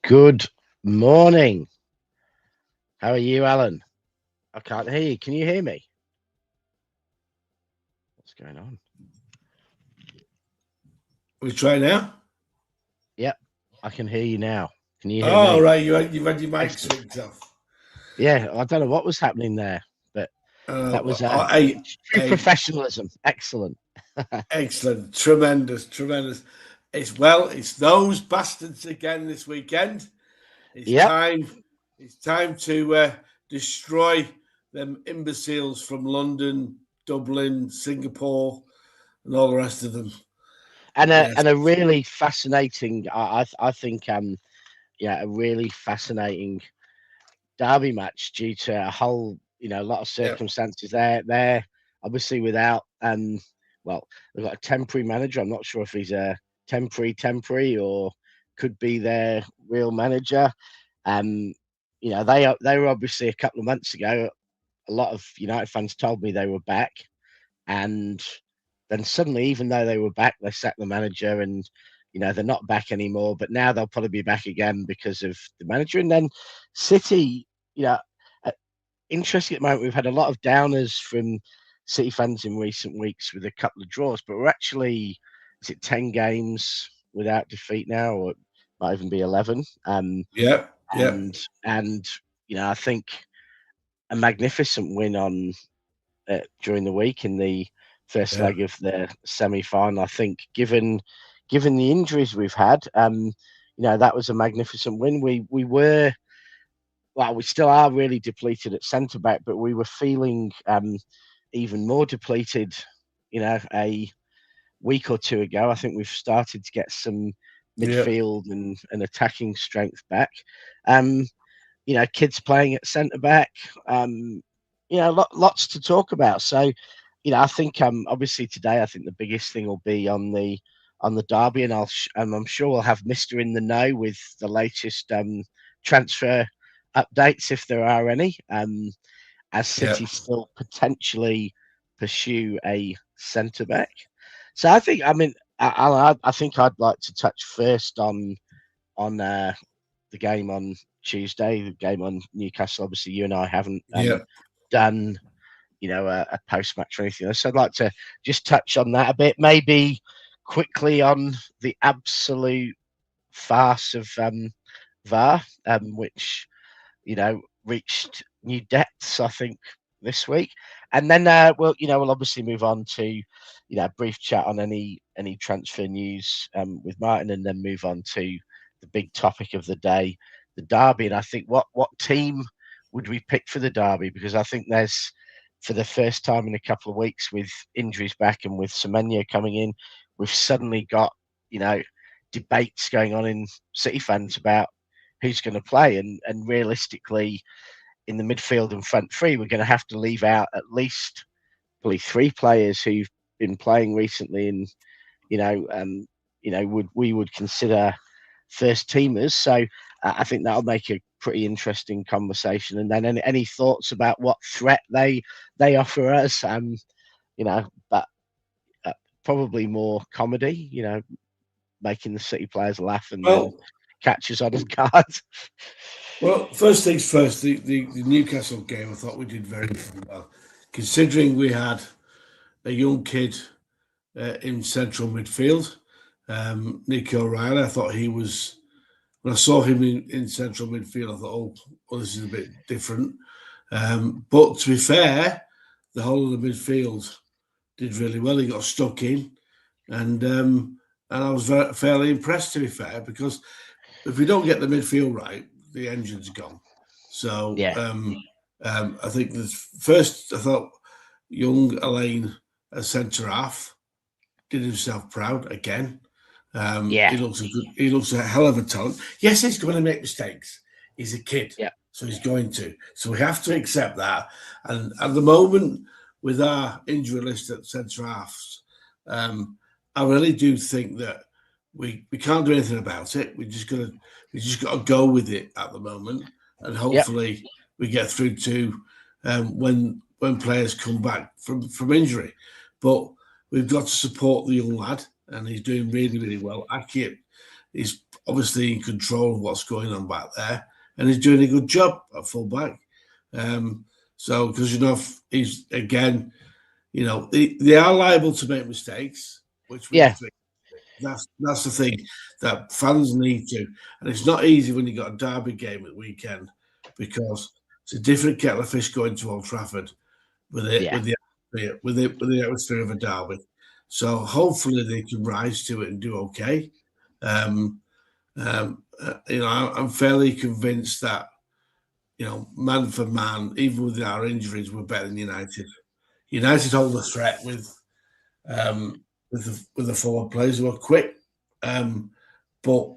Good morning. How are you, Alan? I can't hear you. Can you hear me? What's going on? We try now? Yep, I can hear you now. Can you hear me? Oh, right. You've had your mic switched off. Yeah, I don't know what was happening there, but that was true professionalism. Excellent. Excellent. Tremendous. It's those bastards again this weekend. It's time to destroy them imbeciles from London, Dublin, Singapore, and all the rest of them. And a really fascinating, I think, a really fascinating derby match due to a whole, a lot of circumstances. They're obviously without, well, they've got a temporary manager. I'm not sure if he's a temporary or could be their real manager. They were obviously a couple of months ago. A lot of United fans told me they were back, and then suddenly, even though they were back, they sacked the manager, and they're not back anymore. But now they'll probably be back again because of the manager. And then City, interesting at the moment. We've had a lot of downers from City fans in recent weeks with a couple of draws, but we're actually, is it 10 games without defeat now, or it might even be 11? And I think a magnificent win on during the week in the first leg of the semi-final. I think given the injuries we've had, that was a magnificent win. We still are really depleted at centre back, but we were feeling even more depleted, a week or two ago. I think we've started to get some midfield and attacking strength back. Kids playing at centre back. Lots to talk about. So, I think obviously today, I think the biggest thing will be on the derby, and I'm sure we'll have Mr. in the know with the latest transfer updates if there are any. As City still potentially pursue a centre back. So I think, I think I'd like to touch first on the game on Tuesday, the game on Newcastle. Obviously, you and I haven't done, a post-match or anything else. So I'd like to just touch on that a bit, maybe quickly on the absolute farce of VAR, which, reached new depths, I think, this week, and then we'll obviously move on to a brief chat on any transfer news with Martin, and then move on to the big topic of the day, the derby. And I think what team would we pick for the derby? Because I think there's, for the first time in a couple of weeks, with injuries back and with Semenyo coming in, we've suddenly got debates going on in City fans about who's going to play, and realistically, in the midfield and front three, we're going to have to leave out at least probably 3 players who've been playing recently, and we would consider first teamers. So I think that'll make a pretty interesting conversation. And then any thoughts about what threat they offer us? But probably more comedy. Making the City players laugh and then catch us on his cards. Well, first things first, the Newcastle game, I thought we did very well, considering we had a young kid in central midfield, Nico O'Reilly. I thought he was, when I saw him in central midfield, I thought, oh, this is a bit different. But to be fair, the whole of the midfield did really well. He got stuck in, and I was fairly impressed, to be fair, because if we don't get the midfield right, the engine's gone. So I think first I thought young Elaine as centre half did himself proud again. He looks a hell of a talent. Yes, he's going to make mistakes. He's a kid, so he's going to. So we have to accept that. And at the moment, with our injury list at centre halves, I really do think that we can't do anything about it. We just got to go with it at the moment, and hopefully we get through to when players come back from injury. But we've got to support the young lad, and he's doing really, really well. Aki is obviously in control of what's going on back there, and he's doing a good job at full back. So because he's again, they are liable to make mistakes, which we have to. That's the thing that fans need to, and it's not easy when you got a derby game at weekend, because it's a different kettle of fish going to Old Trafford with the atmosphere of a derby. So hopefully they can rise to it and do okay. I'm fairly convinced that man for man, even with our injuries, we're better than United. United hold the threat with the forward players who are quick, but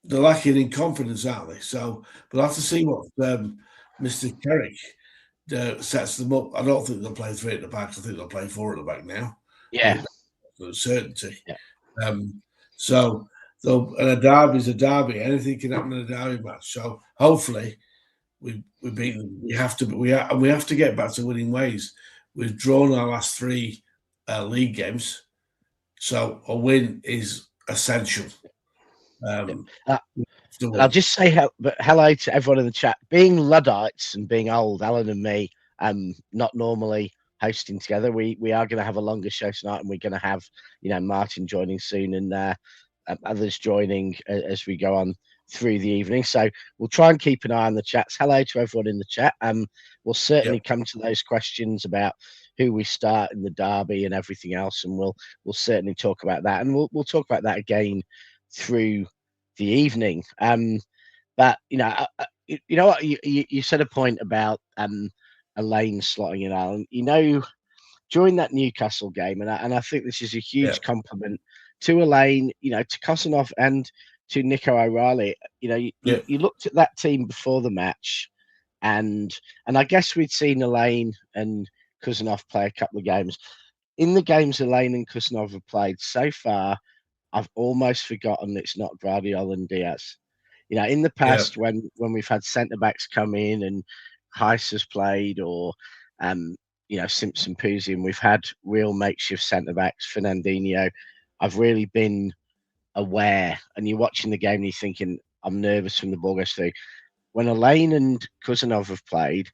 they're lacking in confidence, aren't they? So we'll have to see what Mr. Carrick sets them up. I don't think they'll play 3 at the back. I think they'll play 4 at the back now. Yeah, with certainty. Yeah. So and a derby is a derby. Anything can happen in a derby match. So hopefully we beat them. We have to get back to winning ways. We've drawn our last 3 league games. So a win is essential. I'll just say hello to everyone in the chat. Being Luddites and being old, Alan and me, not normally hosting together. We are going to have a longer show tonight, and we're going to have Martin joining soon, and others joining as we go on through the evening. So we'll try and keep an eye on the chats. Hello to everyone in the chat. We'll certainly come to those questions about who we start in the derby and everything else, and we'll certainly talk about that, and we'll talk about that again through the evening. But you know what, you said a point about Elaine slotting in, Alan. During that Newcastle game, and I think this is a huge compliment to Elaine, to Kosanov and to Nico O'Reilly. You looked at that team before the match, and I guess we'd seen Elaine and Kosanov play a couple of games. In the games Elaine and Kosanov have played so far, I've almost forgotten it's not Guardiola and Diaz. In the past, when we've had centre backs come in and Heiss has played, or Simpson Puzzi, and we've had real makeshift centre backs, Fernandinho, I've really been aware. And you're watching the game and you're thinking, I'm nervous when the ball goes through. When Elaine and Kosanov have played,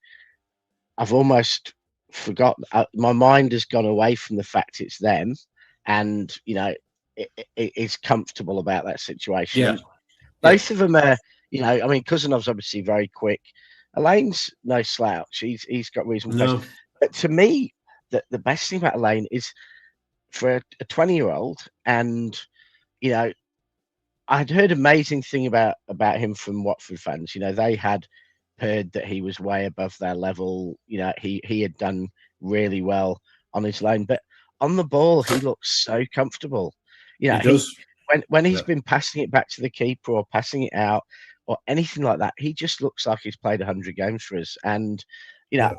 I've almost forgotten. My mind has gone away from the fact it's them, and it's comfortable about that situation. Both of them are, Kosanov's obviously very quick. Elaine's no slouch. He's got reasonable pace. No. But to me, the best thing about Elaine is for a 20-year-old, and you know, I'd heard amazing thing about him from Watford fans. You know, they had heard that he was way above their level. You know, he had done really well on his loan, but on the ball, he looks so comfortable. You know, He does. when he's Yeah. been passing it back to the keeper or passing it out or anything like that, he just looks like he's played 100 games for us. And you know,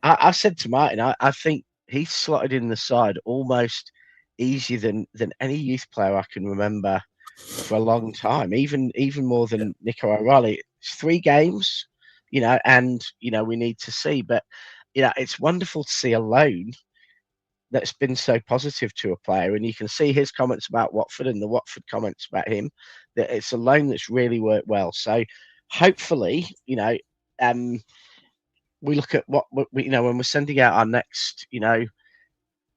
Yeah. I said to Martin, I think he's slotted in the side almost easier than any youth player I can remember for a long time, even more Yeah. than Nico O'Reilly. It's 3 games, you know, and you know we need to see, but you know it's wonderful to see a loan that's been so positive to a player, and you can see his comments about Watford and the Watford comments about him. That it's a loan that's really worked well. So hopefully, you know, we look at what we, you know, when we're sending out our next, you know,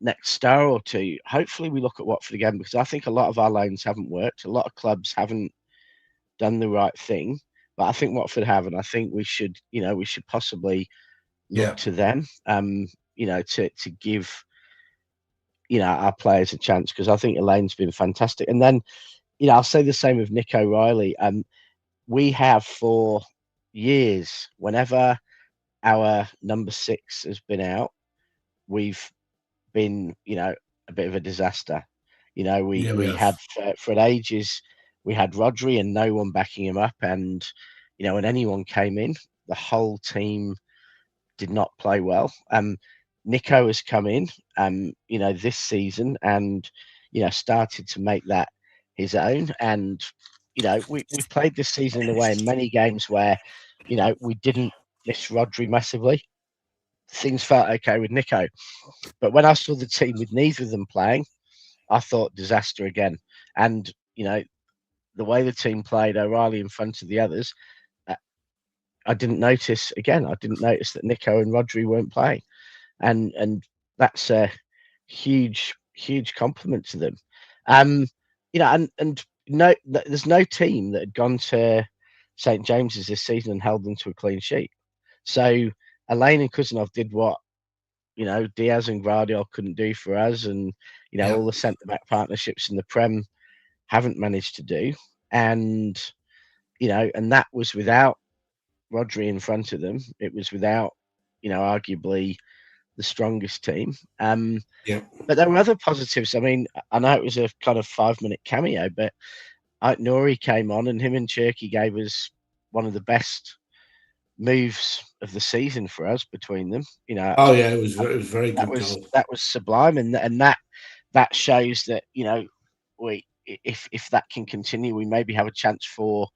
next star or two. Hopefully, we look at Watford again because I think a lot of our loans haven't worked. A lot of clubs haven't done the right thing, but I think Watford have, and I think we should, you know, we should possibly look Yeah. to them, you know, to give, you know, our players a chance because I think Elaine's been fantastic. And then, you know, I'll say the same with Nick O'Reilly. We have for years, whenever our number 6 has been out, we've been, you know, a bit of a disaster. You know, Yeah, we we have. had for ages we had Rodri and no one backing him up, and you know, when anyone came in, the whole team did not play well. Nico has come in, you know, this season, and you know, started to make that his own. And you know, we played this season in a way in many games where, you know, we didn't miss Rodri massively. Things felt okay with Nico, but when I saw the team with neither of them playing, I thought disaster again. And you know, the way the team played, O'Reilly in front of the others, uh, I didn't notice again. I didn't notice that Nico and Rodri weren't playing, and that's a huge compliment to them. Um, you know, and no, there's no team that had gone to St James's this season and held them to a clean sheet. So Elaine and Kuznov did what, you know, Diaz and Guardiola couldn't do for us, and you know Yeah. all the centre back partnerships in the Prem haven't managed to do, and you know, and that was without Rodri in front of them. It was without, you know, arguably the strongest team. Yeah. But there were other positives. I mean, I know it was a kind of 5 minute cameo, but Nori came on and him and Cherky gave us one of the best moves of the season for us between them. You know, Oh yeah, it was very that good was goal. that was sublime, and that shows that, you know, we if that can continue, we maybe have a chance for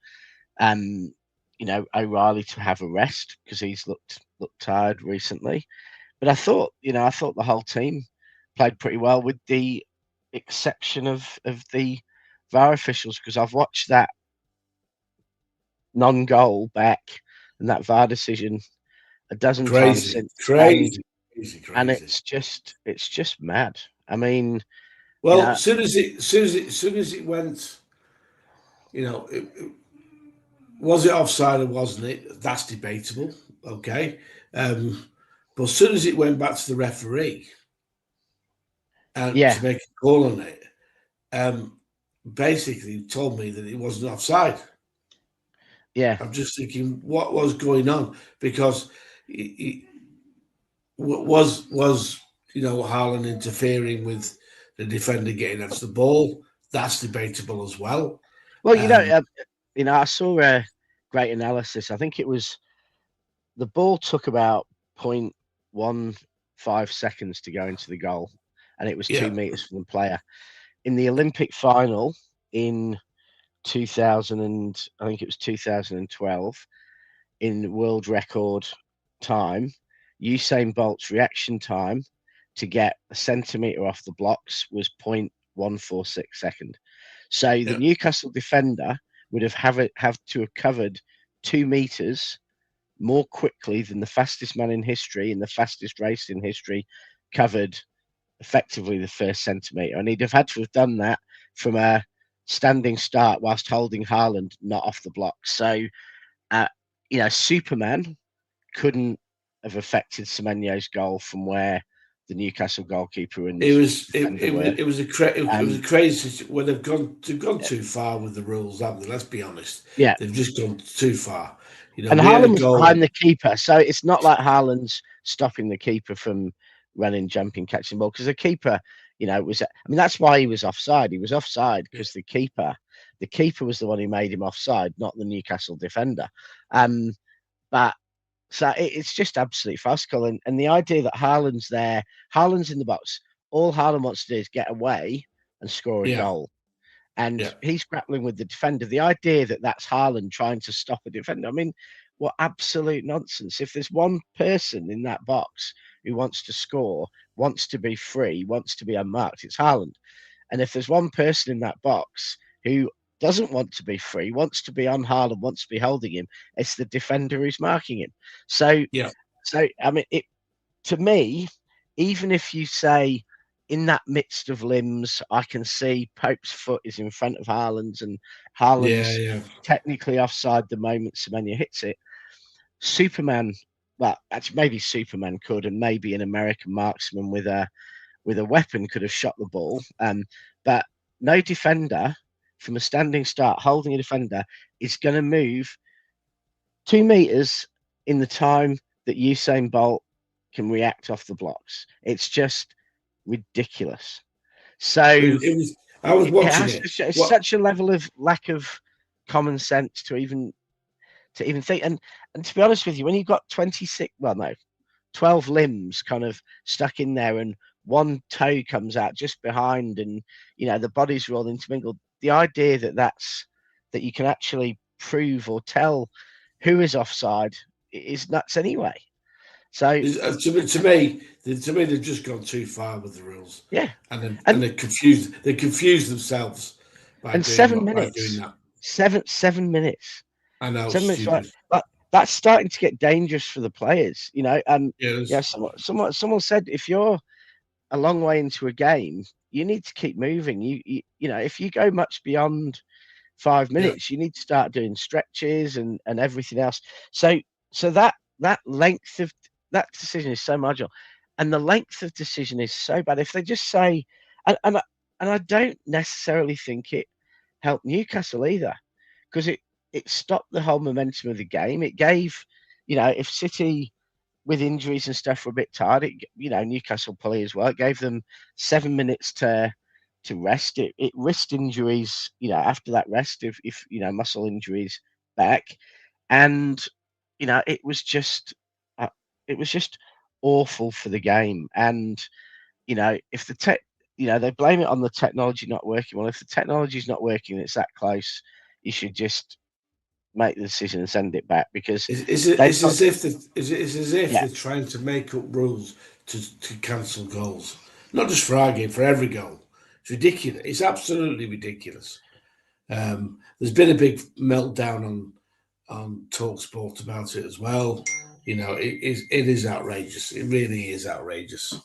you know, O'Reilly to have a rest because he's looked tired recently. But I thought, you know, I thought the whole team played pretty well, with the exception of the VAR officials, because I've watched that non-goal back and that VAR decision a dozen times Crazy, since, crazy, crazy, and crazy. it's just mad. I mean, you Well, know, soon as it went, you know, was it offside or wasn't it? That's debatable. Okay, but as soon as it went back to the referee and yeah, to make a call on it, um, basically told me that it wasn't offside. yeah. I'm just thinking, what was going on? Because was you know Haaland interfering with the defender getting off the ball? That's debatable as well. Well, Um, you know, I saw a great analysis. I think it was the ball took about 0.15 seconds to go into the goal, and it was yeah, 2 meters from the player. In the Olympic final in 2000, and I think it was 2012, in world record time, Usain Bolt's reaction time to get a centimetre off the blocks was 0.146 seconds. So the yeah, Newcastle defender would have to have covered 2 meters more quickly than the fastest man in history and the fastest race in history covered effectively the first centimetre. And he'd have had to have done that from a standing start whilst holding Haaland not off the block. So, uh, you know, Superman, couldn't have affected Semenyo's goal from where the Newcastle goalkeeper and It was defender were. it was a crazy when they've gone too far with the rules, haven't they? Let's be honest. Yeah. They've just gone too far. You know, And we had a Haaland was goal. behind the keeper, so it's not like Haaland's stopping the keeper from running, jumping, catching the ball, because the keeper, was. I mean, that's why he was offside. He was offside because the keeper was the one who made him offside, not the Newcastle defender. But so it's just absolutely farcical. And the idea that Haaland's there, Haaland's in the box, all Haaland wants to do is get away and score a Yeah, goal. And yeah, he's grappling with the defender. The idea that that's Haaland trying to stop a defender, I mean, what absolute nonsense. If there's one person in that box who wants to score, wants to be free, wants to be unmarked, it's Haaland. And if there's one person in that box who doesn't want to be free, wants to be on Haaland, wants to be holding him, it's the defender who's marking him. So, yeah. I mean, to me, even if you say in that midst of limbs, I can see Pope's foot is in front of Haaland's and Haaland's Yeah. technically offside the moment Semenya hits it. Superman, well, actually, maybe Superman could, and maybe an American marksman with a weapon could have shot the ball. But no defender from a standing start holding a defender is going to move 2 meters in the time that Usain Bolt can react off the blocks. It's just ridiculous. So It was. I was watching it. It's such a level of lack of common sense to even think. And to be honest with you, when you've got 12 limbs kind of stuck in there, and one toe comes out just behind, and the bodies are all intermingled. The idea that you can actually prove or tell who is offside is nuts anyway. So to me, they've just gone too far with the rules. Yeah, and they confused themselves by and doing 7 by minutes, doing that. 7 minutes. I know, 7 minutes, stupid. but that's starting to get dangerous for the players. Yes. Someone said if you're a long way into a game, you need to keep moving. If you go much beyond 5 minutes, you need to start doing stretches and everything else. So that length of that decision is so marginal, and the length of decision is so bad. If they just say, and I don't necessarily think it helped Newcastle either, because it stopped the whole momentum of the game. It gave, if City with injuries and stuff were a bit tired, Newcastle probably as well. It gave them 7 minutes to rest. It risked injuries, after that rest, if muscle injuries back, and it was just awful for the game. And if the they blame it on the technology not working. Well, if the technology is not working, it's that close, you should just make the decision and send it back, because It's as if they're trying to make up rules to cancel goals, not just for our game, for every goal. It's ridiculous. It's absolutely ridiculous. There's been a big meltdown on TalkSport about it as well. It is outrageous. It really is outrageous.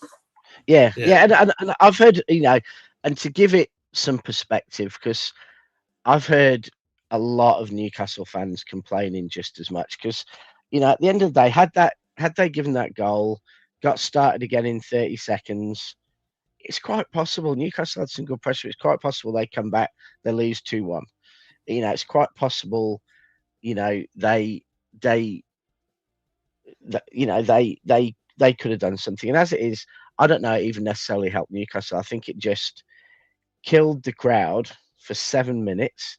Yeah. And I've heard, and to give it some perspective, because I've heard a lot of Newcastle fans complaining just as much, because at the end of the day, had they given that goal, got started again in 30 seconds, it's quite possible Newcastle had some good pressure. It's quite possible they come back, they lose 2-1. It's quite possible, they could have done something. And as it is, I don't know it even necessarily helped Newcastle. I think it just killed the crowd for 7 minutes,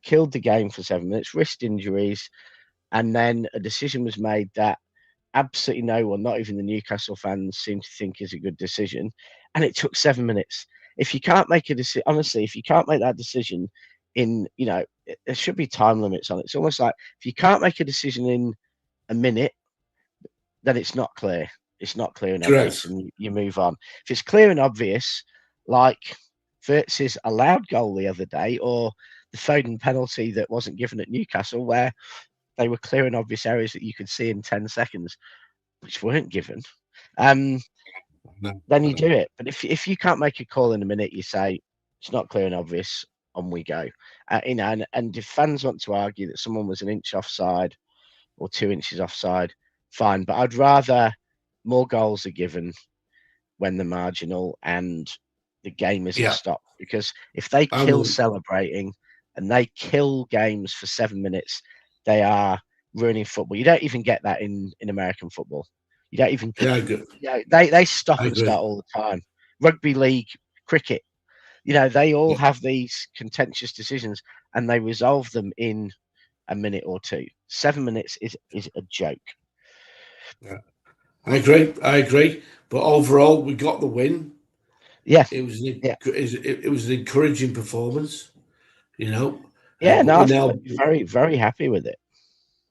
killed the game for 7 minutes, risked injuries, and then a decision was made that absolutely no one, not even the Newcastle fans, seem to think is a good decision. And it took 7 minutes. If you can't make a decision, honestly, if you can't make that decision in, there should be time limits on it. It's almost like if you can't make a decision in a minute, then it's not clear. It's not clear and obvious, and you move on. If it's clear and obvious, like Wirtz's allowed goal the other day, or the Foden penalty that wasn't given at Newcastle, where they were clear and obvious areas that you could see in 10 seconds, which weren't given, then you do it. But if you can't make a call in a minute, you say it's not clear and obvious, on we go. And if fans want to argue that someone was an inch offside or 2 inches offside, fine. But I'd rather more goals are given when they're marginal and the game isn't Yeah, stopped. Because if they I'm kill with, celebrating and they kill games for 7 minutes, they are ruining football. You don't even get that in American football. You don't even, yeah, I agree. they stop I and start agree. all the time. Rugby league, cricket, they all Yeah, have these contentious decisions and they resolve them in a minute or two. 7 minutes is a joke. yeah. I agree. I agree. But overall, we got the win. Yeah, yeah, It was an encouraging performance, you know. yeah. But No, we I think now, we're very, very happy with it.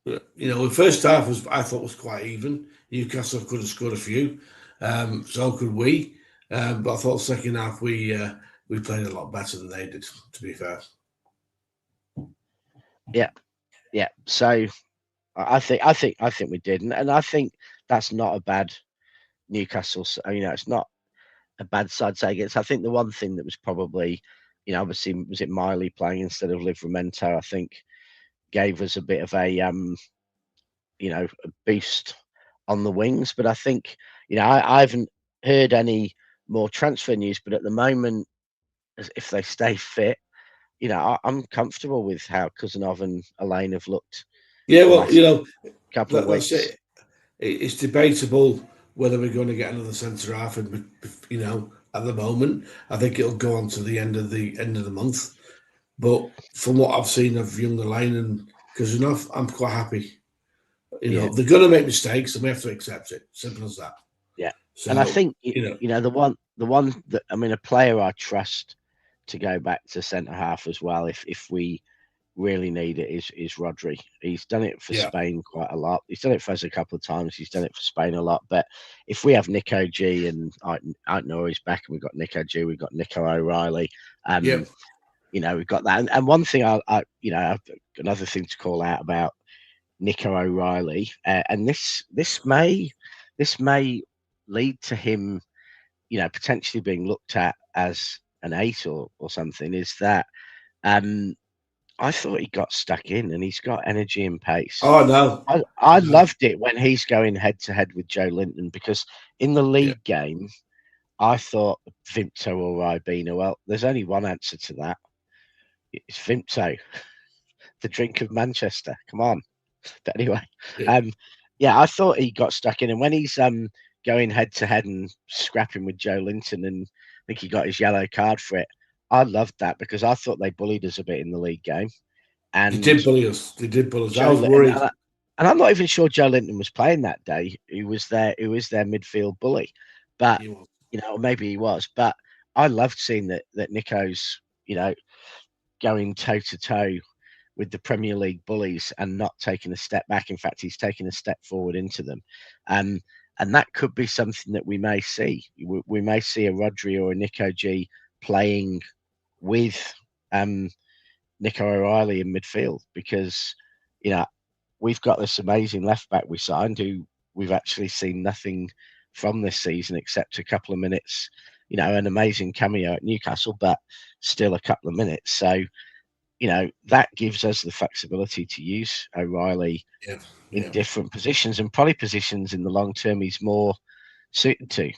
the first half was I thought was quite even. Newcastle could have scored a few, so could we. But I thought second half we played a lot better than they did. To be fair, Yeah, yeah. So I think we did, and I think that's not a bad Newcastle. It's not a bad side to against. I think the one thing that was probably, obviously, was it Miley playing instead of Livramento? I think gave us a bit of a boost on the wings. But I think, I haven't heard any more transfer news. But at the moment, if they stay fit, I'm comfortable with how Kuzanov and Elaine have looked yeah. the Well, last couple of that's weeks. it. It's debatable whether we're going to get another centre half, and at the moment, I think it'll go on to the end of the month. But from what I've seen of Young Lane and Kazunov, I'm quite happy. Yeah, They're going to make mistakes, and we have to accept it. Simple as that. yeah. And I So think the one that a player I trust to go back to centre half as well, if we really need it, is Rodri. He's done it for yeah, Spain quite a lot. He's done it for us a couple of times. He's done it for Spain a lot. But if we have Nico G and I know he's back, and we've got Nico G, we've got Nico O'Reilly. yeah, We've got that. And one thing another thing to call out about Nico O'Reilly, and this may lead to him, potentially being looked at as an eight or something. Is that I thought he got stuck in, and he's got energy and pace. oh no, I no, loved it when he's going head to head with Joe Linton, because in the yeah, league game, I thought Vimto or Ribena. Well, there's only one answer to that. It's Vimto, the drink of Manchester. Come on. But anyway, yeah. um, yeah, I thought he got stuck in, and when he's going head to head and scrapping with Joe Linton, and I think he got his yellow card for it. I loved that because I thought they bullied us a bit in the league game, They and did bully us. They did bully us. I Joe was Linton, worried. and I'm not even sure Joe Linton was playing that day. Who was there? Who was their midfield bully? But He was. maybe he was. But I loved seeing that Nico's going toe to toe with the Premier League bullies and not taking a step back. In fact, he's taking a step forward into them. Um, and that could be something that we may see. We may see a Rodri or a Nico G playing with Nico O'Reilly in midfield, because, you know, we've got this amazing left back we signed who we've actually seen nothing from this season except a couple of minutes, an amazing cameo at Newcastle, but still a couple of minutes. So, that gives us the flexibility to use O'Reilly Yeah, in yeah. different positions, and probably positions in the long term he's more suited to.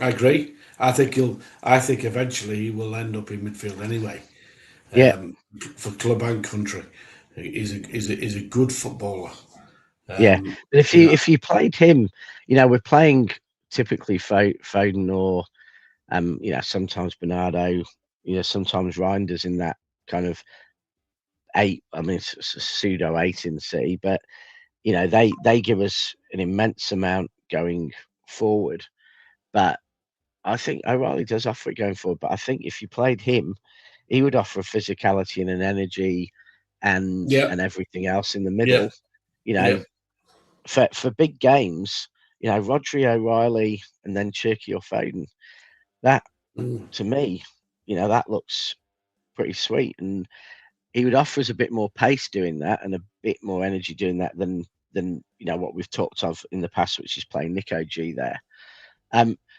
I agree. I think eventually he will end up in midfield anyway. Yeah, Um, for club and country, he's a good footballer. yeah. Um, But if you you know, if you played him, we're playing typically Foden or sometimes Bernardo, sometimes Reinders in that kind of eight. I mean, it's a pseudo eight in the city, but they give us an immense amount going forward. But I think O'Reilly does offer it going forward. But I think if you played him, he would offer a physicality and an energy and yeah, everything else in the yeah, middle. You yeah. know, for big games, Rodri, O'Reilly, and then Cherky or Foden. That Mm. to me, that looks pretty sweet, and he would offer us a bit more pace doing that and a bit more energy doing that than what we've talked of in the past, which is playing Nico G there.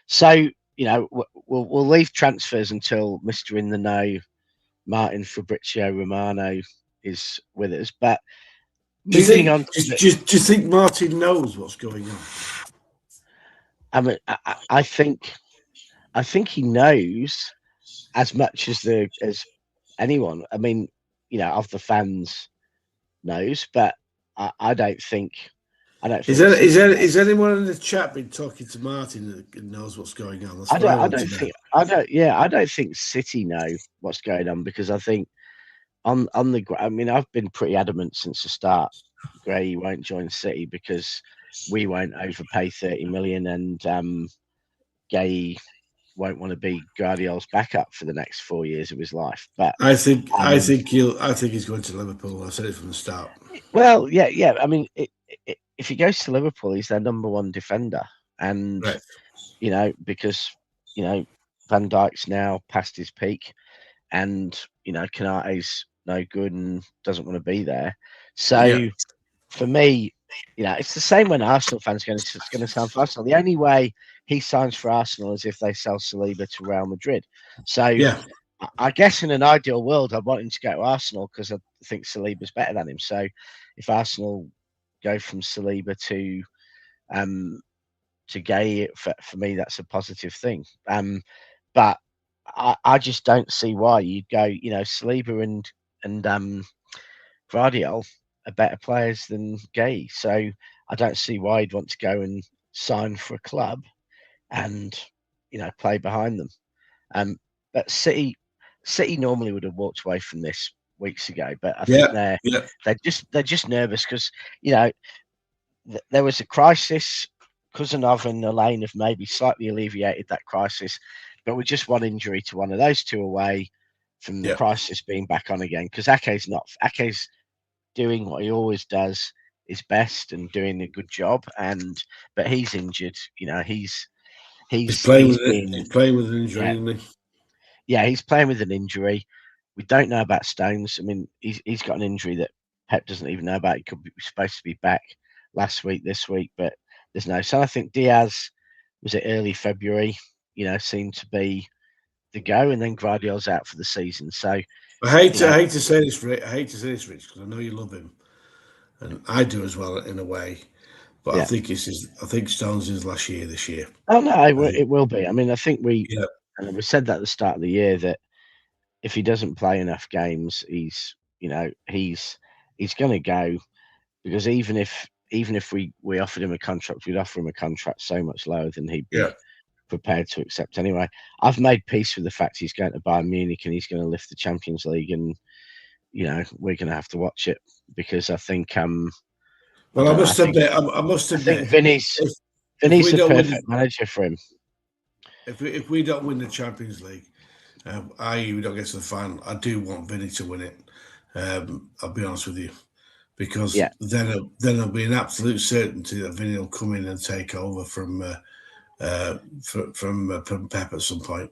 So we'll leave transfers until Mister in the Know, Martin Fabrizio Romano, is with us. But moving on to do you think Martin knows what's going on? I think he knows as much as anyone. I mean, of the fans knows, but I don't think. Is anyone in the chat been talking to Martin that knows what's going on? That's what I want to know. I don't think City know what's going on, because I think I mean, I've been pretty adamant since the start. Gray won't join City because we won't overpay 30 million, and Gay won't want to be Guardiola's backup for the next 4 years of his life. But I think he's going to Liverpool. I said it from the start. Well, yeah. I mean, if he goes to Liverpool, he's their number one defender, and right. Because Van Dijk's now past his peak, and Konate's no good and doesn't want to be there. So for me, it's the same when Arsenal fans going to sign for Arsenal. The only way he signs for Arsenal is if they sell Saliba to Real Madrid. So I guess in an ideal world, I'd want him to go to Arsenal because I think Saliba's better than him. So if Arsenal go from Saliba to Gay, for me, that's a positive thing. But I just don't see why you'd go. Saliba and Guardiola are better players than Gay. So I don't see why you'd want to go and sign for a club and play behind them. But City normally would have walked away from this weeks ago, but I think they're just nervous because there was a crisis. Kuzanov and Elaine have maybe slightly alleviated that crisis, but with just one injury to one of those two away from the crisis being back on again, because Ake's doing what he always does, his best, and doing a good job, but he's injured. He's playing with an injury, isn't he? Yeah, he's playing with an injury. We don't know about Stones. I mean, he's got an injury that Pep doesn't even know about. He could be supposed to be back last week, this week, but there's no. So I think Diaz was it early February. Seemed to be the go, and then Guardiola's out for the season. So I hate to say this, Rich, because I know you love him, and I do as well in a way. But I think Stones is last year this year. Oh no, it will be. I mean, I think we said that at the start of the year that if he doesn't play enough games, he's going to go, because even if we offered him a contract, we'd offer him a contract so much lower than he'd be prepared to accept anyway. I've made peace with the fact he's going to Bayern Munich and he's going to lift the Champions League, and we're going to have to watch it, because I think I must admit, I think Vinny's the perfect manager for him. If we don't win the Champions League, i.e. we don't get to the final, I do want Vinny to win it. I'll be honest with you, because then there'll be an absolute certainty that Vinny will come in and take over from Pep at some point.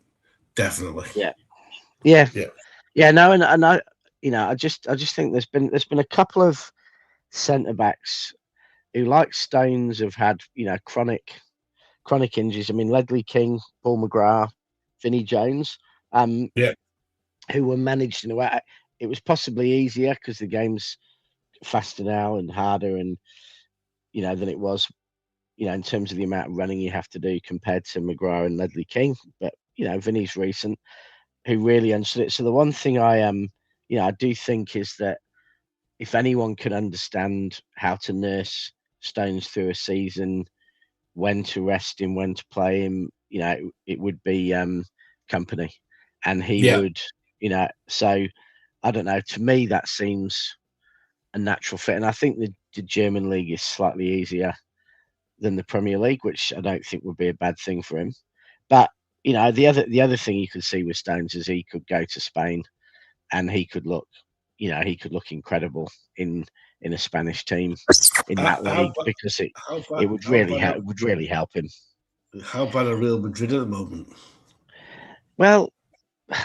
Definitely. No, and I I just think there's been a couple of centre backs who, like Stones, have had chronic injuries. I mean, Ledley King, Paul McGrath, Vinnie Jones, who were managed in a way. It was possibly easier because the game's faster now and harder, and than it was, in terms of the amount of running you have to do compared to McGrath and Ledley King. But Vinny's recent, who really understood it. So the one thing I do think is that if anyone can understand how to nurse Stones through a season, when to rest him, when to play him, it would be Company, and he would, So I don't know. To me, that seems a natural fit, and I think the German league is slightly easier than the Premier League, which I don't think would be a bad thing for him. But the other thing you could see with Stones is he could go to Spain, and he could look incredible in a Spanish team in that league, because it would really help him. How bad are Real Madrid at the moment? Well,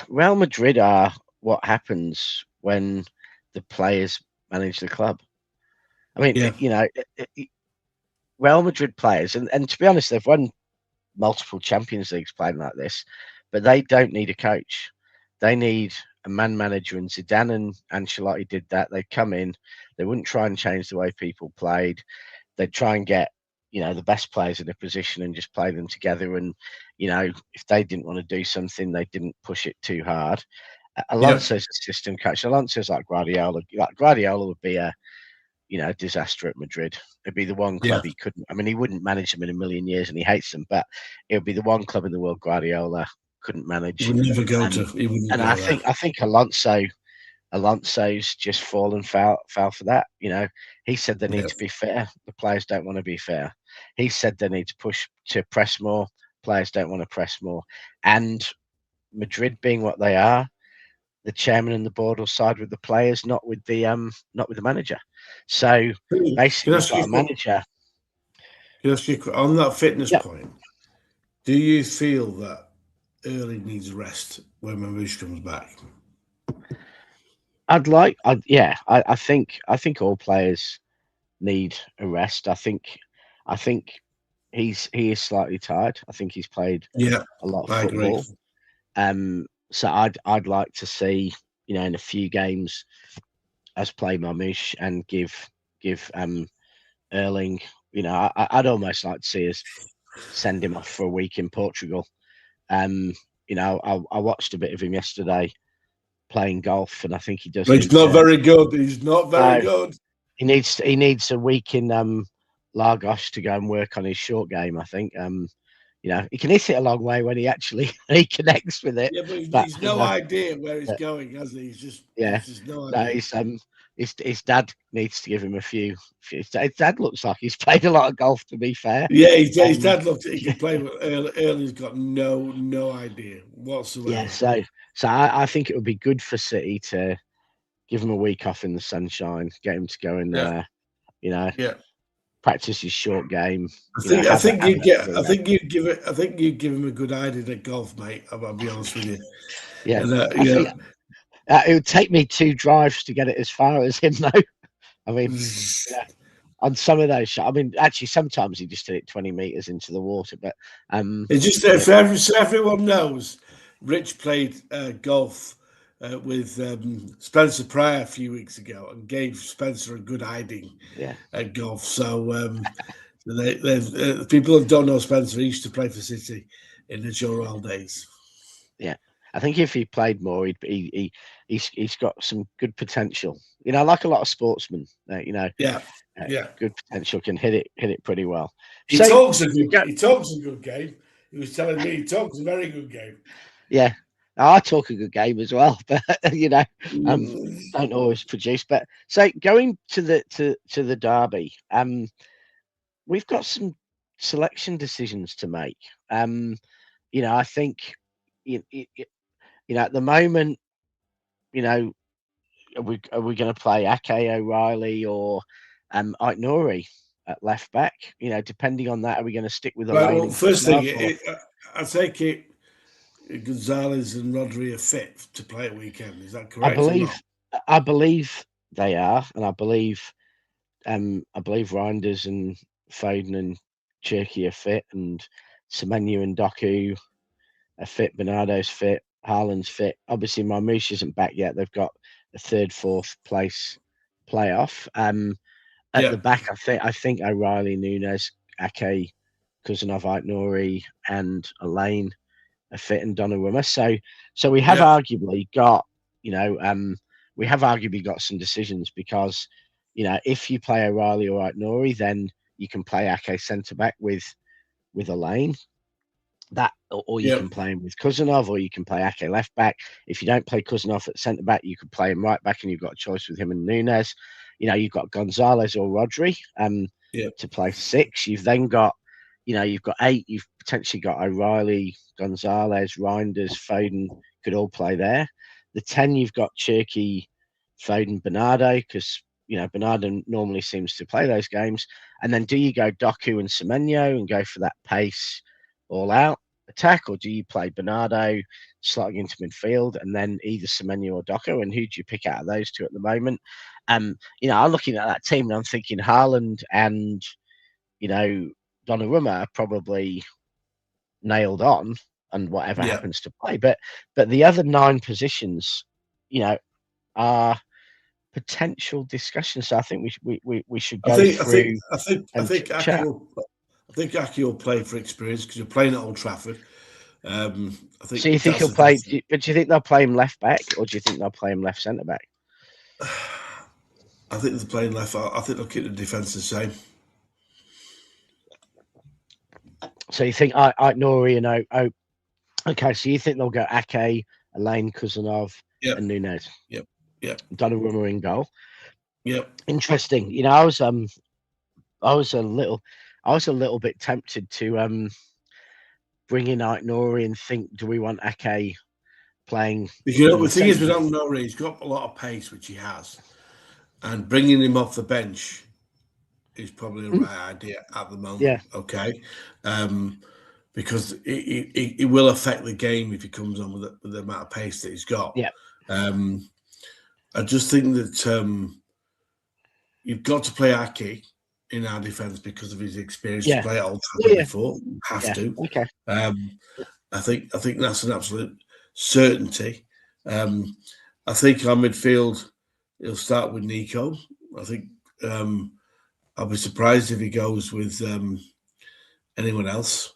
Real Madrid are what happens when the players manage the club. I mean, Real Madrid players, and to be honest, they've won multiple Champions Leagues playing like this, but they don't need a coach. They need a man manager, and Zidane and Ancelotti did that. They'd come in, they wouldn't try and change the way people played. They'd try and get, the best players in a position and just play them together. And, if they didn't want to do something, they didn't push it too hard. Yeah. Alonso's a system coach. Alonso's like Guardiola. Like Guardiola would be a disaster at Madrid. It'd be the one Yeah. club he couldn't. I mean, he wouldn't manage them in a million years, and he hates them. But it would be the one club in the world Guardiola couldn't manage. He would never go to. He wouldn't And go I there. think Alonso's just fallen foul for that. He said they need to be fair. The players don't want to be fair. He said they need to push to press more. Players don't want to press more. And Madrid being what they are, the chairman and the board will side with the players, not with the manager. So basically, you've got a manager. On that fitness point, do you feel that Erling needs rest when Mamouche comes back? I think all players need a rest. I think he is slightly tired. I think he's played a lot of football. So I'd like to see, in a few games, us play Mamouche and give Erling. I'd almost like to see us send him off for a week in Portugal. I watched a bit of him yesterday playing golf, and I think he does. He's not very good. He's not very good. He needs a week in Lagos to go and work on his short game. I think. He can hit it a long way when he actually connects with it. Yeah, but he's no idea where he's going, has he? He's just no idea. His dad needs to give him a few. His dad looks like he's played a lot of golf, to be fair. Yeah, his dad looks like he can play, but Erling's got no idea whatsoever. Yeah, so I think it would be good for City to give him a week off in the sunshine, get him to go in there, practice his short game. I think you'd give him a good idea at golf, mate. I'll be honest with you. Yeah, it would take me 2 drives to get it as far as him, though. I mean, on some of those shots, I mean, actually, sometimes he just hit it 20 meters into the water. But it's just so everyone knows, Rich played golf with Spencer Pryor a few weeks ago and gave Spencer a good hiding at golf. So people who don't know Spencer, he used to play for City in the Joe Royal days. Yeah, I think if he played more, he's got some good potential. Like a lot of sportsmen, good potential, can hit it pretty well. He talks a good game. He was telling me he talks a very good game. Yeah. I talk a good game as well, but don't always produce. But so going to the derby, we've got some selection decisions to make. I think at the moment, are we going to play Ake, O'Reilly, or Aït-Nouri at left back? Depending on that, are we going to stick with the lane? Well, first thing, I take it Gonzalez and Rodri are fit to play at weekend. Is that correct? I believe they are, and I believe Reinders and Foden and Cherki are fit, and Semenyo and Doku are fit. Bernardo's fit. Haaland's fit. Obviously, Mamouche isn't back yet. They've got a 3rd, 4th place playoff. At the back, I think O'Reilly, Nunes, Ake, Kuznov, Aït-Nouri, and Elaine are fit, and Donnarumma. So we have arguably got, some decisions, because, if you play O'Reilly or Aït-Nouri, then you can play Ake centre back with Elaine. Or you can play him with Kuznov, or you can play Ake left back. If you don't play Kuznov at centre back, you could play him right back, and you've got a choice with him and Nunes. You've got Gonzalez or Rodri to play 6. You've then got, you've got 8. You've potentially got O'Reilly, Gonzalez, Reinders, Foden could all play there. The 10, you've got Cherki, Foden, Bernardo, because Bernardo normally seems to play those games. And then do you go Doku and Semenyo and go for that pace all out attack, or do you play Bernardo slotting into midfield and then either Semenyo or Doku? And who do you pick out of those two at the moment? I'm looking at that team and I'm thinking Haaland and Donnarumma are probably nailed on, and whatever happens to play. But the other 9 positions, are potential discussions. So I think we should I go think I think through I think I and think Aki chat. will, I think Aki will play for experience because you're playing at Old Trafford. I So you think think that's he'll a play? definite. But do you think they'll play him left back, or do you think they'll play him left centre back? I think they're playing left. I think they'll keep the defence the same. So you think I Nori and okay, so you think they'll go Ake, Elaine, Kuzanov, Yep. and Nunez? Yep. Yep. Donnarumma in goal. Yep. Interesting. I was a little bit tempted to bring in Nori and think, do we want Ake playing? The thing is, centre? we don't know. He's got a lot of pace, which he has, and bringing him off the bench is probably the right idea at the moment. Yeah. Okay. Because it will affect the game if he comes on with the amount of pace that he's got. Yeah. I just think that you've got to play Aki in our defence because of his experience to play at Old Trafford before. You have to. Okay. I think that's an absolute certainty. I think our midfield, he'll start with Nico. I think I'll be surprised if he goes with anyone else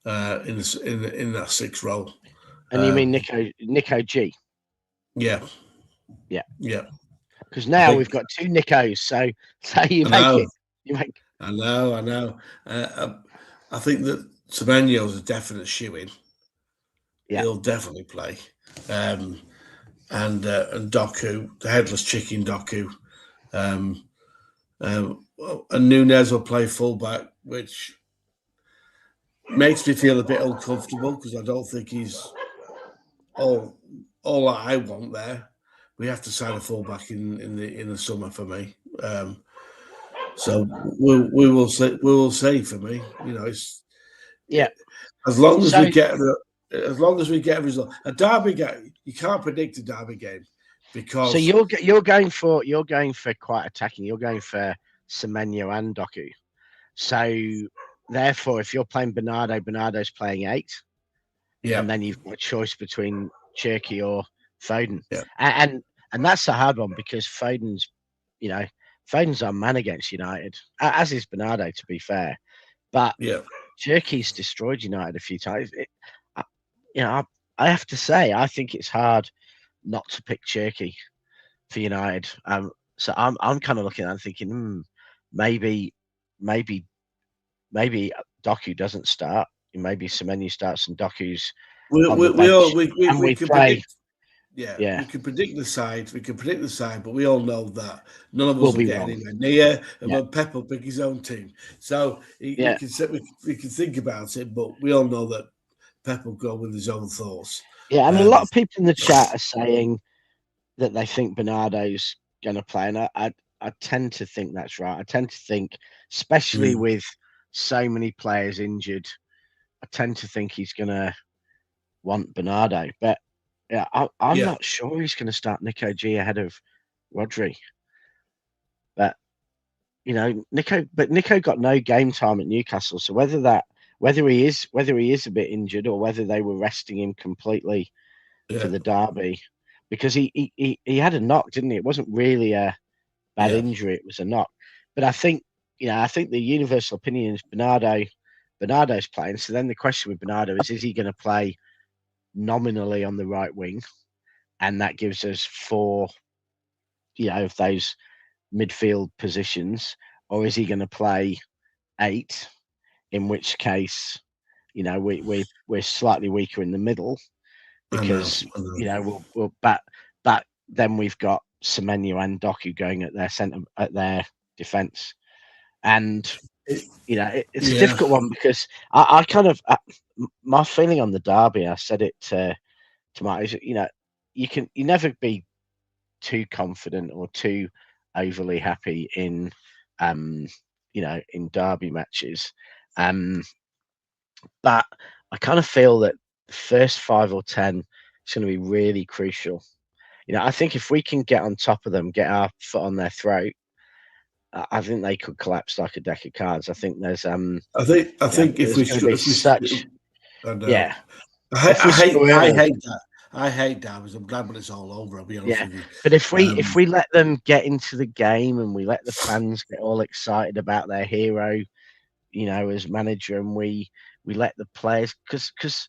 in that sixth role. And you mean Nico G? Yeah. Yeah. Yeah. Because now we've got two Nicos, so you make it. You make. I know. I think that Semenyo's a definite shoe-in. Yeah. He'll definitely play. And Doku, the headless chicken Doku. And Nunez will play fullback, which makes me feel a bit uncomfortable because I don't think he's all I want there. We have to sign a fullback in the summer for me. So we will see. We will see. For me, it's As long as we get a result, a derby game, you can't predict a derby game because. So you're going for quite attacking. You're going for Semenyo and Doku. So therefore, if you're playing Bernardo's playing 8. Yeah. And then you've got a choice between Cherky or Foden. Yeah. And that's a hard one because Foden's our man against United, as is Bernardo, to be fair. But Cherky's destroyed United a few times. I have to say, I think it's hard not to pick Cherky for United. So I'm kind of looking at it and thinking, maybe Doku doesn't start. Maybe Semenyo starts and Doku's on the bench. We can predict. Yeah, we can predict the side. We can predict the side, but we all know that none of us will get anywhere near. And Pep will pick his own team, so we can think about it. But we all know that Pep will go with his own thoughts. Yeah, and a lot of people in the chat are saying that they think Bernardo's going to play, and I tend to think that's right. I tend to think, especially with so many players injured, I tend to think he's going to want Bernardo. But I'm not sure he's going to start Nico G ahead of Rodri. But Nico got no game time at Newcastle, so whether he is a bit injured or whether they were resting him completely for the derby, because he had a knock, didn't he? It wasn't really a bad injury; it was a knock. But I think the universal opinion is Bernardo's playing. So then the question with Bernardo is he going to play nominally on the right wing, and that gives us 4 of those midfield positions, or is he going to play 8, in which case we're slightly weaker in the middle because we'll but then we've got Semenyo and Doku going at their defense, and it's a difficult one because I kind of my feeling on the derby. I said it to Matt. You never be too confident or too overly happy in in derby matches, but I kind of feel that the first 5 or 10 is going to be really crucial. I think if we can get on top of them, get our foot on their throat, I think they could collapse like a deck of cards. I think there's I think if we such I hate that. I hate derbies. I'm glad when it's all over. I'll be honest Yeah, with you. but if we let them get into the game and we let the fans get all excited about their hero, as manager, and we let the players, because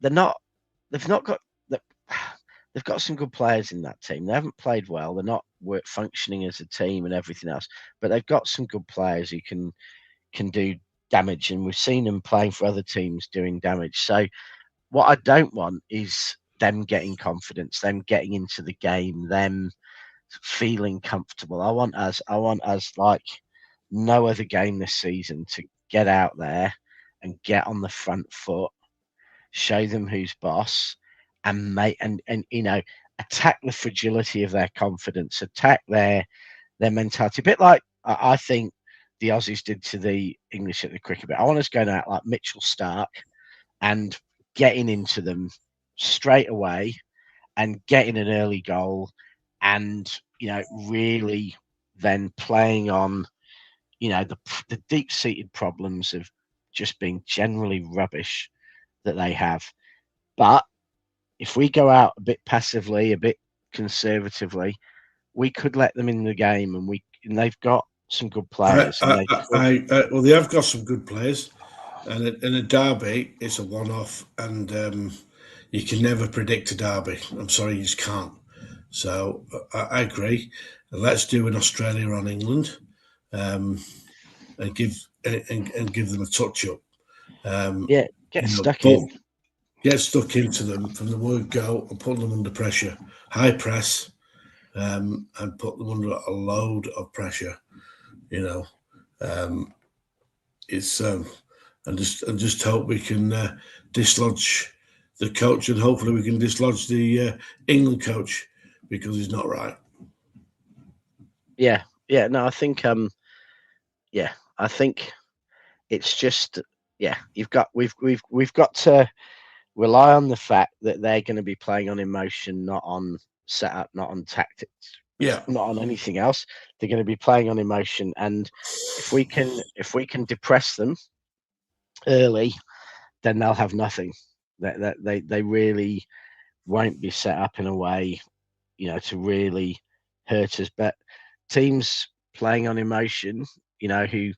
they're not they've not got the, they've got some good players in that team. They haven't played well. They're not work functioning as a team and everything else, but they've got some good players who can do damage, and we've seen them playing for other teams doing damage. So what I don't want is them getting confidence, them getting into the game, them feeling comfortable. I want us like no other game this season to get out there and get on the front foot, show them who's boss, and make and attack the fragility of their confidence, attack their mentality. A bit like I think the Aussies did to the English at the cricket. But I want us going out like Mitchell Stark and getting into them straight away and getting an early goal, and really then playing on the deep-seated problems of just being generally rubbish that they have. But if we go out a bit passively, a bit conservatively, we could let them in the game, and they've got some good players, and they could. Well, they have got some good players, and in a derby, it's a one-off, and you can never predict a derby. I'm sorry, you just can't. So I agree. Let's do an Australia on England, and give them a touch up. Yeah, get stuck in. Get stuck into them from the word go and put them under pressure, high press, and put them under a load of pressure. It's and just hope we can dislodge the coach, and hopefully we can dislodge the England coach, because he's not right. Yeah, no, I think I think it's just we've got to rely on the fact that they're going to be playing on emotion, not on setup, not on tactics, Yeah, not on anything else. They're going to be playing on emotion, and if we can depress them early, then they'll have nothing. They really won't be set up in a way, to really hurt us. But teams playing on emotion, who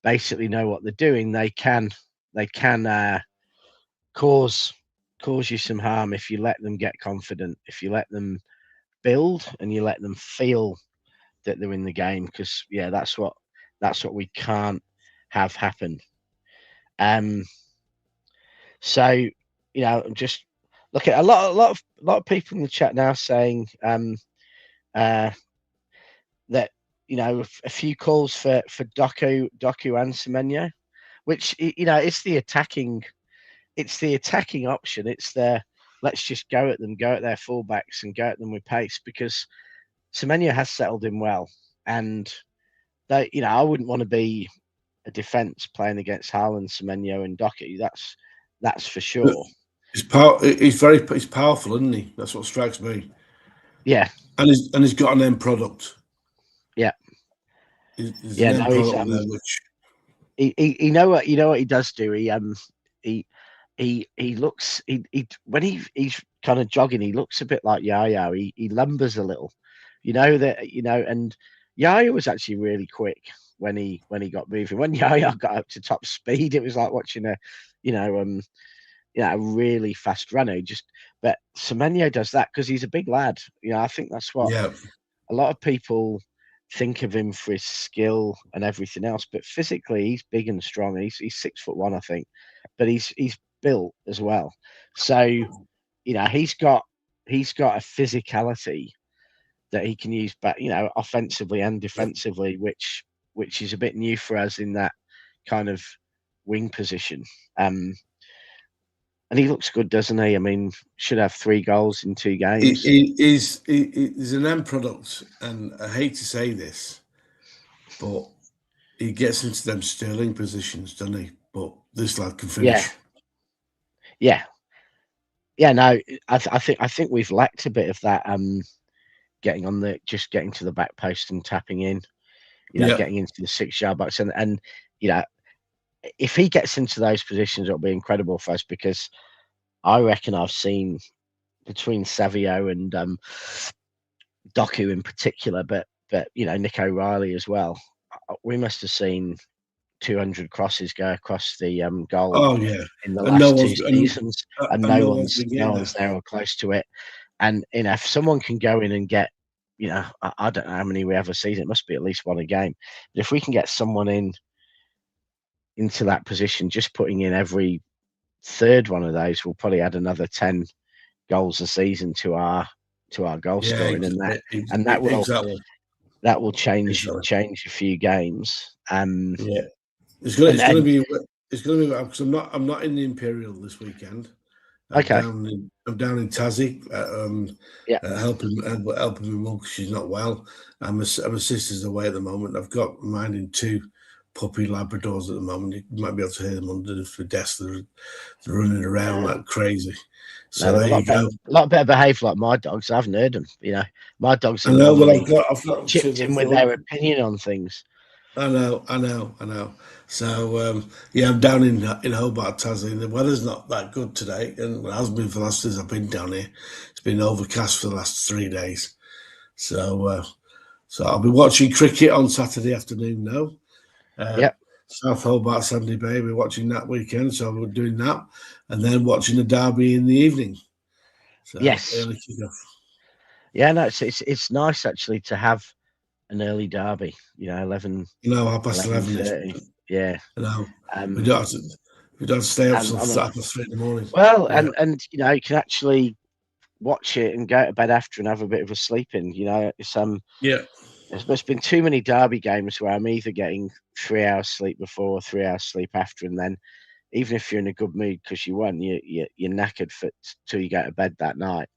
basically know what they're doing, they can cause you some harm if you let them get confident, if you let them build and you let them feel that they're in the game. Because that's what we can't have happen. So just look at a lot of people in the chat now saying uh, that a few calls for Doku and Semenyo, which it's the attacking option. It's the let's just go at them, go at their fullbacks, and go at them with pace, because Semenyo has settled in well, and I wouldn't want to be a defence playing against Haaland, Semenyo, and Doku. That's for sure. He's powerful, isn't he? That's what strikes me. Yeah, and he's got an end product. Yeah, There's an end product there, which you know what he does do. He looks when he's kind of jogging, he looks a bit like Yaya. He lumbers a little, and Yaya was actually really quick when he got moving. When Yaya got up to top speed, it was like watching a really fast runner. But Semenyo does that because he's a big lad. I think that's what a lot of people think of him for his skill and everything else. But physically, he's big and strong. He's 6'1", I think, but he's built as well. So he's got a physicality that he can use back, offensively and defensively, which is a bit new for us in that kind of wing position. And he looks good, doesn't he? I mean, should have 3 goals in 2 games. He's an end product, and I hate to say this, but he gets into them Sterling positions, doesn't he? But this lad can finish. Yeah. No, I think we've lacked a bit of that. Getting to the back post and tapping in. Getting into the 6-yard box, and if he gets into those positions, it'll be incredible for us, because I reckon I've seen between Savio and Doku in particular, but Nick O'Reilly as well. We must have seen 200 crosses go across the goal Oh yeah, in the and no last two one's seasons, and and no no one's one's been no getting one's there. there or close to it. And if someone can go in and get, I don't know how many we have a season. It must be at least one a game. But if we can get someone into that position, just putting in every third one of those, we'll probably add another 10 goals a season to our goal Yeah, scoring, and that will change exactly. a few games. Yeah, it's and going to be because I'm not in the Imperial this weekend. okay, I'm down in Tassie, yeah, helping my mum because she's not well, and my sister's away at the moment. I've got mine in two puppy Labradors at the moment. You might be able to hear them under the desk. They're running around like crazy. no, So they're there you go. a lot better behaved like my dogs. I haven't heard them. My dogs are I know, but normally I've got two chipped in with their opinion on things. I know. So yeah, I'm down in Hobart, Tassie, and the weather's not that good today, and it has been for the last since I've been down here. It's been overcast for the last 3 days. So I'll be watching cricket on Saturday afternoon now. Yep. South Hobart, Sandy Bay. We're watching that weekend, so we're doing that, and then watching the derby in the evening. So Yes. early kickoff. Yeah. No, it's nice actually to have an early derby. 11. No, 11:30. 11:30. Yeah. We Um. don't have to. We don't stay up till I'm 3 in the morning. well, Yeah. and you can actually watch it and go to bed after and have a bit of a sleep in. It's Yeah. There's been too many derby games where I'm either getting 3 hours sleep before or 3 hours sleep after, and then even if you're in a good mood because you won, you're knackered till you go to bed that night.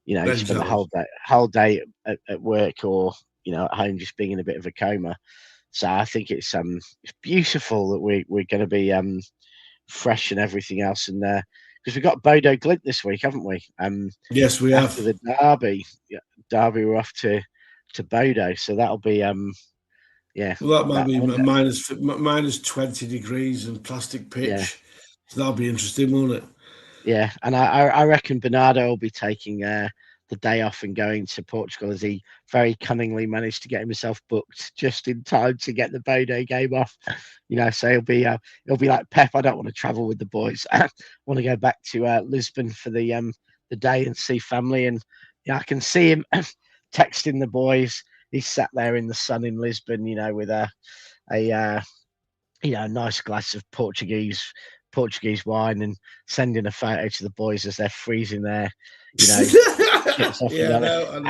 You spend the Exactly. whole day at work or at home just being in a bit of a coma. So I think it's beautiful that we're going to be fresh and everything else, and because we've got Bodo Glint this week, haven't we? Yes, we have. After the derby, we're off to Bodo, so that'll be yeah. Well, that might That be and minus 20 degrees and plastic yeah, pitch. So that'll be interesting, won't it? yeah, and I reckon Bernardo will be taking the day off and going to Portugal, as he very cunningly managed to get himself booked just in time to get the Bodo game off. So he'll be like Pep. I don't want to travel with the boys. I want to go back to Lisbon for the day and see family. And I can see him texting the boys. He's sat there in the sun in Lisbon, with a nice glass of Portuguese wine and sending a photo to the boys as they're freezing there, Yeah, I know.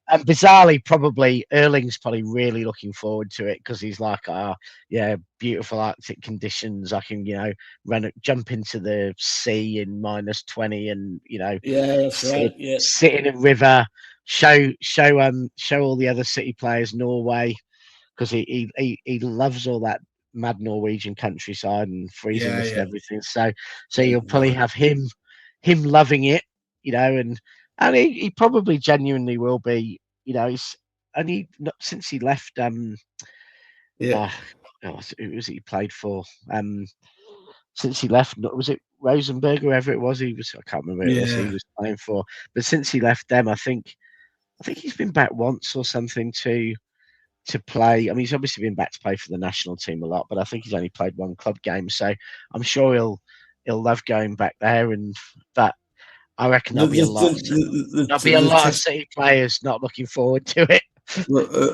and bizarrely, probably Erling's probably really looking forward to it because he's like, beautiful Arctic conditions. I can, jump into the sea in -20, and Yeah, that's right. Yeah, sit in a river, show all the other City players Norway, because he loves all that mad Norwegian countryside and freezingness and yeah. everything. So you'll probably have him loving it, and he probably genuinely will be. He's only since he left. Yeah, Who was it he played for? Since he left, was it Rosenborg, whoever it was? I can't remember who it was he yeah. was playing for. But since he left them, I think he's been back once or something to play. I mean, he's obviously been back to play for the national team a lot, but I think he's only played one club game. So I'm sure he'll love going back there. But I reckon there'll be a lot of City players not looking forward to it.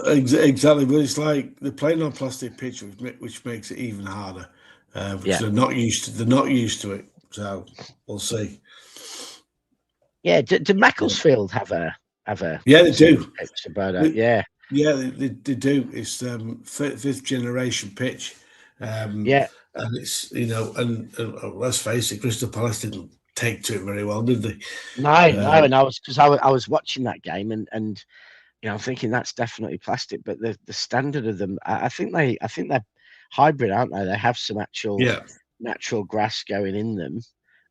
Exactly, but it's like they're playing on plastic pitch, which makes it even harder because they're not used to it. So we'll see. Yeah, do Macclesfield have a Yeah, they do. About that? Yeah. Yeah, they do. It's fifth generation pitch. Yeah. And it's and let's face it, Crystal Palace didn't take to it very well, did they? No, and I was watching that game and I'm thinking that's definitely plastic, but the standard of them, I think they're hybrid, aren't they? They have some actual natural grass going in them,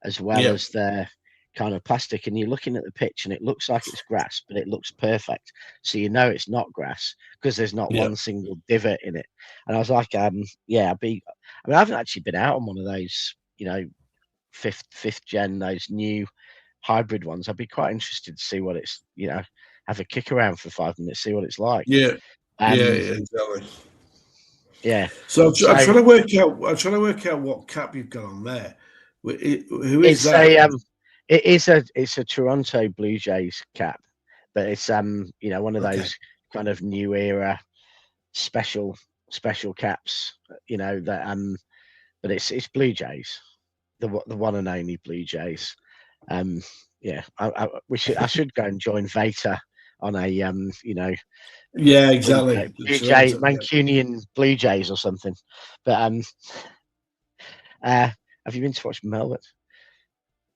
as well as their kind of plastic. And you're looking at the pitch, and it looks like it's grass, but it looks perfect. So it's not grass because there's not one single divot in it. And I was like, I haven't actually been out on one of those, fifth gen, those new hybrid ones. I'd be quite interested to see what it's, have a kick around for 5 minutes, see what it's like. Yeah, yeah, Um, exactly. yeah. So So I'm trying to work out. I'm trying to work out what cap you've got on there. Who is it's that? it's a Toronto Blue Jays cap, but it's one of Okay. those kind of new era special caps, that but it's Blue Jays, the one and only Blue Jays. Yeah, I should go and join Vater on a Yeah, exactly. Blue Jay Toronto. Yeah. Mancunian Blue Jays or something. But have you been to watch Melbourne?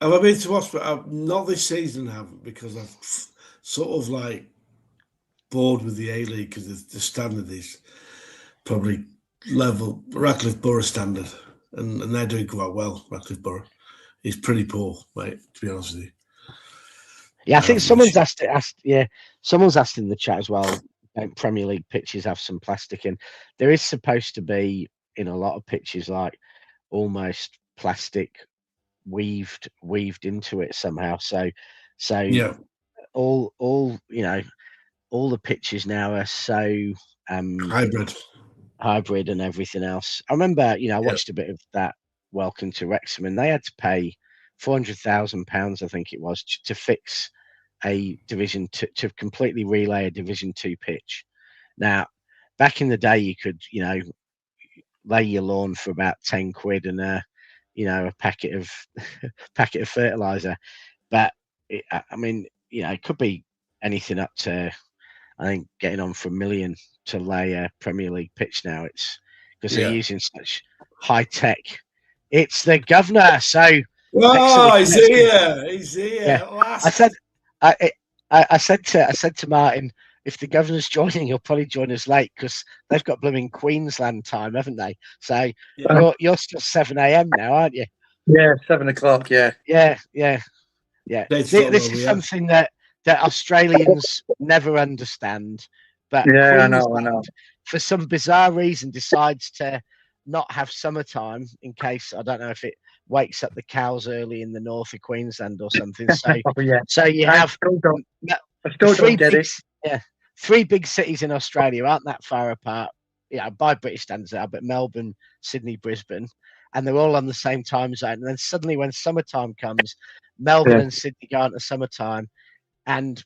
Have I been to watch? But I've not this season. I haven't, because I've sort of like bored with the A League, because the standard is probably level Ratcliffe Borough standard, and they're doing quite well. Ratcliffe Borough is pretty poor, mate. To be honest with you. Yeah, I think someone's asked. Yeah, someone's asked in the chat as well. Don't Premier League pitches have some plastic in? There is supposed to be in a lot of pitches like almost plastic weaved into it somehow. So Yeah, all all the pitches now are so hybrid. hybrid and everything else. I remember, I Yeah, watched a bit of that Welcome to Wrexham, and they had to pay £400,000, I think it was, to fix a Division Two, to completely relay a Division Two pitch. Now, back in the day, you could, lay your lawn for about 10 quid and a packet of fertilizer. But I mean, it could be anything up to, I think, getting on for $1 million to lay a Premier League pitch now. It's because they're yeah. using such high tech. It's the governor, so Oh, excellent. he's here. He's here Yeah, at I last. said, I said to Martin, if the governor's joining, he'll probably join us late because they've got blooming Queensland time, haven't they? So Yeah. you're still 7 a.m. now, aren't you? Yeah, 7 o'clock. Yeah. Yeah. Dave's thought This over, is yeah. something that Australians never understand, but Yeah, I Queensland, know. for some bizarre reason, decides to not have summertime in case, I don't know if it wakes up the cows early in the north of Queensland or something. So, Oh, yeah. so you have I still don't get it. three big cities in Australia aren't that far apart. By British standards now, but Melbourne, Sydney, Brisbane, and they're all on the same time zone. And then suddenly, when summertime comes, Melbourne and Sydney go into summertime, and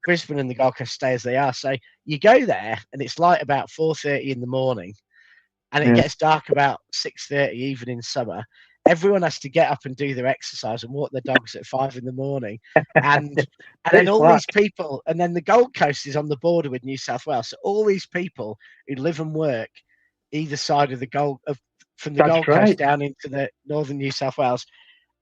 Brisbane and the Gold Coast stay as they are. So you go there, and it's light about 4:30 in the morning, and it gets dark about 6:30, even in summer. Everyone has to get up and do their exercise and walk their dogs at 5 in the morning, and then all these people, and then the Gold Coast is on the border with New South Wales. So all these people who live and work either side of from the Gold Coast down into the northern New South Wales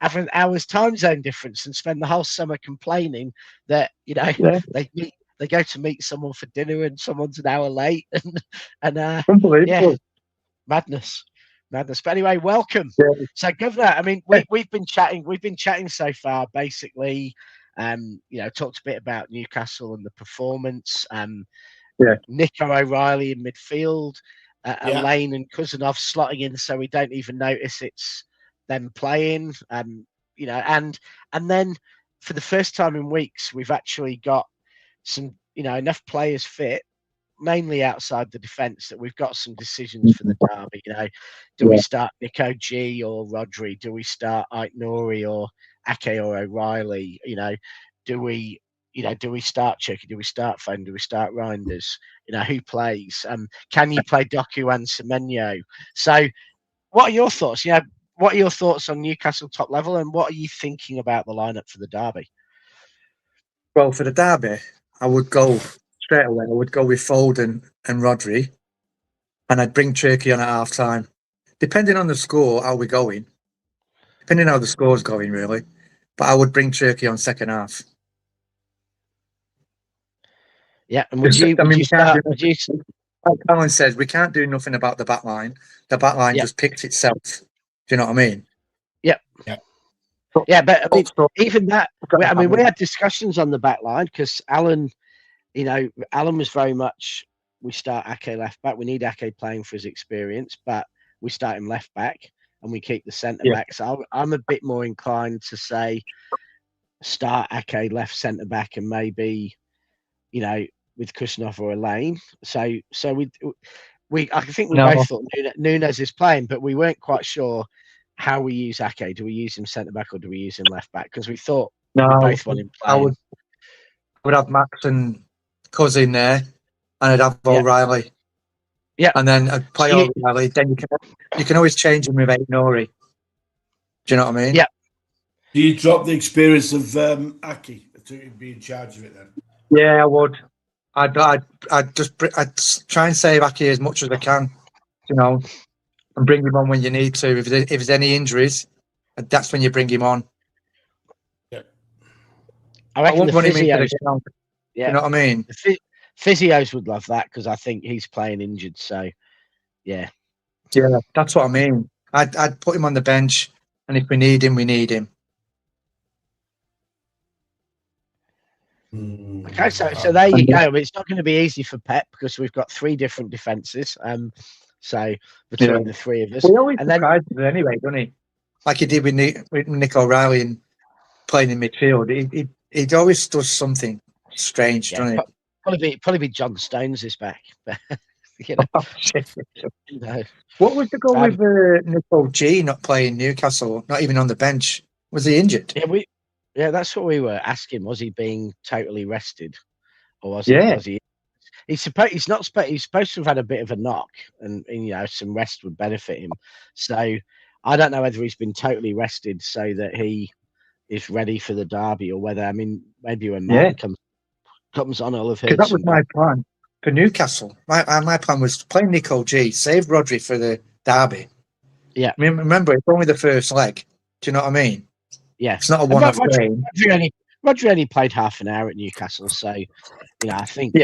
have an hour's time zone difference and spend the whole summer complaining that they go to meet someone for dinner and someone's an hour late, and Unbelievable. madness. But anyway, welcome. Yeah. So, Governor, I mean, we've been chatting so far. Basically, talked a bit about Newcastle and the performance. Nico O'Reilly in midfield, Elaine and Kuzanov slotting in, so we don't even notice it's them playing. And then for the first time in weeks, we've actually got some, enough players fit, mainly outside the defence, that we've got some decisions for the derby. Do we start Nico G or Rodri? Do we start Ike Nori or Ake or O'Reilly? Do we start Chucky? Do we start Foden? Do we start Reinders? Who plays? Can you play Doku and Semenyo? So, what are your thoughts? What are your thoughts on Newcastle top level, and what are you thinking about the lineup for the derby? Well, for the derby, I would go straight away. I would go with Foden and Rodri, and I'd bring Turkey on at half time. Depending on the score, how we're going. Depending on how the score's going, really. But I would bring Turkey on second half. Yeah, and would you start? Like Alan says, we can't do nothing about the back line. The back line just picks itself. Do you know what I mean? Yeah, but I mean, even that. We had discussions on the back line because Alan was very much, we start Ake left back. We need Ake playing for his experience, but we start him left back and we keep the centre back. So I'm a bit more inclined to say start Ake left centre back and maybe, you know, with Kusnov or Elaine. So I think we No, both thought Nunes is playing, but we weren't quite sure how we use Ake. Do we use him centre back or do we use him left back? Because we thought we no, both want him I playing. would have Max and Cousin there, and I'd have Yeah. O'Reilly. Yeah. And then I'd play So O'Reilly. Then you can always change him with Nori. Do you know what I mean? Yeah. Do you drop the experience of Aki to be in charge of it then? Yeah, I would. I'd try and save Aki as much as I can, you know, and bring him on when you need to. If there's any injuries, that's when you bring him on. Yeah. I reckon won't the run him into physios, the ground. yeah, You know what I mean? the physios would love that because I think he's playing injured. So, yeah. Yeah, that's what I mean. I'd put him on the bench, and if we need him, we need him. Okay, so there you go. I mean, it's not going to be easy for Pep because we've got 3 different defences. So between the 3 of us, He always and then surprises us anyway, doesn't he? Like he did with Nick O'Reilly and playing in midfield. He always does something strange, doesn't he? probably be John Stones is back. You know, Oh, shit. you know. What was the goal with Nico G not playing Newcastle, not even on the bench? Was he injured? Yeah, that's what we were asking. Was he being totally rested, or was Yeah. he? He's supposed to have had a bit of a knock, and you know some rest would benefit him. So I don't know whether he's been totally rested so that he is ready for the derby, or whether maybe when Martin comes on, I'll have heard. Because that was my plan for Newcastle. My plan was to play Nico G, save Rodri for the derby. Yeah. I mean, remember, it's only the first leg. Do you know what I mean? Yeah. It's not a one-off game. Rodri only played half an hour at Newcastle, so you know I think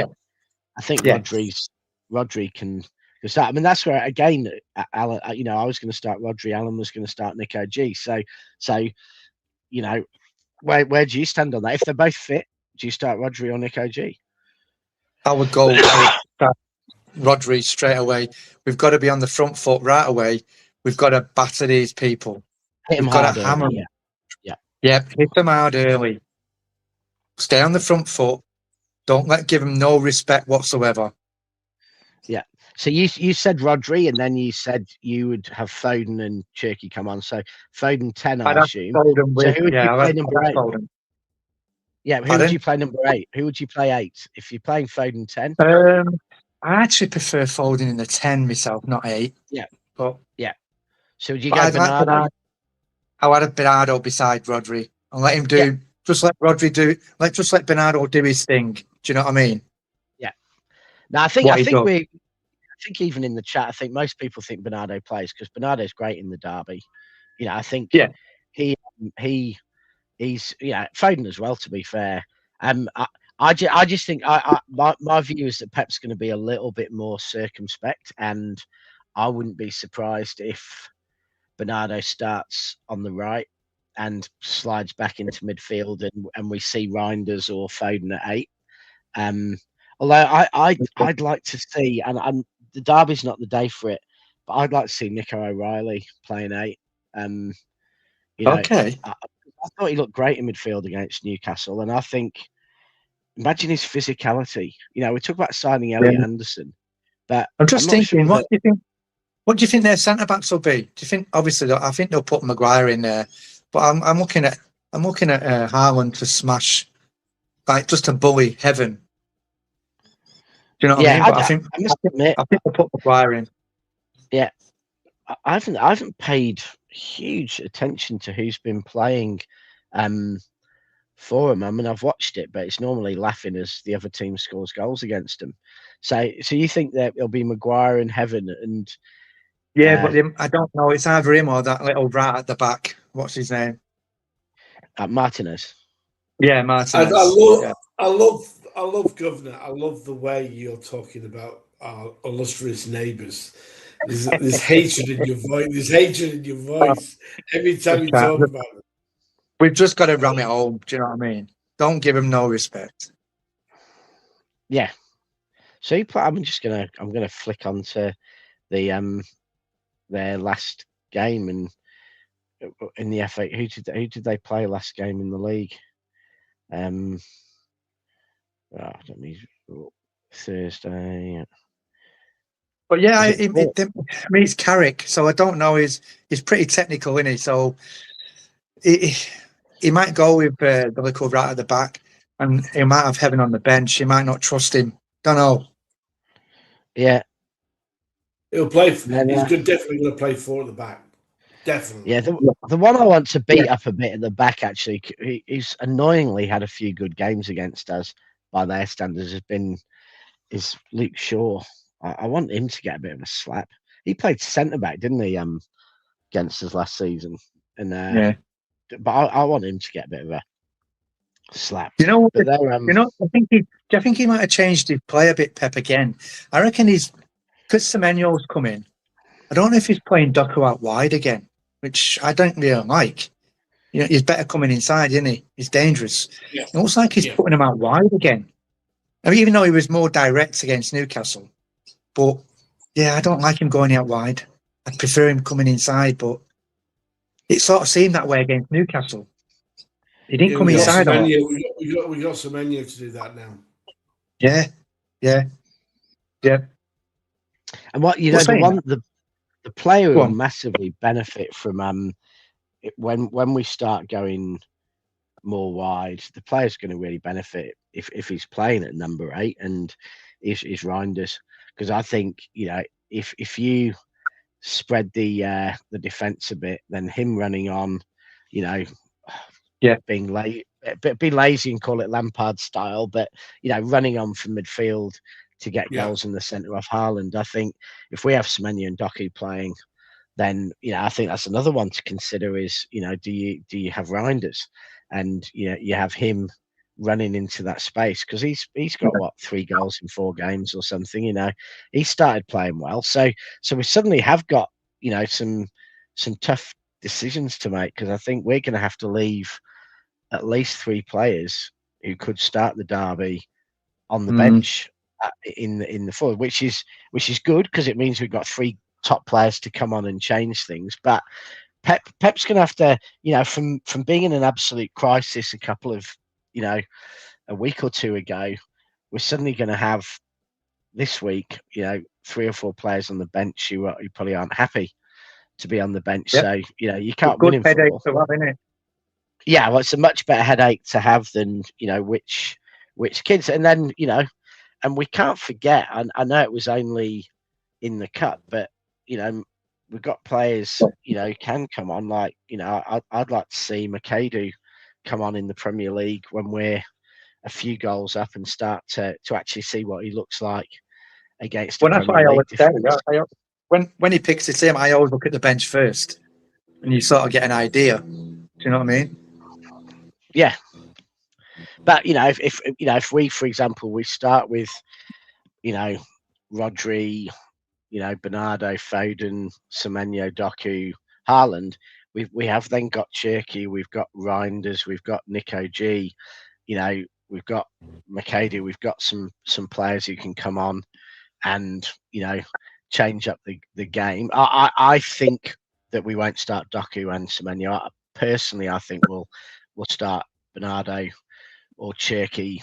Rodri can start. I mean, that's where again, Alan. You know, I was going to start Rodri. Alan was going to start Nico G. So you know, where do you stand on that? If they're both fit, do you start Rodri or Nico G? I would start Rodri straight away. We've got to be on the front foot right away. We've got to batter these people. We've got to hammer them. Yeah, hit them hard early. Stay on the front foot. Don't give them no respect whatsoever. Yeah. So you said Rodri, and then you said you would have Foden and Cherky come on. So Foden 10, I assume. So who would you play number 8? Foden. Yeah, who would you play number 8? Who would you play 8 if you're playing Foden 10? I actually prefer Foden in the 10 myself, not 8. Yeah. But yeah. So would you go Bernardo? I would have Bernardo beside Rodri and let him do just let Rodri do just let Bernardo do his thing. Do you know what I mean? Yeah. Now I think even in the chat, I think most people think Bernardo plays because Bernardo's great in the derby. You know, I think he's Foden as well. To be fair, I just think my view is that Pep's going to be a little bit more circumspect, and I wouldn't be surprised if Bernardo starts on the right and slides back into midfield, and we see Reinders or Foden at 8. Although I'd like to see, and the derby's not the day for it, but I'd like to see Nico O'Reilly playing 8. You know, I thought he looked great in midfield against Newcastle, and I think imagine his physicality. You know, we talk about signing Elliot Anderson, but I'm just thinking, what do you think their centre backs will be? Do you think? Obviously, I think they'll put Maguire in there, but I'm looking at Haaland to smash, like just to bully heaven. Do you know what I mean? But I must admit, I think they'll put Maguire in. Yeah, I haven't paid huge attention to who's been playing for them. I mean, I've watched it, but it's normally laughing as the other team scores goals against them. So you think that it'll be Maguire and Heaven and? Yeah, but I don't know. It's either him or that little rat at the back. What's his name? Martinez. Yeah, Martinez. I love Governor. I love the way you're talking about our illustrious neighbours. There's hatred in your voice. There's hatred in your voice every time you talk about it. We've just got to ram it home. Do you know what I mean? Don't give him no respect. Yeah. So I'm gonna flick onto the their last game in the FA. Who did they play last game in the league? Let me Thursday. But yeah, Is I it mean, it's Carrick, so I don't know. He's pretty technical, isn't he? So he might go with the little right at the back, and he might have Heaven on the bench. He might not trust him. Don't know. Yeah, He'll play. then, He's definitely going to play 4 at the back. Definitely. yeah. The one I want to beat up a bit at the back, actually, he's annoyingly had a few good games against us by their standards. Is Luke Shaw. I want him to get a bit of a slap. He played centre back, didn't he? Against us last season, and Yeah. but I want him to get a bit of a slap. You know, But they're, do you think he might have changed his play a bit, Pep, again? I reckon because Semenyo's come in. I don't know if he's playing Doku out wide again, which I don't really like. You know, he's better coming inside, isn't he? He's dangerous. Yeah. It looks like he's putting him out wide again. I mean, even though he was more direct against Newcastle, but yeah, I don't like him going out wide. I prefer him coming inside, but it sort of seemed that way against Newcastle. He didn't come inside. We got Semenyo to do that now. Yeah. and what you know, the player will massively benefit from when we start going more wide. The player's going to really benefit if he's playing at number 8 and is Reinders, because I think, you know, if you spread the defense a bit, then him running on, you know, being late, be lazy and call it Lampard style, but you know, running on from midfield to get goals in the centre of Haaland. I think if we have Semenyo and Doku playing, then you know, I think that's another one to consider. Is, you know, do you have Reinders, and you know, you have him running into that space, because he's got what, 3 goals in 4 games or something. You know, he started playing well, so we suddenly have got, you know, some tough decisions to make, because I think we're going to have to leave at least 3 players who could start the derby on the bench in the forward, which is good, because it means we've got 3 top players to come on and change things. But Pep's going to have to, you know, from being in an absolute crisis a couple of, you know, a week or 2 ago, we're suddenly going to have this week, you know, 3 or 4 players on the bench who probably aren't happy to be on the bench. So, you know, you can't win in football. To have, isn't it? Yeah, well, it's a much better headache to have than, you know, which kids. And then, you know, and we can't forget, I know it was only in the cup, but, you know, we've got players, you know, who can come on. Like, you know, I'd like to see Makadu come on in the Premier League when we're a few goals up and start to actually see what he looks like against. Well, that's what I always say. When he picks his team, I always look at the bench first, and you sort of get an idea. Do you know what I mean? Yeah. But you know, if we, for example, we start with, you know, Rodri, you know, Bernardo, Foden, Semenyo, Doku, Haaland, we have then got Cherky, we've got Reinders, we've got Nico G, you know, we've got Makeda, we've got some players who can come on and, you know, change up the game. I think that we won't start Doku and Semenyo. Personally, I think we'll start Bernardo or Cherky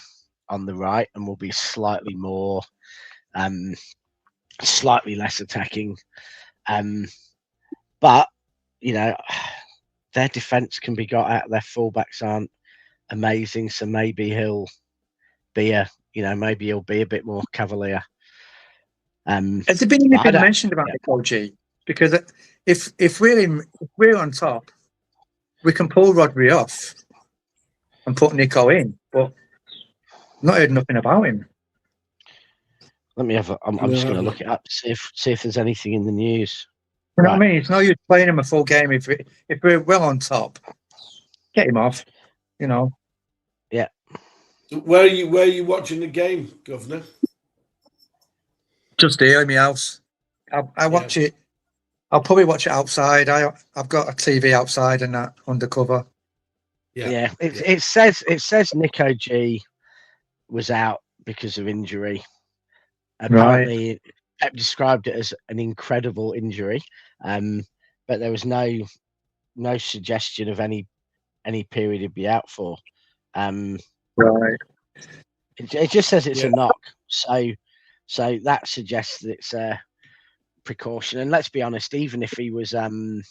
on the right, and we'll be slightly more, slightly less attacking. But you know, their defense can be got out. Their fullbacks aren't amazing, so maybe he'll be a bit more cavalier. Has there been anything mentioned about the OG? Because if we're on top, we can pull Rodri off and put Nico in, but not heard nothing about him. Let me have. I'm just going to look it up, see if there's anything in the news. You know what I mean? It's no use playing him a full game if we're well on top. Get him off. You know. Yeah. Where are you watching the game, Governor? Just here in my house. I watch it. I'll probably watch it outside. I've got a TV outside and that undercover. Yeah. It says Nico G was out because of injury. Apparently, Pep described it as an incredible injury, but there was no suggestion of any period he'd be out for. Right. It just says it's Yeah. a knock, so that suggests that it's a precaution. And let's be honest, even if he was, not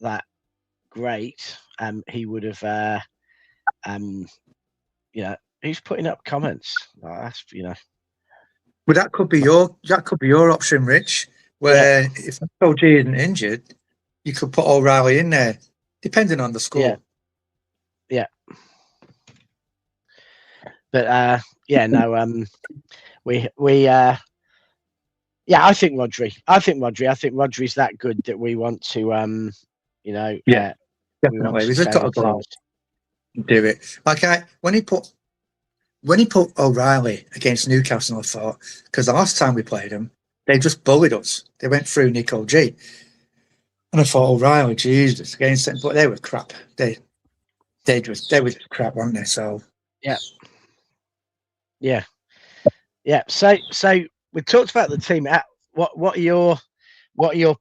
that great, he would have, who's putting up comments? That's But that could be your option, Rich. Where if OG isn't injured, you could put O'Reilly in there, depending on the score. Yeah. But I think Rodri. I think Rodri's that good that we want to, Definitely. We just got to go out and do it. Like when he put O'Reilly against Newcastle, I thought, because the last time we played them, they just bullied us. They went through Nico G. And I thought, O'Reilly, Jesus, against them, but they were crap. They were just crap, weren't they? So yeah. So we talked about the team. What are your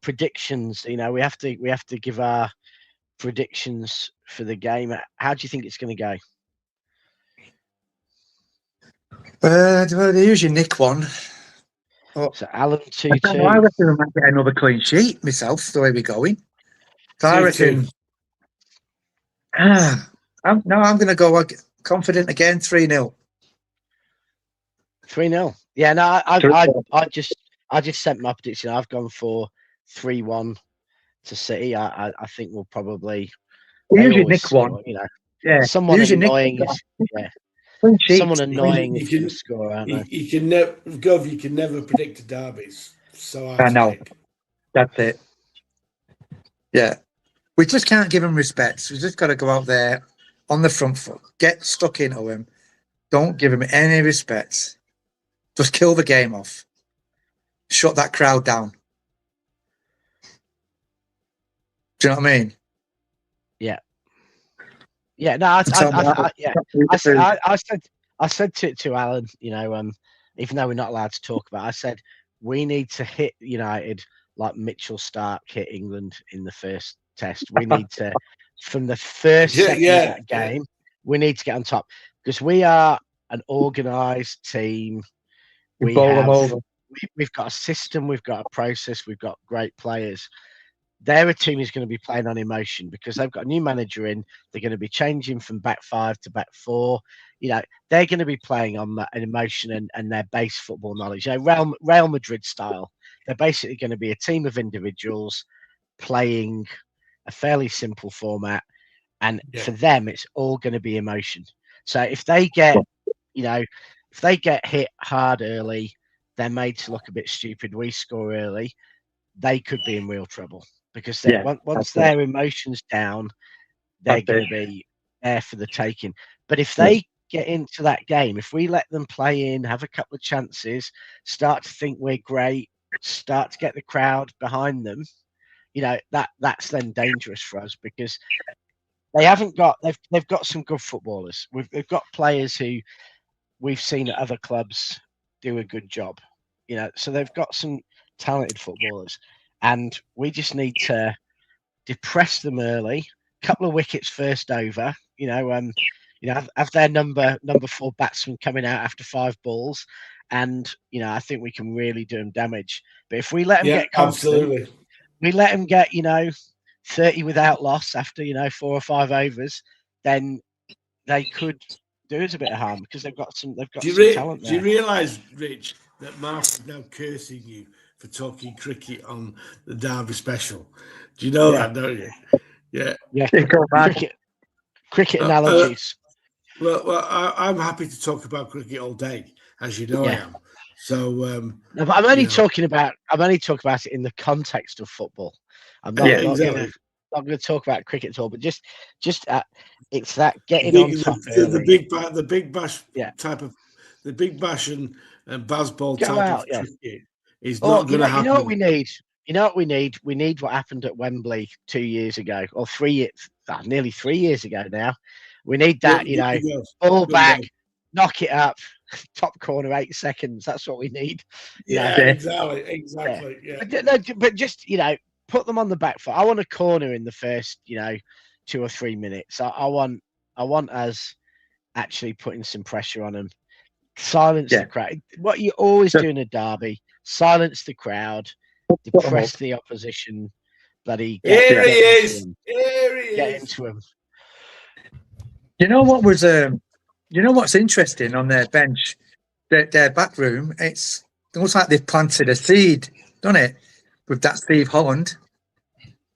predictions? We have to give our predictions for the game. How do you think it's going to go? They usually nick one. So Alan 2-2. I reckon we might get another clean sheet myself, the way we're going. So I reckon. I'm going to go confident again, 3-0. 3-0. Yeah, no, I just sent my prediction. I've gone for 3-1 to City. I think we'll probably usually nick one. Someone annoying is someone annoying is going to score, aren't they? You can never predict the derbies. So I know. That's it. Yeah. We just can't give them respect. We just got to go out there on the front foot, get stuck into them. Don't give them any respect. Just kill the game off. Shut that crowd down. Do you know what I mean? Yeah. Yeah. No, I said to Alan, even though we're not allowed to talk about it, I said we need to hit United like Mitchell Stark hit England in the first test. We need to, from the first second of that game, we need to get on top because we are an organised team. We've got a system, we've got a process, we've got great players. They're a team who's going to be playing on emotion because they've got a new manager in. They're going to be changing from back 5 to back 4. They're going to be playing on that emotion and their base football knowledge. Real Madrid style. They're basically going to be a team of individuals playing a fairly simple format, and for them, it's all going to be emotion. So if they get, hit hard early, they're made to look a bit stupid. We score early, they could be in real trouble because once their emotions down, they're going to be there for the taking. But if they get into that game, if we let them play in, have a couple of chances, start to think we're great, start to get the crowd behind them, that's then dangerous for us because they've got some good footballers. We've got players who we've seen at other clubs do a good job, so they've got some talented footballers, and we just need to depress them early. Couple of wickets first over, have their number 4 batsman coming out after 5 balls, and I think we can really do them damage. But if we let them get confident, we let them get 30 without loss after 4 or 5 overs, then they could do us a bit of harm because they've got some talent there. Do you realise, Rich, that Mark is now cursing you for talking cricket on the Derby special? Do you know that, don't you? Yeah. Cricket analogies. Well, I'm happy to talk about cricket all day, as you know I am. So, no, but I'm only talking about it in the context of football. I'm not going to talk about cricket at all. But just it's that getting on top early. The big bash type of the big bash and Bazball type of cricket is not going to happen. You know what we need? We need what happened at Wembley 2 years ago, or 3 years, nearly 3 years ago now. We need that, all back, knock it up, top corner, 8 seconds. That's what we need. Exactly. Yeah. But just put them on the back foot. I want a corner in the first 2 or 3 minutes. I want us actually putting some pressure on them. Silence Yeah. the crowd. What you always do in a derby: silence the crowd, depress the opposition. Bloody Here he get into is. them. Here he Get is. into them. You know what was you know what's interesting on their bench, their back room? It's looks like they've planted a seed, doesn't it? With that Steve Holland.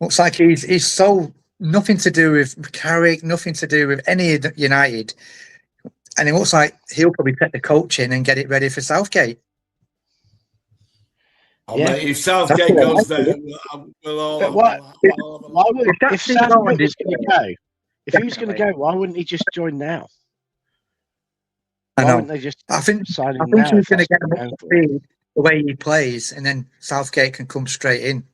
Looks like he's so nothing to do with Carrick, nothing to do with any of the United. And it looks like he'll probably take the coaching and get it ready for Southgate. Oh, Yeah. mate, if Southgate goes there, we'll all. But why would If if Steve Southgate Holland was is going to go? If he was going to go, why wouldn't he just join now? I Why know. wouldn't they just I think sign him he's now? going If to that's get what him they're up going to for? speed the way he plays, and then Southgate can come straight in.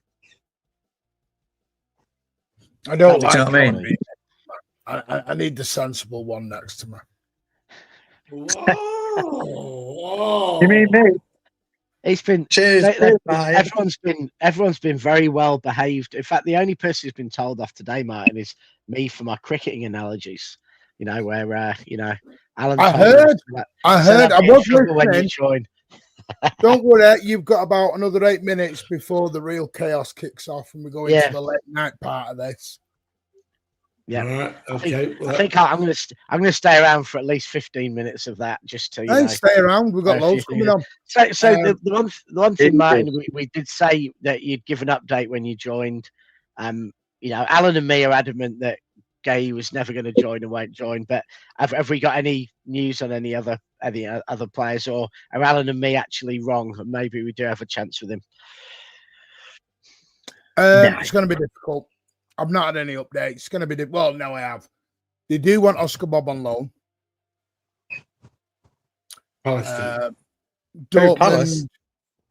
I don't That'd be like what I mean? Connie. I need the sensible one next to me. Whoa. You mean me? He's been. Cheers, Everyone's been very well behaved. In fact, the only person who's been told off today, Martin, is me for my cricketing analogies. You know where Alan. I told me heard. I was when you listening. join. Don't worry, you've got about another 8 minutes before the real chaos kicks off, and we go into the late night part of this. Yeah. All right. Okay. I think I'm going to stay around for at least 15 minutes of that, just to Stay around. We've got loads coming on. So the one thing, Martin, Indeed. we did say that you'd give an update when you joined. Alan and me are adamant that Gay was never going to join and won't join. But have we got any news on any other players, or are Alan and me actually wrong? And maybe we do have a chance with him. It's going to be difficult. I've not had any updates. It's going to be well. No, I have. They do want Oscar Bob on loan. Palestine. Palace?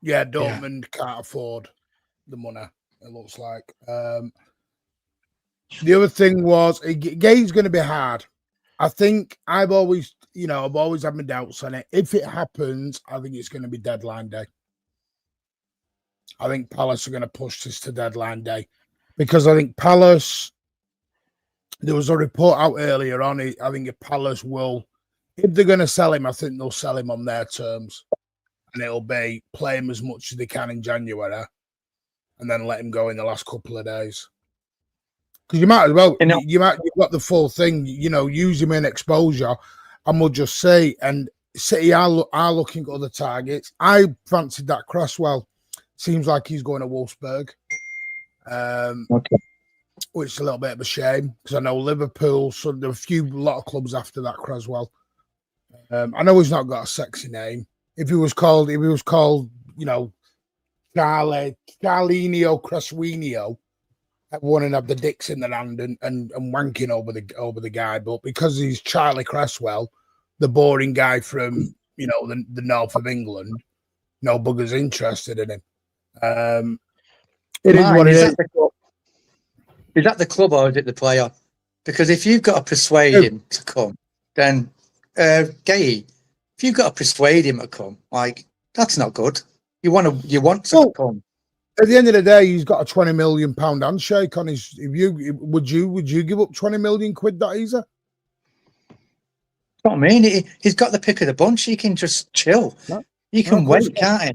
Dortmund can't afford the money. It looks like. The other thing was Gay's going to be hard. I think I've always had my doubts on it. If it happens, I think it's going to be deadline day. I think Palace are going to push this to deadline day because I think Palace. There was a report out earlier on. I think if Palace will, if they're going to sell him, I think they'll sell him on their terms, and it'll be play him as much as they can in January, and then let him go in the last couple of days. Because you might as well, you've got the full thing, use him in exposure, and we'll just say, and City are looking at other targets. I fancied that Cresswell. Seems like he's going to Wolfsburg, which is a little bit of a shame because I know Liverpool, so there are a lot of clubs after that Cresswell. I know he's not got a sexy name. If he was called, Carlinio Creswinio, everyone would have the dicks in their hand and wanking over the guy. But because he's Charlie Cresswell, the boring guy from the north of England, no bugger's interested in him. It is what it is. Is that the club or is it the player? Because if you've got to persuade him to come, then Gay, if you've got to persuade him to come, that's not good. You want to come. At the end of the day, he's got a £20 million handshake on his. Would you give up 20 million quid that easy? What I mean, he's got the pick of the bunch. He can just chill. He can wait, can't he?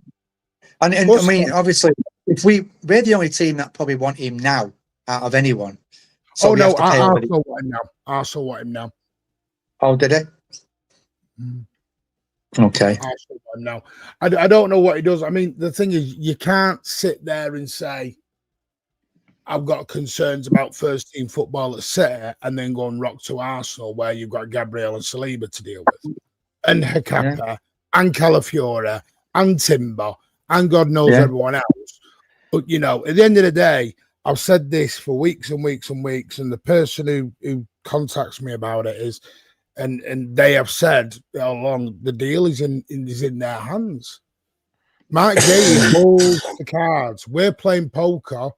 And I mean, obviously, if we're the only team that probably want him now out of anyone. So Arsenal want him now. Arsenal want him now. Oh, did they? Okay. Arsenal want him now. I don't know what he does. I mean, the thing is, you can't sit there and say, I've got concerns about first team football at City and then go and rock to Arsenal where you've got Gabriel and Saliba to deal with. And Hecapa and Calafiore and Timber and God knows everyone else. But, at the end of the day, I've said this for weeks and weeks and weeks, and the person who contacts me about it is, and they have said all along the deal is in their hands. Mark Gay holds the cards. We're playing poker,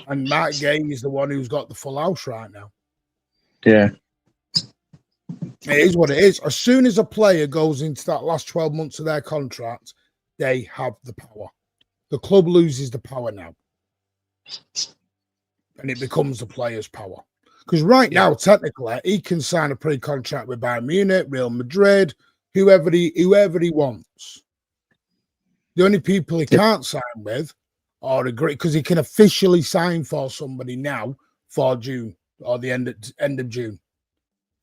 and Mark Gay is the one who's got the full house right now. Yeah. It is what it is. As soon as a player goes into that last 12 months of their contract, they have the power. The club loses the power now. And it becomes the player's power. Because right now, technically, he can sign a pre-contract with Bayern Munich, Real Madrid, whoever he wants. The only people he can't sign with or agree, because he can officially sign for somebody now for June or the end of June,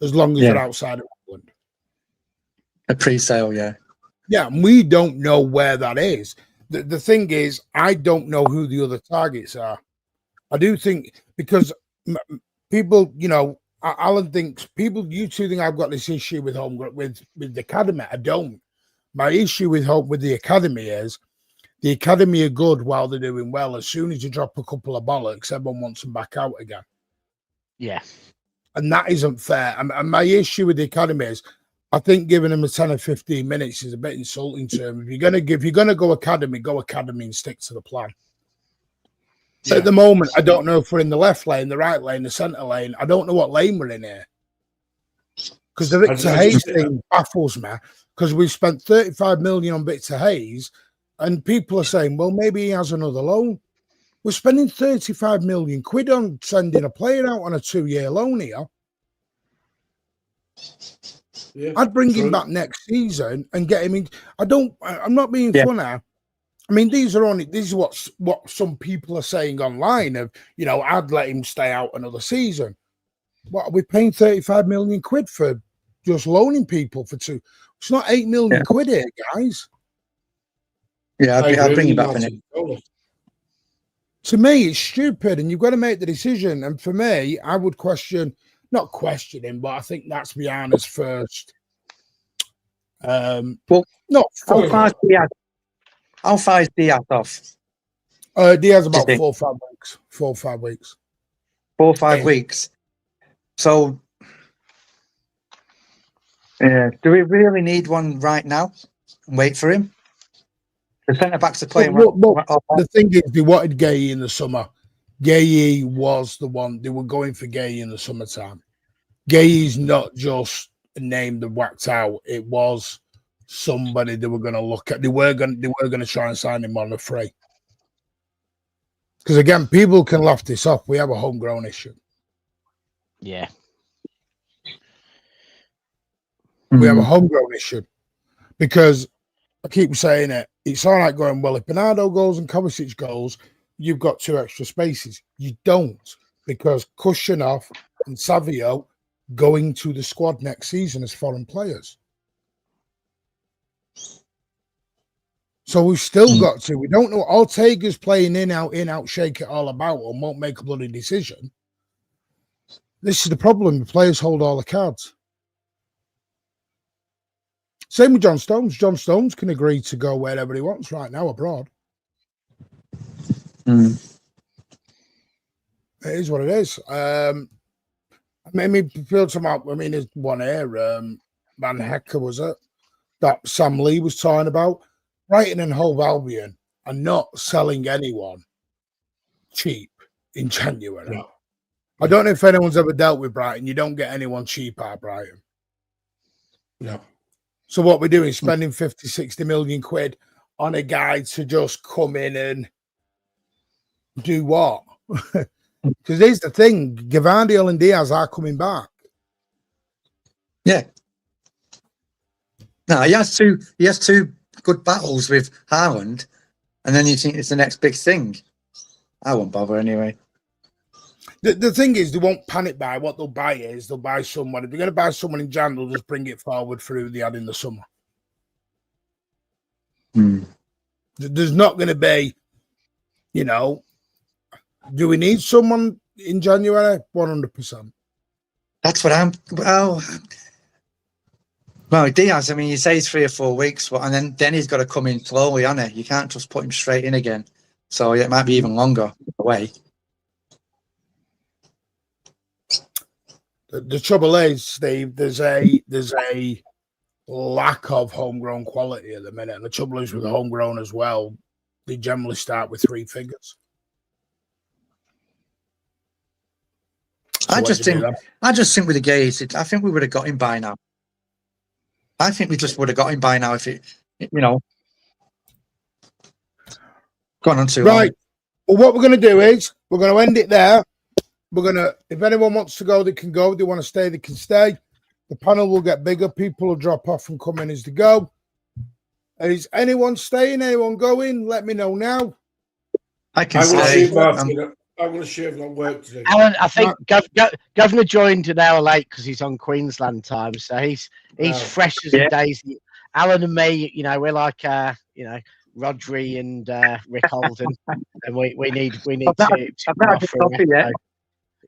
as long as they're outside of England. A pre-sale, yeah. Yeah, and we don't know where that is. The thing is, I don't know who the other targets are. I do think, because people, you know, Alan thinks you two think I've got this issue with the academy. I don't. My issue with the academy is the academy are good while they're doing well. As soon as you drop a couple of bollocks, everyone wants them back out again. Yeah. And that isn't fair. And my issue with the academy is, I think giving them a 10 or 15 minutes is a bit insulting to them. If you're gonna go academy and stick to the plan. Yeah. At the moment, I don't know if we're in the left lane, the right lane, the centre lane. I don't know what lane we're in here. Because the Victor Hayes thing baffles me. Because we've spent 35 million on Victor Hayes, and people are saying, well, maybe he has another loan. We're spending 35 million quid on sending a player out on a 2-year loan here. Yeah, I'd bring him back next season and get him in. I'm not being funny. I mean, these are what some people are saying online of, you know, I'd let him stay out another season. What are we paying 35 million quid for just loaning people for 2? It's not 8 million quid here, guys. Yeah, I'd bring him back for next. To me, it's stupid, and you've got to make the decision. And for me, I would not question him, but I think that's Viana's first. Well, not how far is Diaz off? Diaz about 4 or 5 weeks. 4 or 5 weeks. 4 or 5 weeks. So, do we really need one right now and wait for him? The centre backs are playing. The thing is, they wanted Gay in the summer. Gay was the one. They were going for Gay in the summertime. Gay's not just a name that whacked out. It was somebody they were going to look at. They were going to try and sign him on a free. Because again, people can laugh this off. We have a homegrown issue. Yeah. We have a homegrown issue because I keep saying it. It's all right going, well, if Bernardo goes and Kovacic goes, you've got 2 extra spaces. You don't, because Kushanov and Savio going to the squad next season as foreign players. So we've still got to. We don't know. Ortega's playing in, out, shake it all about, and won't make a bloody decision. This is the problem. The players hold all the cards. Same with John Stones. John Stones can agree to go wherever he wants right now abroad. It is what it is. It made me feel somehow. I mean, there's one here. Van Hecker was it that Sam Lee was talking about. Brighton and Hove Albion are not selling anyone cheap in January. No. I don't know if anyone's ever dealt with Brighton. You don't get anyone cheap at Brighton. No. So what we're doing is spending 50, 60 million quid on a guy to just come in and do what? Because here's the thing, Gavardiol and Diaz are coming back. Yeah. No, he has two good battles with Haaland, and then you think it's the next big thing. I won't bother anyway. The thing is, they won't panic buy. What they'll buy is they'll buy someone. If they're going to buy someone in Jan, they'll just bring it forward through they had in the summer. There's not going to be, you know, do we need someone in January? 100%. That's what I'm. Well, Diaz, I mean, you say he's 3 or 4 weeks, and then he's got to come in slowly, hasn't he? You can't just put him straight in again. So it might be even longer away. The trouble is, Steve, there's a lack of homegrown quality at the minute. And the trouble is with homegrown as well, they generally start with 3 figures. So I just think with the Gays, I think we would have got him by now. I think we just would have got him by now if it, you know, gone on too long. Right. Well, what we're going to do is we're going to end it there. we're gonna. If anyone wants to go, they can go. If they want to stay, they can stay. The panel will get bigger. People will drop off and come in as they go. Is anyone staying? Anyone going? Let me know now. I can I'm going to stay. see Martin. I'm going to shave on work today. Alan, I think Governor joined an hour late because he's on Queensland time, so he's fresh as a daisy. Alan and me, we're like Rodri and Rick Holden, and we need to offer a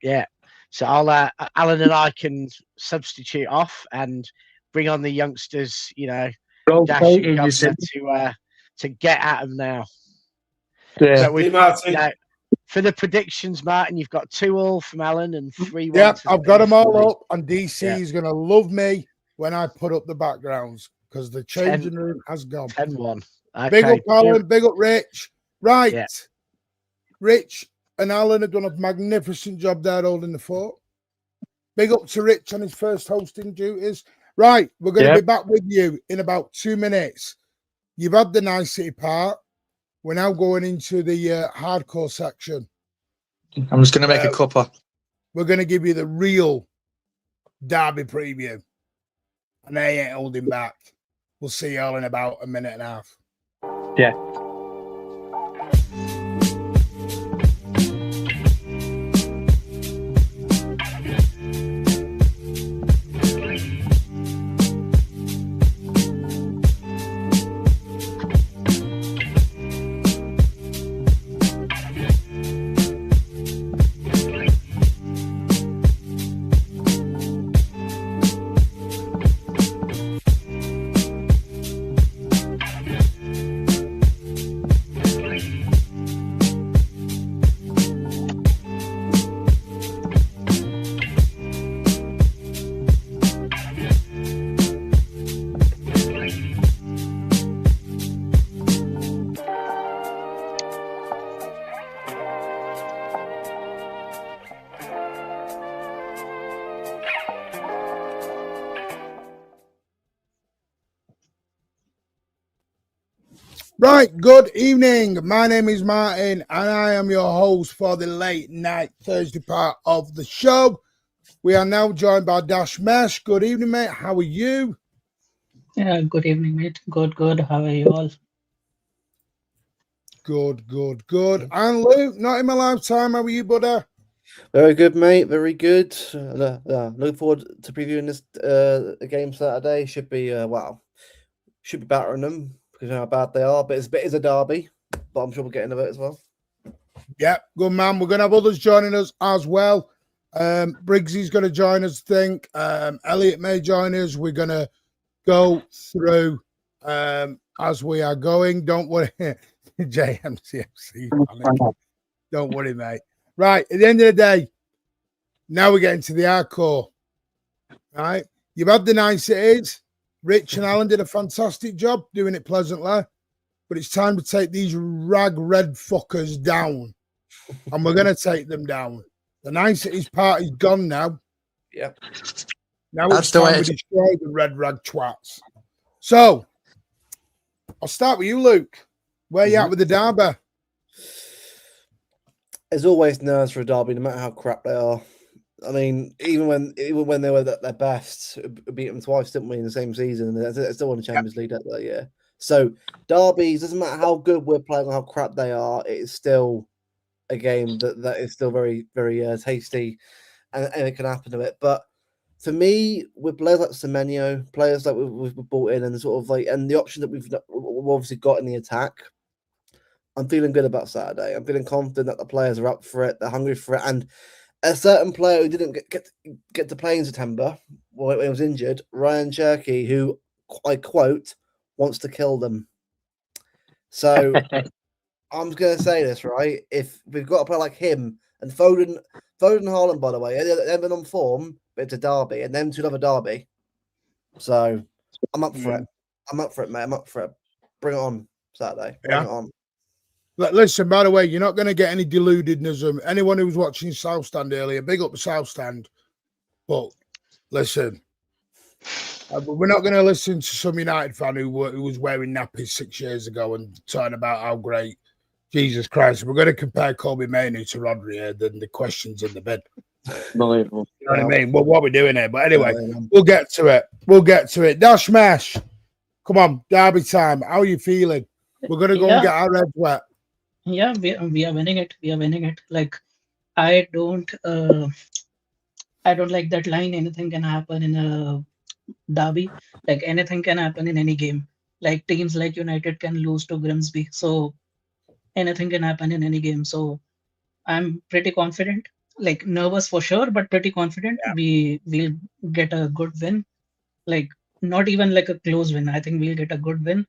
yeah. So Alan and I can substitute off and bring on the youngsters, Dash and Governor to get at them now. Yeah. So Martin. For the predictions, Martin, you've got 2-2 from Alan and 3-1. Yeah, I've got them all up, and DC is going to love me when I put up the backgrounds because the changing room has gone. 10-1. Okay. Big up Alan, big up Rich. Right. Yeah. Rich and Alan have done a magnificent job there holding the fort. Big up to Rich on his first hosting duties. Right, we're going to be back with you in about 2 minutes. You've had the nicety part. We're now going into the hardcore section. I'm just going to make a cuppa. We're going to give you the real derby preview. And they ain't holding back. We'll see you all in about a minute and a half. Yeah. Right, good evening. My name is Martin, and I am your host for the late night Thursday part of the show. We are now joined by Dash Mesh. Good evening, mate. How are you? Yeah, good evening, mate. Good. How are you all? Good. And Luke, not in my lifetime. How are you, buddy? Very good, mate. Very good. Looking forward to previewing this game Saturday. Should be should be battering them because you know how bad they are. But it's a derby. But I'm sure we'll get into it as well. Yeah, good man. We're gonna have others joining us as well. Briggsy's gonna join us. I think Elliot may join us. We're gonna go through as we are going. Don't worry, JMCFC. Don't worry, mate. Right, at the end of the day, now we're getting to the hardcore. Right, you've had the niceties. Rich and Alan did a fantastic job doing it pleasantly, but it's time to take these rag red fuckers down, and we're going to take them down. The niceties part is gone now. Yeah. Now it's time to destroy the red rag twats. So, I'll start with you, Luke. Where you at with the derby? There's always nerves for a derby, no matter how crap they are. I mean, even when they were at their best, we beat them twice, didn't we, in the same season? And they still won the Champions League that year. So derbies, doesn't matter how good we're playing or how crap they are, it is still a game that is still very, very tasty, and it can happen to it. But for me, with players like Semenyo, players that we've brought in, and sort of like, and the option that we've obviously got in the attack, I'm feeling good about Saturday. I'm feeling confident that the players are up for it, they're hungry for it, and a certain player who didn't get to play in September when he was injured, Ryan Cherky, who, I quote, wants to kill them. So I'm going to say this, right? If we've got a player like him and Foden and Haaland, by the way, they've been on form, but it's a derby, and them two love a derby. So I'm up for it. I'm up for it, mate. I'm up for it. Bring it on Saturday. Bring it on. Listen, by the way, you're not going to get any deludedness. Anyone who was watching South Stand earlier, big up the South Stand. But listen, we're not going to listen to some United fan who was wearing nappies 6 years ago and talking about how great Jesus Christ, we're going to compare Kobe Mainoo to Rodri here, then the question's in the bin. Unbelievable. You know what I mean? Well, what we're doing here. But anyway, Yeah. we'll get to it. We'll get to it. Dash Mesh, come on, derby time. How are you feeling? We're going to go and get our heads wet. Yeah, we are winning it. We are winning it. Like, I don't like that line. Anything can happen in a derby. Like, anything can happen in any game. Like, teams like United can lose to Grimsby. So anything can happen in any game. So I'm pretty confident. Like, nervous for sure, but pretty confident. We will get a good win. Like, not even like a close win. I think we'll get a good win.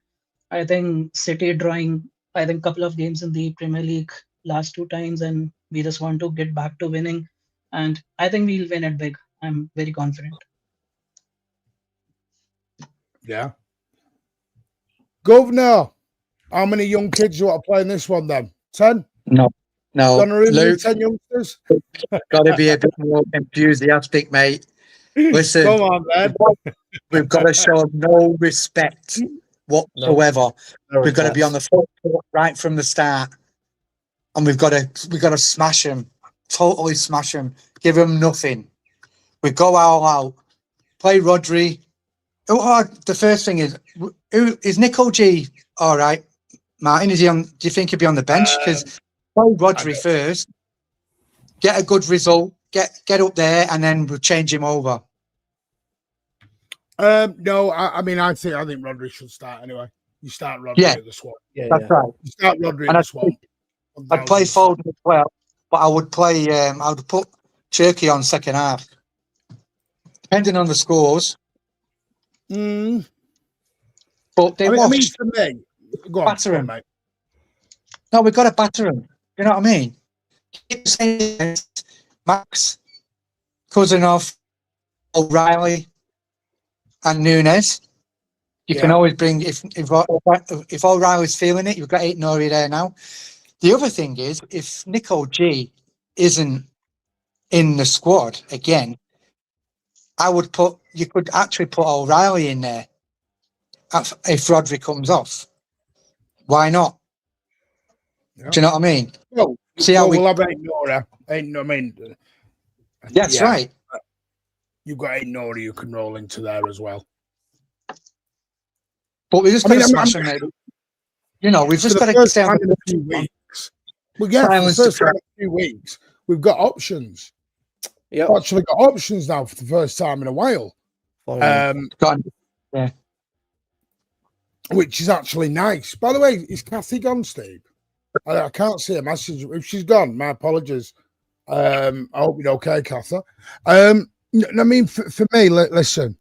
I think City drawing, I think, couple of games in the Premier League last 2 times, and we just want to get back to winning. And I think we'll win it big. I'm very confident. Yeah. Governor, how many young kids you want to play in this one then? 10? No. Gonna remove Luke, 10 youngsters? got to be a bit more enthusiastic, mate. Listen, Come on, man. we've got to show no respect whatsoever. We've got to be on the front foot right from the start, and we've got to smash them, totally smash them, give them nothing. We go all out, play Rodri. The first thing is, is Nico G all right? Martin, is he on? Do you think he'll be on the bench? Because play Rodri first, get a good result, get up there, and then we'll change him over. No, I mean, I think Rodri should start anyway. You start Rodri at the Swamp. Yeah, That's right. You start Rodri at the Swamp. I'd play Foden as well, but I would play. I would put Turkey on second half, depending on the scores. But they I mean, for me, go on, batter him, mate. No, we've got to batter him. You know what I mean? Keep saying Max, Cousinov, O'Reilly, and Nunes. You can always bring if O'Reilly's feeling it. You've got Aït-Nouri there now. The other thing is, if Nico G isn't in the squad again, I would put. You could actually put O'Reilly in there if Rodri comes off. Why not? Yeah. Do you know what I mean? Well, See how we'll have Aït-Nouri. I mean, That's right. You've got Aït-Nouri you can roll into there as well. But we just got to smash them, mate. You know, we've just got to stay on a few weeks. Well, yeah, for the first time in a few weeks, we've got options. Yeah, We've actually got options now for the first time in a while. Yeah. Which is actually nice. By the way, is Kathy gone, Steve? I can't see a message. If she's gone, my apologies. I hope you're okay, Kathy. I mean, for me, listen,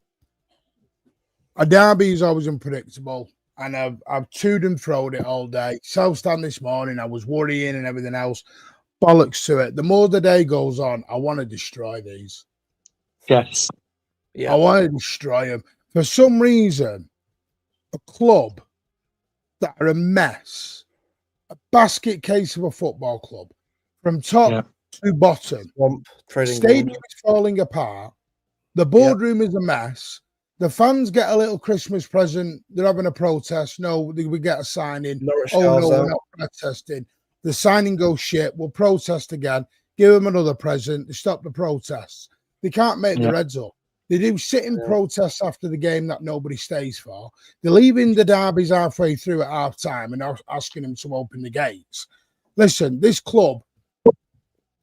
a derby is always unpredictable, and I've toed and froed it all day. Self-stand this morning, I was worrying and everything else. Bollocks to it. The more the day goes on, I want to destroy these. Yes. Yeah. I want to destroy them. For some reason, a club that are a mess, a basket case of a football club, from top to bottom, stadium is falling apart, the boardroom is a mess, the fans get a little Christmas present, they're having a protest, no, we get a signing, we're not protesting, the signing goes shit, we'll protest again, give them another present, they stop the protests. They can't make the Reds up. They do sit-in protests after the game that nobody stays for. They're leaving the derbies halfway through at half-time and asking them to open the gates. Listen, this club,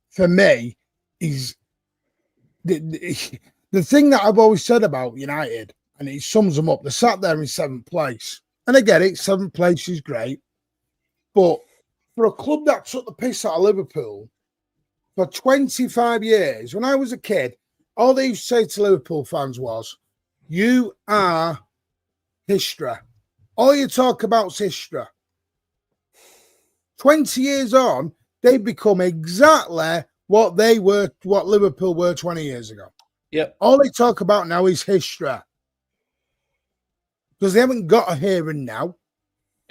for me, is the thing that I've always said about United, and it sums them up. They sat there in 7th place. And I get it, 7th place is great. But for a club that took the piss out of Liverpool for 25 years, when I was a kid, all they used to say to Liverpool fans was, you are history. All you talk about is history. 20 years on, they've become exactly what they were, what Liverpool were 20 years ago. Yep. All they talk about now is history. Because they haven't got a here and now.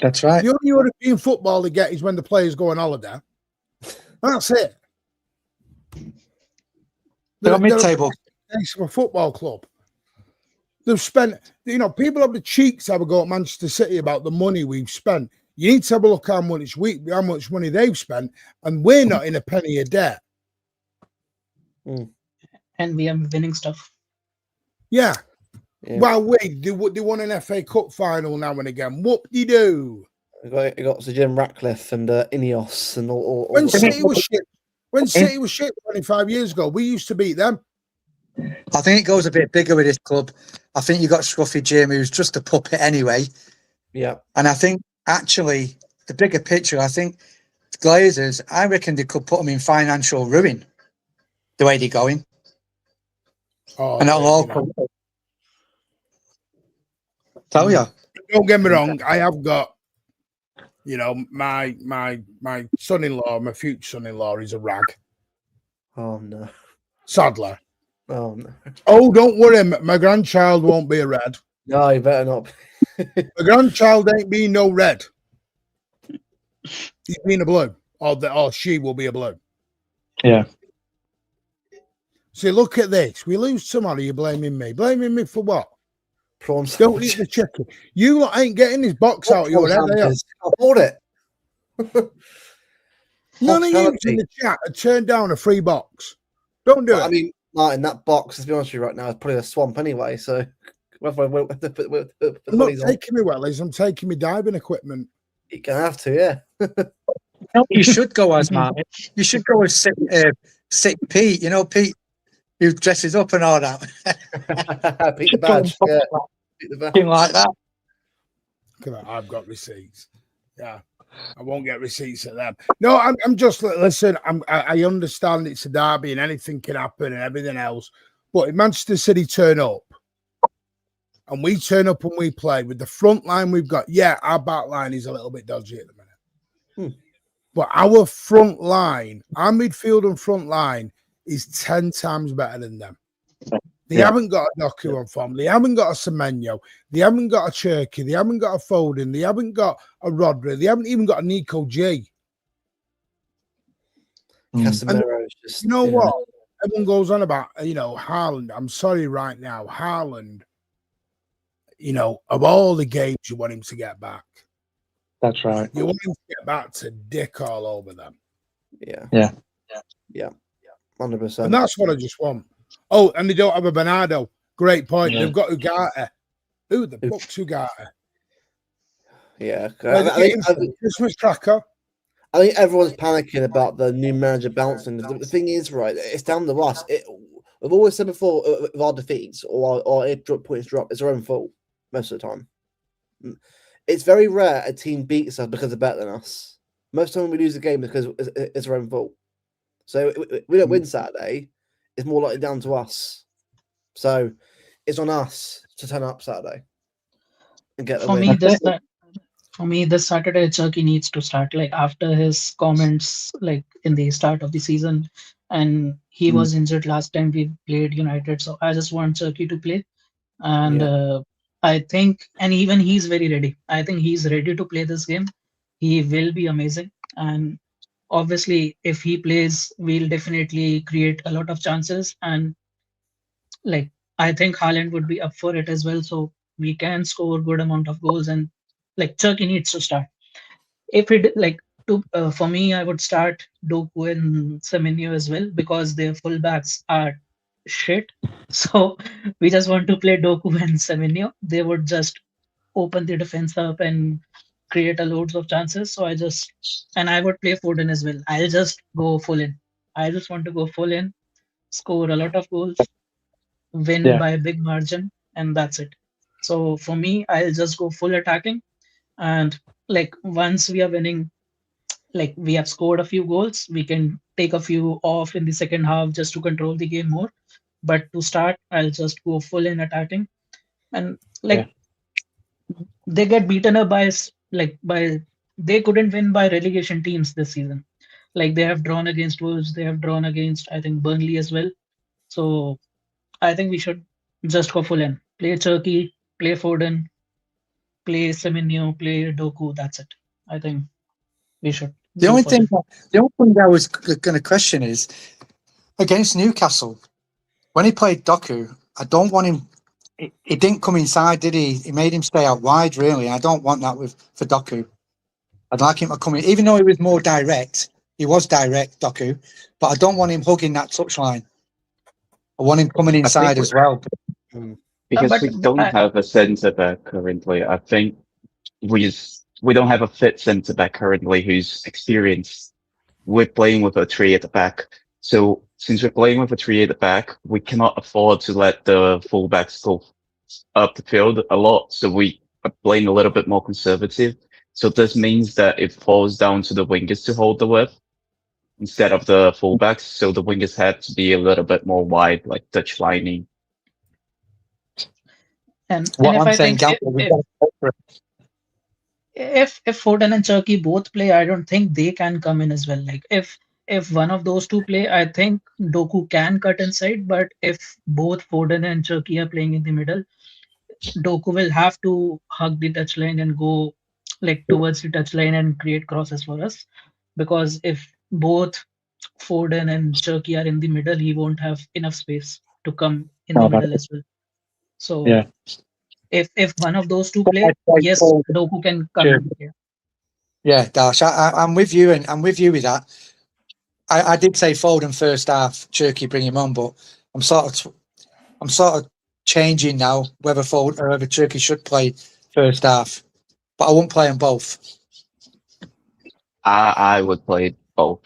That's right. The only European football they get is when the players go on holiday. That's it. They're mid-table. They're a football club. They've spent, people have the cheeks to have a go at Manchester City about the money we've spent. You need to have a look how much money they've spent, and we're not in a penny of debt. And we are winning stuff. Yeah. Yeah. Well, wait, they won an FA Cup final now and again. What do you do? You got Sir Jim Ratcliffe and Ineos and all. When City was shit 25 years ago, we used to beat them. I think it goes a bit bigger with this club. I think you got Scruffy Jim, who's just a puppet anyway. Yeah. And I think actually the bigger picture, I think Glazers, I reckon they could put them in financial ruin the way they're going. Oh, And that'll all come. Tell you. Don't get me wrong, I have got, my son-in-law, my future son-in-law is a rag. Oh no. Sadly. Oh no. Oh, don't worry, my grandchild won't be a red. No, you better not. My grandchild ain't being no red. He's being a blue. Or she will be a blue. Yeah. See, look at this. We lose tomorrow, you're blaming me. Blaming me for what? Prawns. Don't eat the chicken. You lot ain't getting this box out of your head. Hold it. None of you in the chat had turned down a free box. Don't do it. I mean, Martin, that box, let's be honest with you right now, is probably a swamp anyway. So, I'm not taking me wellies. I'm taking me diving equipment. You're gonna have to, yeah. You should go as Martin. You should go as sick Pete. You know, Pete who dresses up and all that. Pete the badge. Yeah. Pete the badge. Something like that. I've got receipts. Yeah. I won't get receipts at them. No, I'm just listen. I understand it's a derby and anything can happen and everything else. But if Manchester City turn up and we turn up and we play with the front line we've got, yeah, our back line is a little bit dodgy at the minute. But our front line, our midfield and front line is 10 times better than them. They haven't got a Doku on form. They haven't got a Semenyo. They haven't got a Cherky. They haven't got a Foden. They haven't got a Rodri. They haven't even got a Nico G. Casemiro is just. You know what? Everyone goes on about, Haaland. I'm sorry right now. Haaland, of all the games you want him to get back. That's right. You want him to get back to dick all over them. Yeah. 100%. And that's what I just want. Oh, and they don't have a Bernardo. Great point. They've got Ugarte. Who the fuck's Ugarte? Yeah. I think Christmas cracker. I think everyone's panicking about the new manager bouncing. The thing is, right, it's down to us. We've always said before, with our defeats or if points drop, it's our own fault most of the time. It's very rare a team beats us because they're better than us. Most of the time we lose a game because it's our own fault. So if we don't win Saturday, it's more likely down to us. So it's on us to turn up Saturday and get the win. For me, this Saturday, Cherky needs to start. Like after his comments, like in the start of the season, and he was injured last time we played United. So I just want Cherky to play, and I think, and even he's very ready. I think he's ready to play this game. He will be amazing, and obviously, if he plays, we'll definitely create a lot of chances. And like, I think Haaland would be up for it as well. So we can score a good amount of goals. And like, Cherky needs to start. If it for me, I would start Doku and Semenyo as well because their fullbacks are shit. So we just want to play Doku and Semenyo. They would just open the defense up and create a loads of chances. So I would play Foden as well. I'll just go full in. I just want to go full in, score a lot of goals, win by a big margin, and that's it. So for me, I'll just go full attacking. And like once we are winning, like we have scored a few goals, we can take a few off in the second half just to control the game more. But to start, I'll just go full in attacking. And they get beaten up by they couldn't win by relegation teams this season. Like they have drawn against Wolves, they have drawn against I think Burnley as well. So I think we should just go full in. Play Cherky, play Foden, play Semenyo, play Doku. That's it. I think we should. The only thing I was going to question is against Newcastle when he played Doku. I don't want him. He didn't come inside, did he? He made him stay out wide, really. I don't want that for Doku. I'd like him to come in, even though he was more direct. He was direct, Doku, but I don't want him hugging that touchline. I want him coming inside as well. Because but we don't have a centre back currently. I think we don't have a fit centre back currently who's experienced. We're playing with a three at the back. So since we're playing with a three at the back, we cannot afford to let the fullbacks go up the field a lot. So we are playing a little bit more conservative. So this means that it falls down to the wingers to hold the width instead of the fullbacks. So the wingers have to be a little bit more wide, like touch lining. and What if I'm I saying, think Gamble, we've got to go for it. if Foden and Turkey both play, I don't think they can come in as well. Like if one of those two play, I think Doku can cut inside. But if both Foden and Turkey are playing in the middle, Doku will have to hug the touchline and go like towards the touchline and create crosses for us. Because if both Foden and Turkey are in the middle, he won't have enough space to come in the middle as well. So Yeah. if one of those two play, yes, Doku can come in. Yeah. Yeah, Dash, I'm with you, and I'm with you with that. I did say Foden first half, Turkey bring him on, but I'm sort of changing now whether Foden or whether Turkey should play first half, but I won't play them both. I would play both.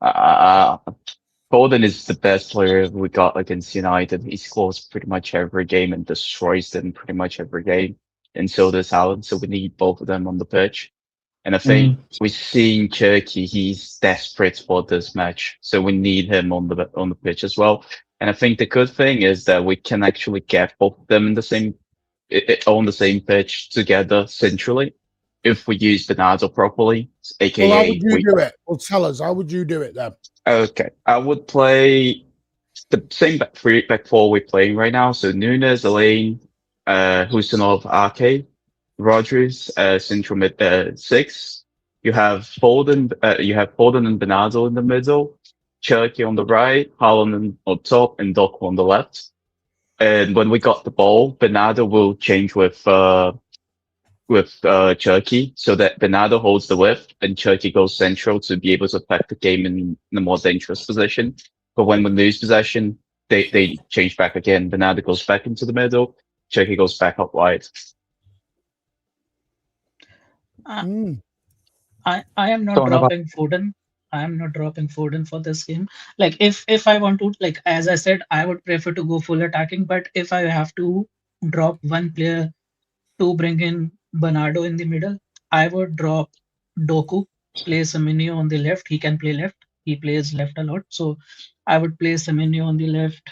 Foden is the best player we got against United. He scores pretty much every game and destroys them pretty much every game. And so does Haaland. So we need both of them on the pitch. And I think we're seeing Turkey. He's desperate for this match. So we need him on the pitch as well. And I think the good thing is that we can actually get both of them in the same on the same pitch together centrally if we use Bernardo properly, aka. Well, how would you do it? Well, tell us, how would you do it then? Okay, I would play the same back four we're playing right now. So Nunes, Elaine, Husanov, Ake, Rodgers, central mid six. You have Foden and Bernardo in the middle, Cherky on the right, Haaland on top, and Doku on the left. And when we got the ball, Bernardo will change with Cherky so that Bernardo holds the width and Cherky goes central to be able to affect the game in a more dangerous position. But when we lose possession, they change back again. Bernardo goes back into the middle, Cherky goes back up wide. I am not dropping Foden. I am not dropping Foden for this game. Like if I want to, like as I said, I would prefer to go full attacking. But if I have to drop one player to bring in Bernardo in the middle, I would drop Doku, play Semenyo on the left. He can play left. He plays left a lot. So I would play Semenyo on the left,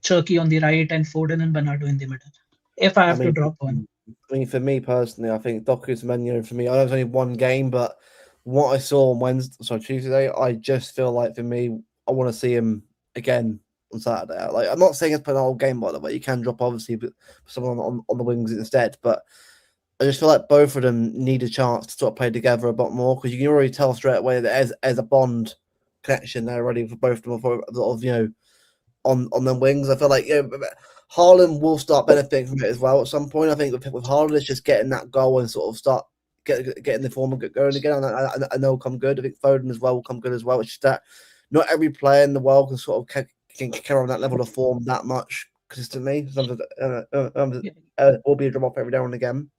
Cherky on the right, and Foden and Bernardo in the middle. If I have to drop one. I mean, for me personally, I think Doku's Semenyo for me. I know it's only one game, but what I saw on Tuesday, I just feel like for me, I want to see him again on Saturday. Like, I'm not saying it's playing the whole game, by the way. You can drop obviously someone on the wings instead, but I just feel like both of them need a chance to sort of play together a bit more because you can already tell straight away that as a bond connection there already for both of them, for on the wings. I feel like Haaland will start benefiting from it as well at some point. I think with Haaland, it's just getting that goal and sort of start getting the form going again. I know will come good. I think Foden as well will come good as well. It's just that not every player in the world can sort of can carry on that level of form that much consistently. Will be a drop off every now and again.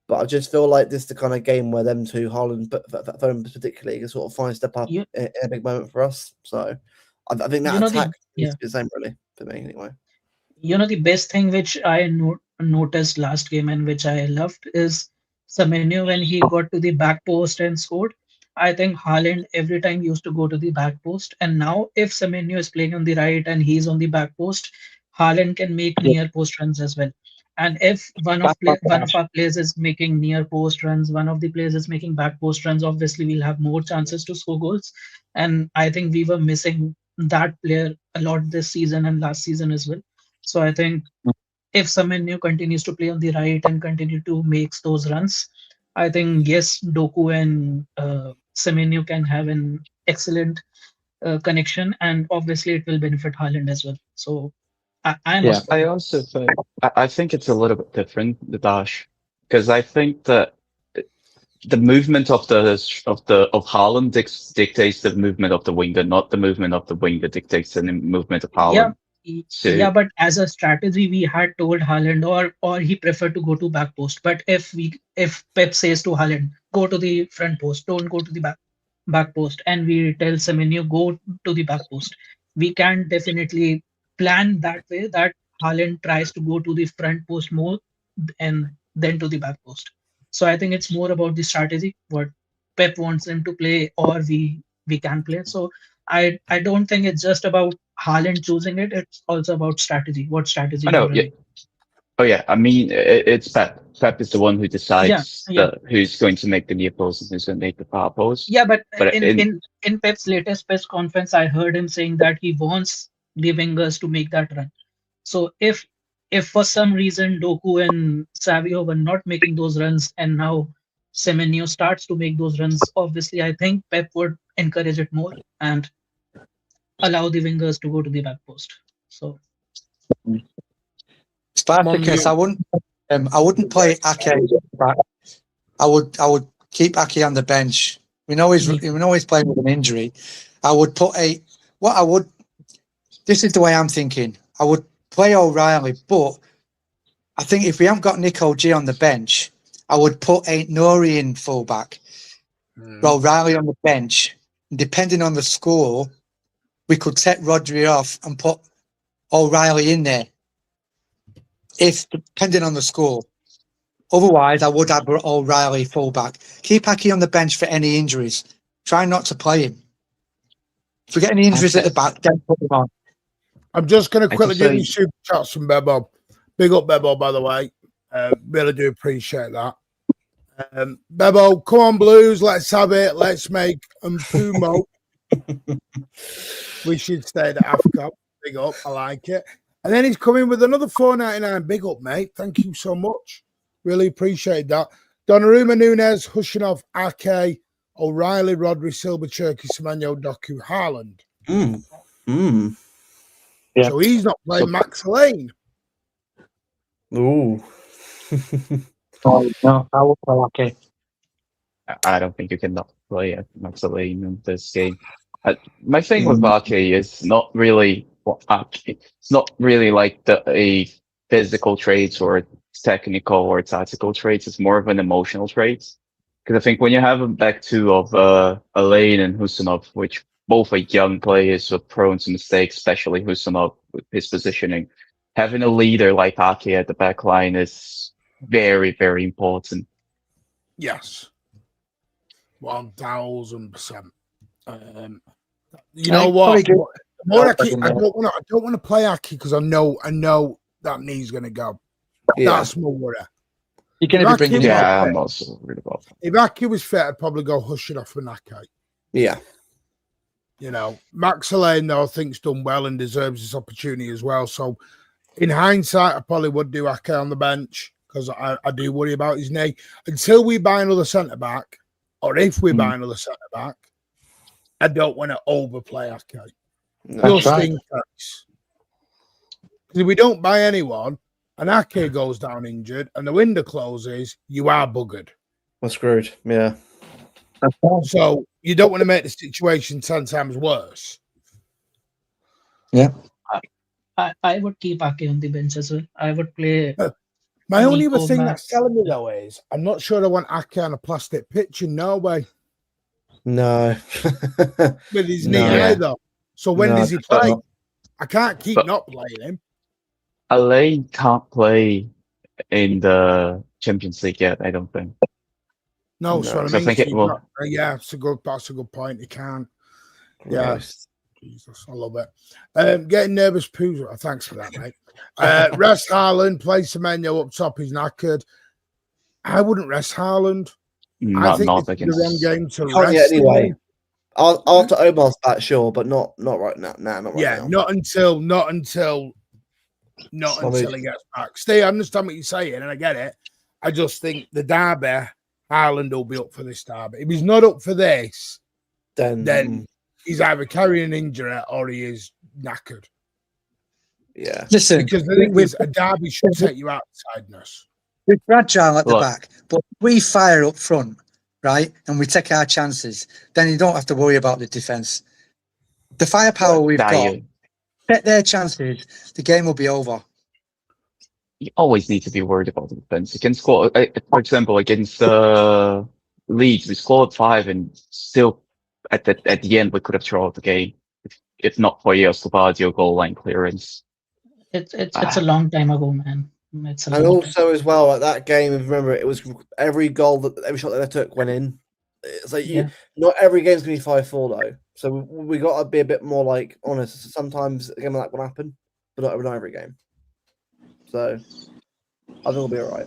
But I just feel like this is the kind of game where them two, Haaland, Foden particularly, can sort of find a step up in a big moment for us. So I think that attack is the same really for me anyway. The best thing which I noticed last game and which I loved is Semenyo when he got to the back post and scored. I think Haaland every time used to go to the back post, and now if Semenyo is playing on the right and he's on the back post, Haaland can make near post runs as well. And if one of our players is making near post runs, one of the players is making back post runs, obviously we'll have more chances to score goals. And I think we were missing that player a lot this season and last season as well. So I think if Semenyo continues to play on the right and continue to make those runs, I think yes, Doku and Semenyo can have an excellent connection, and obviously it will benefit Haaland as well. So I also think I think it's a little bit different, the Dash, because I think that the movement of Haaland dictates the movement of the winger, not the movement of the winger dictates the movement of Yeah, Haaland. So yeah, but as a strategy, we had told Haaland, or he preferred to go to back post. But if Pep says to Haaland, go to the front post, don't go to the back post, and we tell Semenyo go to the back post, we can definitely plan that way that Haaland tries to go to the front post more and then to the back post. So I think it's more about the strategy, what Pep wants him to play, or we can play. So I don't think it's just about Haaland choosing it. It's also about strategy. What strategy I we are know, yeah. running. Oh yeah, I mean it's Pep. Pep is the one who Yeah, decides yeah, who's going to make the near post and who's going to make the far post. yeah. But But in Pep's latest press conference, I heard him saying that he wants the wingers to make that run. So if for some reason Doku and Savio were not making those runs, and now Semenyo starts to make those runs, obviously I think Pep would encourage it more and allow the wingers to go to the back post. So Spartacus, I wouldn't play Ake back. I would keep Ake on the bench. We know he's playing with an injury. I would put this is the way I'm thinking. I would play O'Reilly, but I think if we haven't got Nico G on the bench, I would put Nori in fullback, O'Reilly on the bench. Depending on the score, we could set Rodri off and put O'Reilly in there. If depending on the score. Otherwise, I would have O'Reilly fullback. Keep Ake on the bench for any injuries. Try not to play him. If we get any injuries at the back, then put him on. I'm just going to quickly give you super chats from Bebo. Big up, Bebo, by the way. Really do appreciate that. Bebo, come on, Blues. Let's have it. Let's make Pumo. We should stay at AFCA. Big up. I like it. And then he's coming with another $4.99. Big up, mate. Thank you so much. Really appreciate that. Donnarumma, Nunez, Hushinov, Ake, O'Reilly, Rodri, Silva, Cherky, Semenyo, Doku, Haaland. Yeah. So he's not playing Max Lane. Ooh. Oh, no, I would play Ake. I don't think you can not play Maximilian in this game. My thing with Ake is not really it's not really like a physical traits or technical or tactical traits. It's more of an emotional trait. Because I think when you have a back two of Elaine and Husanov, which both are young players who are prone to mistakes, especially Husanov with his positioning, having a leader like Ake at the back line is very, very important. Yes. 1000%. You know what? More Ake, I don't want to play Ake because I know that knee's going to go. Yeah. That's my worry. You're going to be bringing Yeah, I'm also worried about that. If Ake was fit, I'd probably go Hushinov and Ake. Yeah. You know, Max Lane, though, I think's done well and deserves this opportunity as well. So, in hindsight, I probably would do Ake on the bench because I do worry about his knee. Until we buy another centre-back, or if we buy another centre-back, I don't want to overplay Ake. Just in case. Because if we don't buy anyone, and Ake goes down injured, and the window closes, you are buggered. We're screwed. Yeah. So you don't want to make the situation 10 times worse. Yeah. I would keep Ake on the bench as well. I would play. My only other Nico, thing Max. that's telling me though is I'm not sure I want Ake on a plastic pitch in Norway No. with his knee No. either. So when No, does he but- play? I can't keep but- not playing him. Elaine can't play in the Champions League yet, I don't think. No, No, so I so I mean, think it will- yeah, that's a good point. He can't. Yeah. Christ. Jesus, I love it. Getting nervous, poo. Thanks for that, mate. Rest Haaland, play Semenyo up top. He's knackered. I wouldn't rest Haaland. I Not think it's against. the wrong game to Can't yet rest anyway. him. After Omar's back, sure, but not right now. Nah, not right Yeah, now. not until he gets back. Steve, I understand what you're saying, and I get it. I just think the derby, Haaland will be up for this derby. If he's not up for this, then he's either carrying an injury or he is knackered. yeah. Listen, Because the thing is, a derby should take you out of tiredness. we're fragile at the Look. back, but we fire up front. right, and we take our chances, then you don't have to worry about the defence. The firepower we've Nah, got, take their chances, the game will be over. you always need to be worried about the defense. You can score, for example, against Leeds, we scored 5 and still at the end we could have drawn the game if not for your Slovakia goal line clearance. It's a long time ago, man. It's a And long time. also as well, at that game, remember, it was every shot that they took went in. It's like not every game's gonna be 5-4 though. So we got to be a bit more like honest. Sometimes a game like that will happen, but not every game. So I think we'll be all right.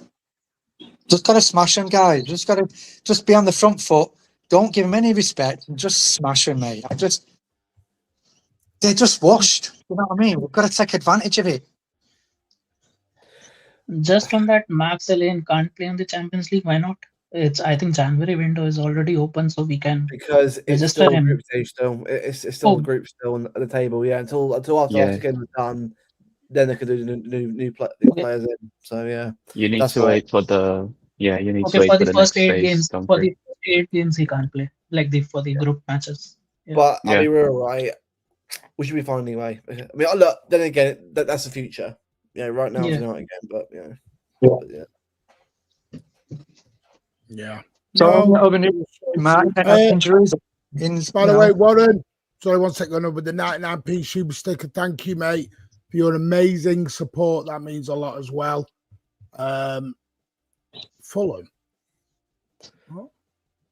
Just gotta smash them, guys. Just be on the front foot. Don't give them any respect. And just smash them, mate. They're just washed. You know what I mean? We've got to take advantage of it. Just on that, Max Elaine can't play in the Champions League. Why not? I think January window is already open, so we can Because it's register still a him. group stage still. It's still a group still on the table. Yeah, until after the game is done, then they can do new players in. So yeah, You need That's to right. wait for the you need to Okay, wait for for the the first next 8 phase. games, Don't for worry. the first 8 games he can't play, like for the group matches. Yeah. But I'll Yeah. be real, right? We should be fine anyway. I mean, look. Then again, that's the future. Yeah, right now it's Yeah. not again, but yeah. Yeah. But, yeah. Yeah. So, No. other news, Mark, injuries. By the way, Warren, sorry, 1 second, with the 99p super sticker. Thank you, mate, for your amazing support. That means a lot as well. Fulham.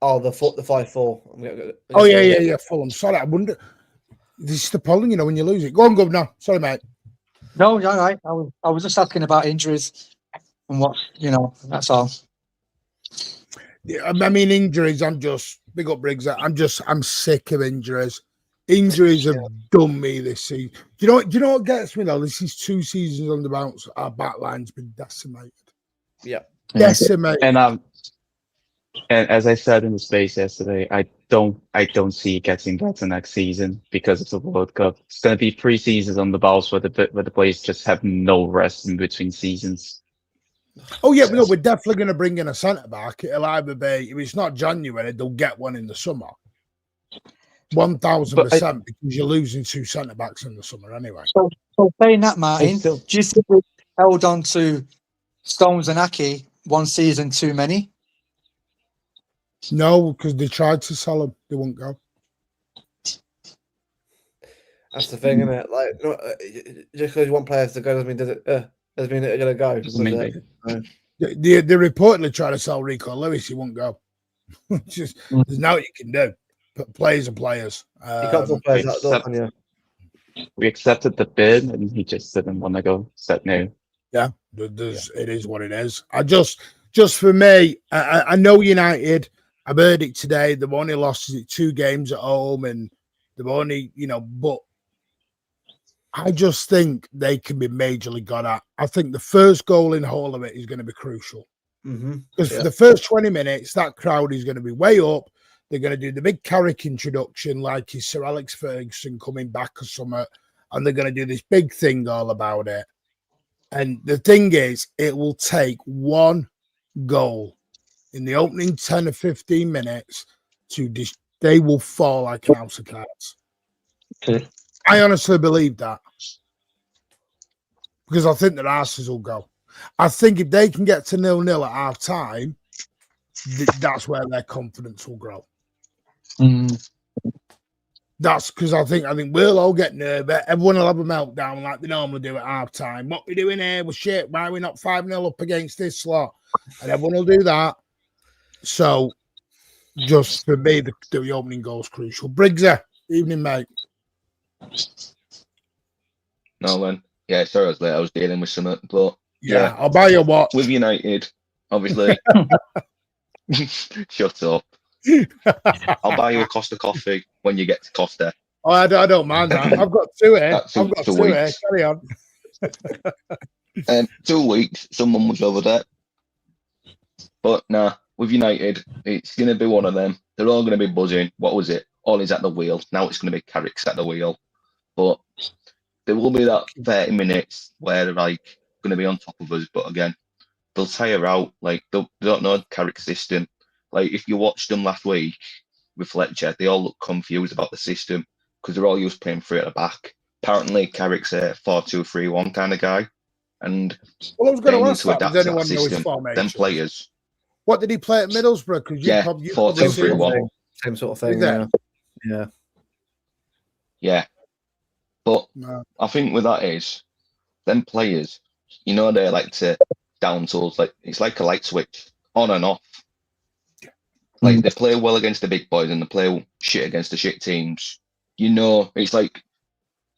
Oh, the 5-4. Oh, yeah. Fulham. Sorry, I wonder. This is the problem, you know, when you lose it. Go on, Governor. Sorry, mate. No, you're all right. I was just asking about injuries and what, that's all. Yeah, I mean, injuries, I'm just, big up Briggs, I'm sick of injuries. Injuries have done me this season. Do you know what gets me though? This is 2 seasons on the bounce. Our back line's been decimated. Yeah. Decimated. And as I said in the space yesterday, I don't see it getting better next season because of the World Cup. It's going to be 3 seasons on the bounce where the players just have no rest in between seasons. Oh yeah, no, we're definitely going to bring in a centre back. It'll either be, if it's not January, they'll get one in the summer. 1000%, because you're losing 2 centre backs in the summer anyway. So saying that, Martin, do you think we held on to Stones and Aki 1 season too many? No, because they tried to sell them, they won't go. That's the thing, isn't it? Like, just because you want players to go doesn't mean they're going to go. They reportedly try to sell Rico Lewis. He won't go. Just there's no you can do. But players are players. You can't pull players out the door, can you? We accepted the bid, and he just didn't want to go. Said no. Yeah, it is what it is. I just for me, I know United. I've heard it today. They've only lost 2 games at home, and they've only, but I just think they can be majorly got at. I think the first goal in whole of it is going to be crucial. Because for the first 20 minutes, that crowd is going to be way up. They're going to do the big Carrick introduction, like his Sir Alex Ferguson coming back or something, and they're going to do this big thing all about it. And the thing is, it will take 1 goal in the opening 10 or 15 minutes they will fall like an house of cards. Okay. I honestly believe that. Because I think their asses will go. I think if they can get to 0-0 at half time, that's where their confidence will grow. That's because I think we'll all get nervous. Everyone will have a meltdown like they normally do at half time. What we doing here? Well, shit, why are we not 5-0 up against this lot? And everyone will do that. So, just for me, the opening goal is crucial. Briggsy, evening, mate. No, man. Yeah, sorry I was late. I was dealing with something, but yeah, I'll buy you a watch. With United, obviously. Shut up. I'll buy you a Costa coffee when you get to Costa. Oh, I don't mind that. I've got 2 here. I've got 2 here. Carry on. 2 weeks, someone was over there. But nah, with United, it's going to be one of them. They're all going to be buzzing. What was it? Ollie's at the wheel. Now it's going to be Carrick's at the wheel. But there will be that 30 minutes where they're like going to be on top of us. But again, they'll tire out. Like they don't know Carrick's system. Like if you watched them last week with Fletcher, they all look confused about the system because they're all used to playing three at the back. Apparently, Carrick's a 4-2-3-1 kind of guy, and Well, I was going they to need ask to that. adapt Does to that anyone know his system. formation? Them players, What did he play at Middlesbrough? Because yeah, probably 4-2-3-1. Same sort of thing. Is that? Yeah. Yeah, but No. I think with that is them players, you know, they like to down tools. Like it's like a light switch on and off. Like they play well against the big boys and they play shit against the shit teams. You know, it's like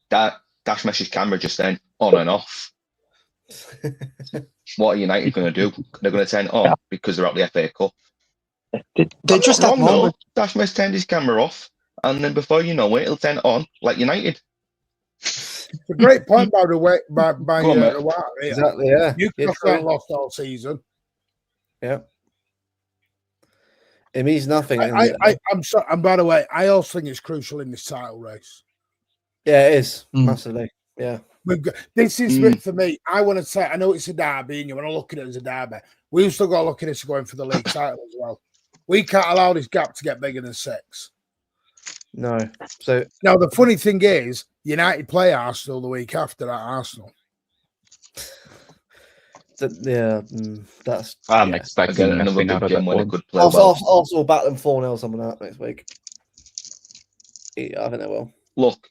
that Dash Mesh's camera just then on and off. What are United going to do? They're going to turn it on because they're at the FA Cup. They just have wrong though. moments. Dash Mesh turned his camera off, and then before you know it, it'll turn it on like United. It's a great point by the way. By Go on, mate. Exactly. Yeah. Newcastle Yeah, haven't lost all season. yeah. It means nothing. I'm sorry. And by the way, I also think it's crucial in this title race. Yeah, it is Mm. massively. Yeah. This is for me. I want to say, I know it's a derby, and you want to look at it as a derby. We've still got to look at this going for the league title as well. We can't allow this gap to get bigger than 6. No. So Now, the funny thing is, United play Arsenal the week after at Arsenal. that's I'm expecting Again, another nothing out big of game that where they one. could play well. Arsenal will battle them 4-0 something like that next week. Yeah, I think they will. Look,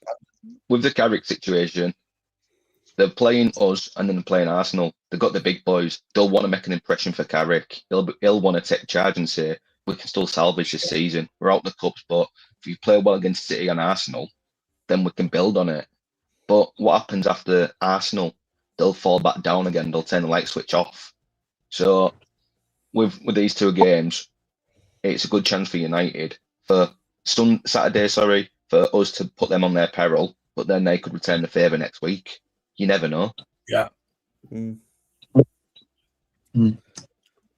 with the Carrick situation, they're playing us and then they're playing Arsenal. They've got the big boys. They'll want to make an impression for Carrick. He'll want to take charge and say, we can still salvage this season. We're out the cups, but if you play well against City and Arsenal, then we can build on it. But what happens after Arsenal? They'll fall back down again. They'll turn the light switch off. So with these two games, it's a good chance for United for Saturday, for us to put them on their peril, but then they could return the favour next week. You never know. Yeah. Mm.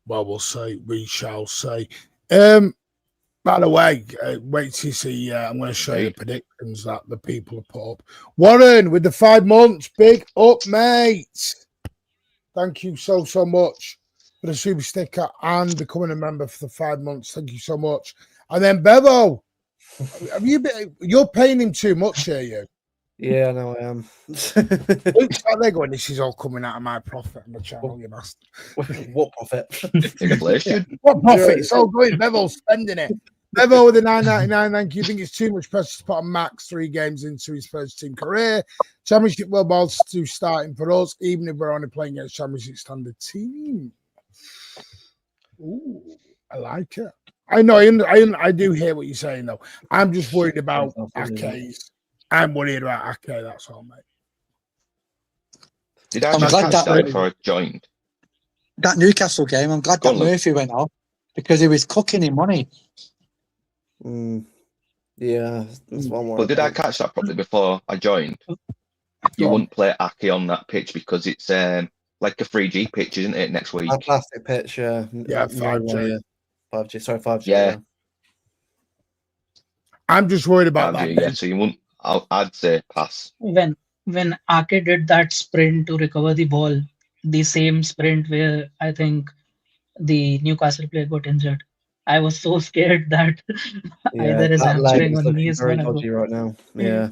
Well, we'll see. We shall see. By the way, wait to see. I'm going to show you the predictions that the people have put up. Warren with the 5 months, big up, mate. Thank you so much for the super sticker and becoming a member for the 5 months. Thank you so much. And then Bevo, have you been? You're paying him too much here, you. Yeah, I know I am. Looks like they're going, this is all coming out of my profit on the channel, you bastard. What profit? Inflation. What profit? It's all going. Bevo's spending it. Bevo with the 9.99. Thank you. Think it's too much pressure to put on Max 3 games into his first team career. Championship World Balls to starting for us, even if we're only playing against Championship standard team. Ooh, I like it. I know. I do hear what you're saying though. I'm just worried about Ake's. I'm worried about Ake. That's all, mate. Did I just catch that before I joined? That Newcastle game, I'm glad that Murphy went off because he was cooking him money. Yeah, that's one. But did I catch that properly before I joined? You wouldn't play Ake on that pitch because it's like a 3G pitch, isn't it? Next week. A plastic pitch, yeah. Yeah, 5G. 5G. Sorry, 5G. Yeah. I'm just worried about 5G, that. yeah, so you wouldn't. I'd say pass. When Ake did that sprint to recover the ball, the same sprint where I think the Newcastle player got injured, I was so scared that either his hamstring or knee is very gonna dodgy go. right now. Yeah.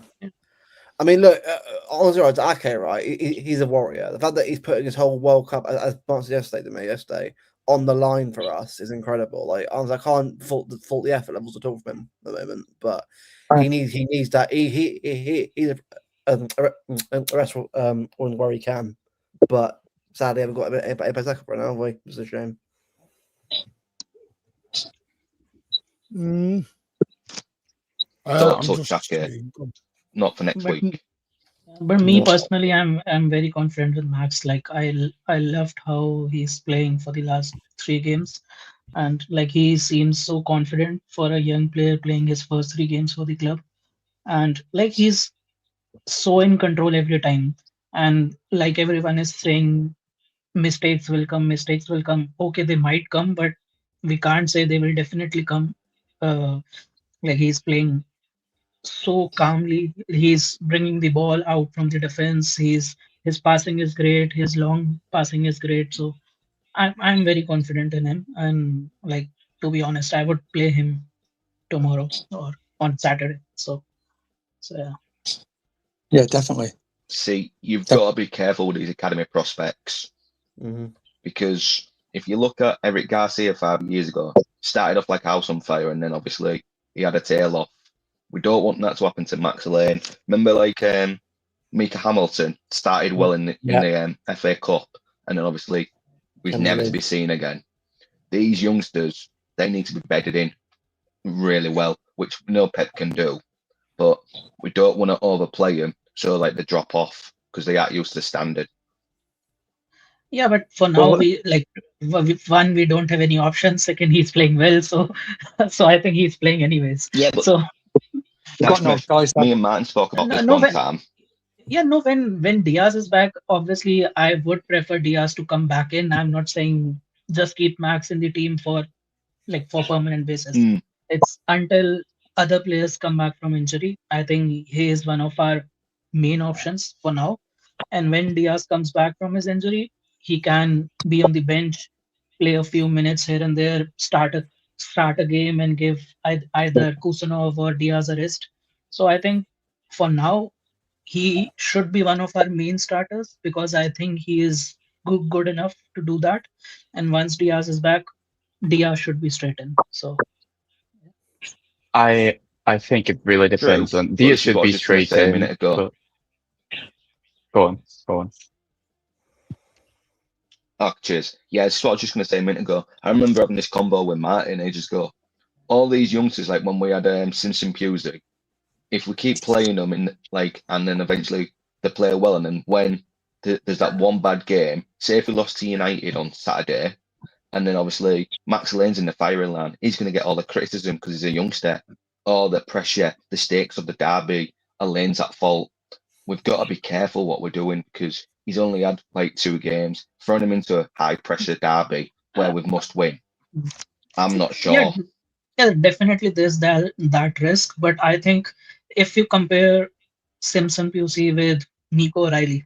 I mean, look, on zero to Ake, right? He's a warrior. The fact that he's putting his whole World Cup, as much as yesterday, on the line for us is incredible. Like, I can't fault the effort levels at all from him at the moment, but he needs that. He's a rest where he can, but sadly, I haven't got a better right now, have we? It's a shame. Don't touch Ake. Not for next week. But me personally, I'm very confident with Max. Like I loved how he's playing for the last 3 games, and like he seems so confident for a young player playing his first 3 games for the club, and like he's so in control every time. And like everyone is saying, mistakes will come. Okay, they might come, but we can't say they will definitely come. Like he's playing so calmly. He's bringing the ball out from the defense. His passing is great. His long passing is great. So I'm very confident in him. And like to be honest, I would play him tomorrow or on Saturday. So yeah. Yeah, definitely. See, you've got to be careful with these academy prospects because if you look at Eric Garcia 5 years ago, started off like a house on fire, and then obviously he had a tail off. We don't want that to happen to Max Lane. Remember, like Mika Hamilton started well in the FA Cup, and then obviously was never to be seen again. These youngsters, they need to be bedded in really well, which we know Pep can do, but we don't want to overplay them so like they drop off because they aren't used to the standard. Yeah, but for now, we don't have any options. Second, he's playing well, so I think he's playing anyways. Yeah, but so got no choice. Me and Martin spoke about this No, one time. Yeah, no, when Diaz is back, obviously I would prefer Diaz to come back in. I'm not saying just keep Max in the team for permanent basis. It's until other players come back from injury. I think he is one of our main options for now. And when Diaz comes back from his injury, he can be on the bench, play a few minutes here and there, start a game and give either Kusanov or Diaz a rest. So I think for now, he should be one of our main starters because I think he is good enough to do that. And once Diaz is back, Diaz should be straight in. So I think it really depends on Diaz should be straight in. A minute ago. Go on. Oh, cheers. Yeah, it's what I was just going to say a minute ago. I remember having this combo with Martin ages ago. All these youngsters, like when we had Simpson Pusey, if we keep playing them and then eventually they play well, and then when there's that one bad game, say if we lost to United on Saturday, and then obviously Max Lane's in the firing line, he's going to get all the criticism because he's a youngster, all the pressure, the stakes of the derby, Lane's at fault. We've got to be careful what we're doing because he's only had 2 games. Throwing him into a high pressure derby where we must win, I'm not sure. Yeah, definitely there's that risk, but I think if you compare Simpson Pusey with Nico O'Reilly,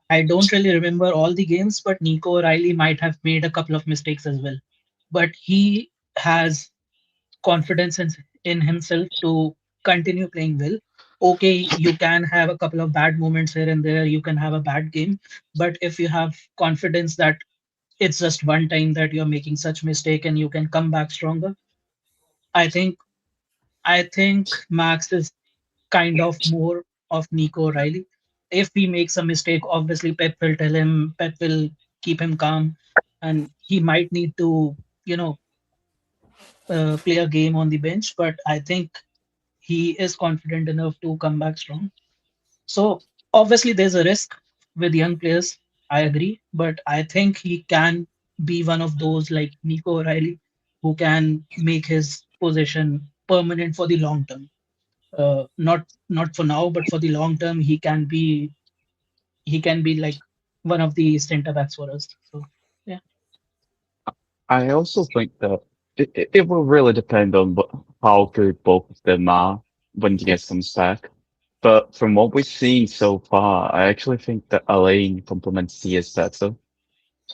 I don't really remember all the games, but Nico O'Reilly might have made a couple of mistakes as well. But he has confidence in himself to continue playing well. Okay, you can have a couple of bad moments here and there, you can have a bad game, but if you have confidence that it's just one time that you're making such mistake and you can come back stronger, I think Max is kind of more of Nico O'Reilly. If he makes a mistake, obviously Pep will tell him, Pep will keep him calm, and he might need to, play a game on the bench, but I think he is confident enough to come back strong. So obviously there's a risk with young players, I agree, but I think he can be one of those like Nico O'Reilly who can make his position permanent for the long term. Not for now, but for the long term, he can be like one of the center backs for us. So yeah. I also think that it will really depend on how good both of them are when Diaz comes back. But from what we've seen so far, I actually think that Alain complements Diaz better.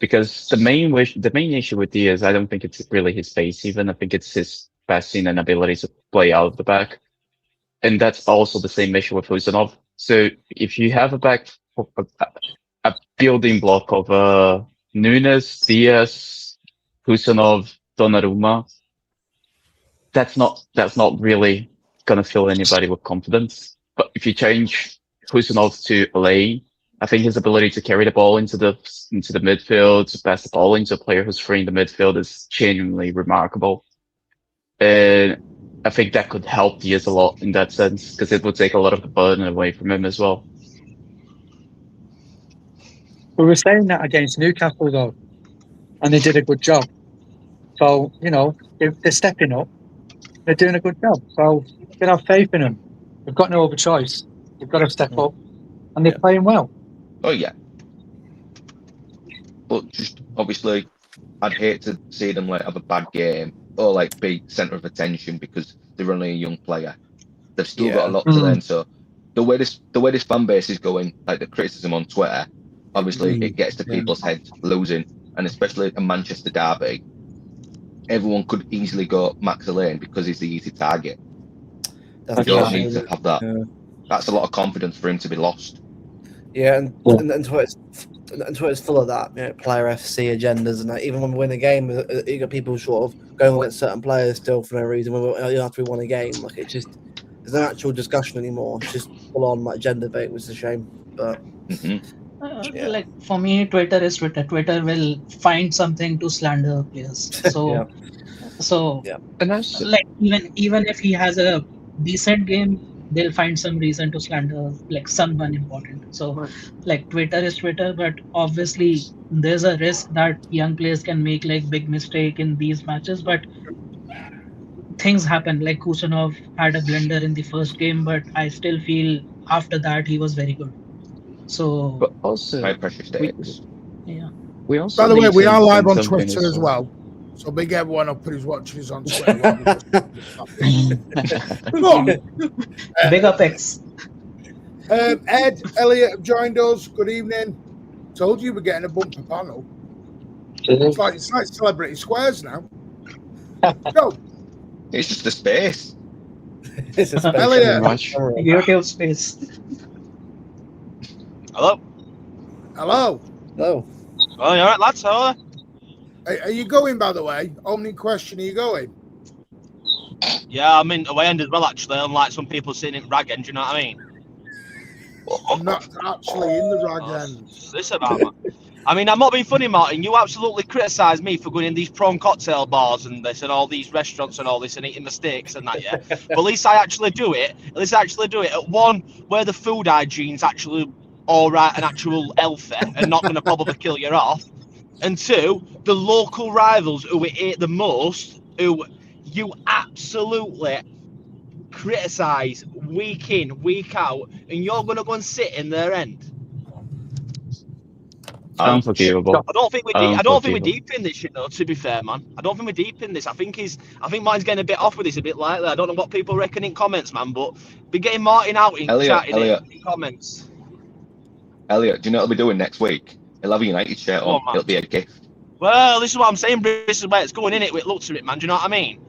Because the main issue with Diaz, I don't think it's really his pace even. I think it's his passing and ability to play out of the back. And that's also the same issue with Husanov. So if you have a building block of Nunes, Diaz, Husanov, Donnarumma, that's not really gonna fill anybody with confidence. But if you change Husanov to Alain, I think his ability to carry the ball into the midfield, to pass the ball into a player who's free in the midfield is genuinely remarkable. And I think that could help Diaz a lot in that sense, because it would take a lot of the burden away from him as well. We were saying that against Newcastle, though, and they did a good job. So, they're stepping up. They're doing a good job. So, you can have faith in them. We've got no other choice. We've got to step up. And they're playing well. Oh, yeah. But just, obviously, I'd hate to see them have a bad game or be centre of attention because they're only a young player. They've still got a lot to learn. So the way this fan base is going, the criticism on Twitter, obviously it gets to people's heads losing, and especially a Manchester derby. everyone could easily go Max Lane because he's the easy target. That's You don't the need to have that. Yeah. That's a lot of confidence for him to be lost. Yeah, and Twitter's full of that, player FC agendas, and that. Even when we win a game, you got people sort of going against certain players still for no reason. After we won a game, like it's just there's no actual discussion anymore. It's just full on like gender debate, which is a shame. But like for me, Twitter is Twitter. Twitter will find something to slander players. So, And that's like even if he has a decent game, they'll find some reason to slander like someone important. So like Twitter is Twitter, but obviously there's a risk that young players can make like big mistake in these matches, but things happen. Like Kusanov had a blunder in the first game, but I still feel after that he was very good. So but also High pressure stakes. yeah. we also By the way, need we to are live on understand something Twitter as well. So big everyone up who's watching us on Twitter. Come on. Big up X. Ed, Elliot have joined us. Good evening. Told you we're getting a bumper panel. It's like Celebrity Squares now. Go. It's just the space. it's a special Elliot. YouTube space. Hello. Hello. No. Oh, you alright, lads? How are they? Are you going, by the way? Opening question, are you going? Yeah, I'm in away end as well, actually, unlike some people sitting in rag end, do you know what I mean? I'm not actually in the rag end. This about, man. I mean, I'm not being funny, Martin. You absolutely criticise me for going in these prawn cocktail bars and this and all these restaurants and all this and eating the steaks and that, yeah? But at least I actually do it. At least I actually do it at one where the food hygiene's actually all right and actual healthy and not going to probably kill you off. And two, the local rivals who we hate the most, who you absolutely criticise week in, week out, and you're going to go and sit in their end. Unforgivable. I don't think we're deep in this, you know. To be fair, man, I don't think we're deep in this. I think mine's getting a bit off with this, a bit lightly. I don't know what people reckon in comments, man, but be getting Martin out in chat in comments. Elliot, do you know what he'll be doing next week? He'll have a United shirt on. It'll be a gift. Well, this is what I'm saying. This is where it's going in it with looks of it, man. Do you know what I mean?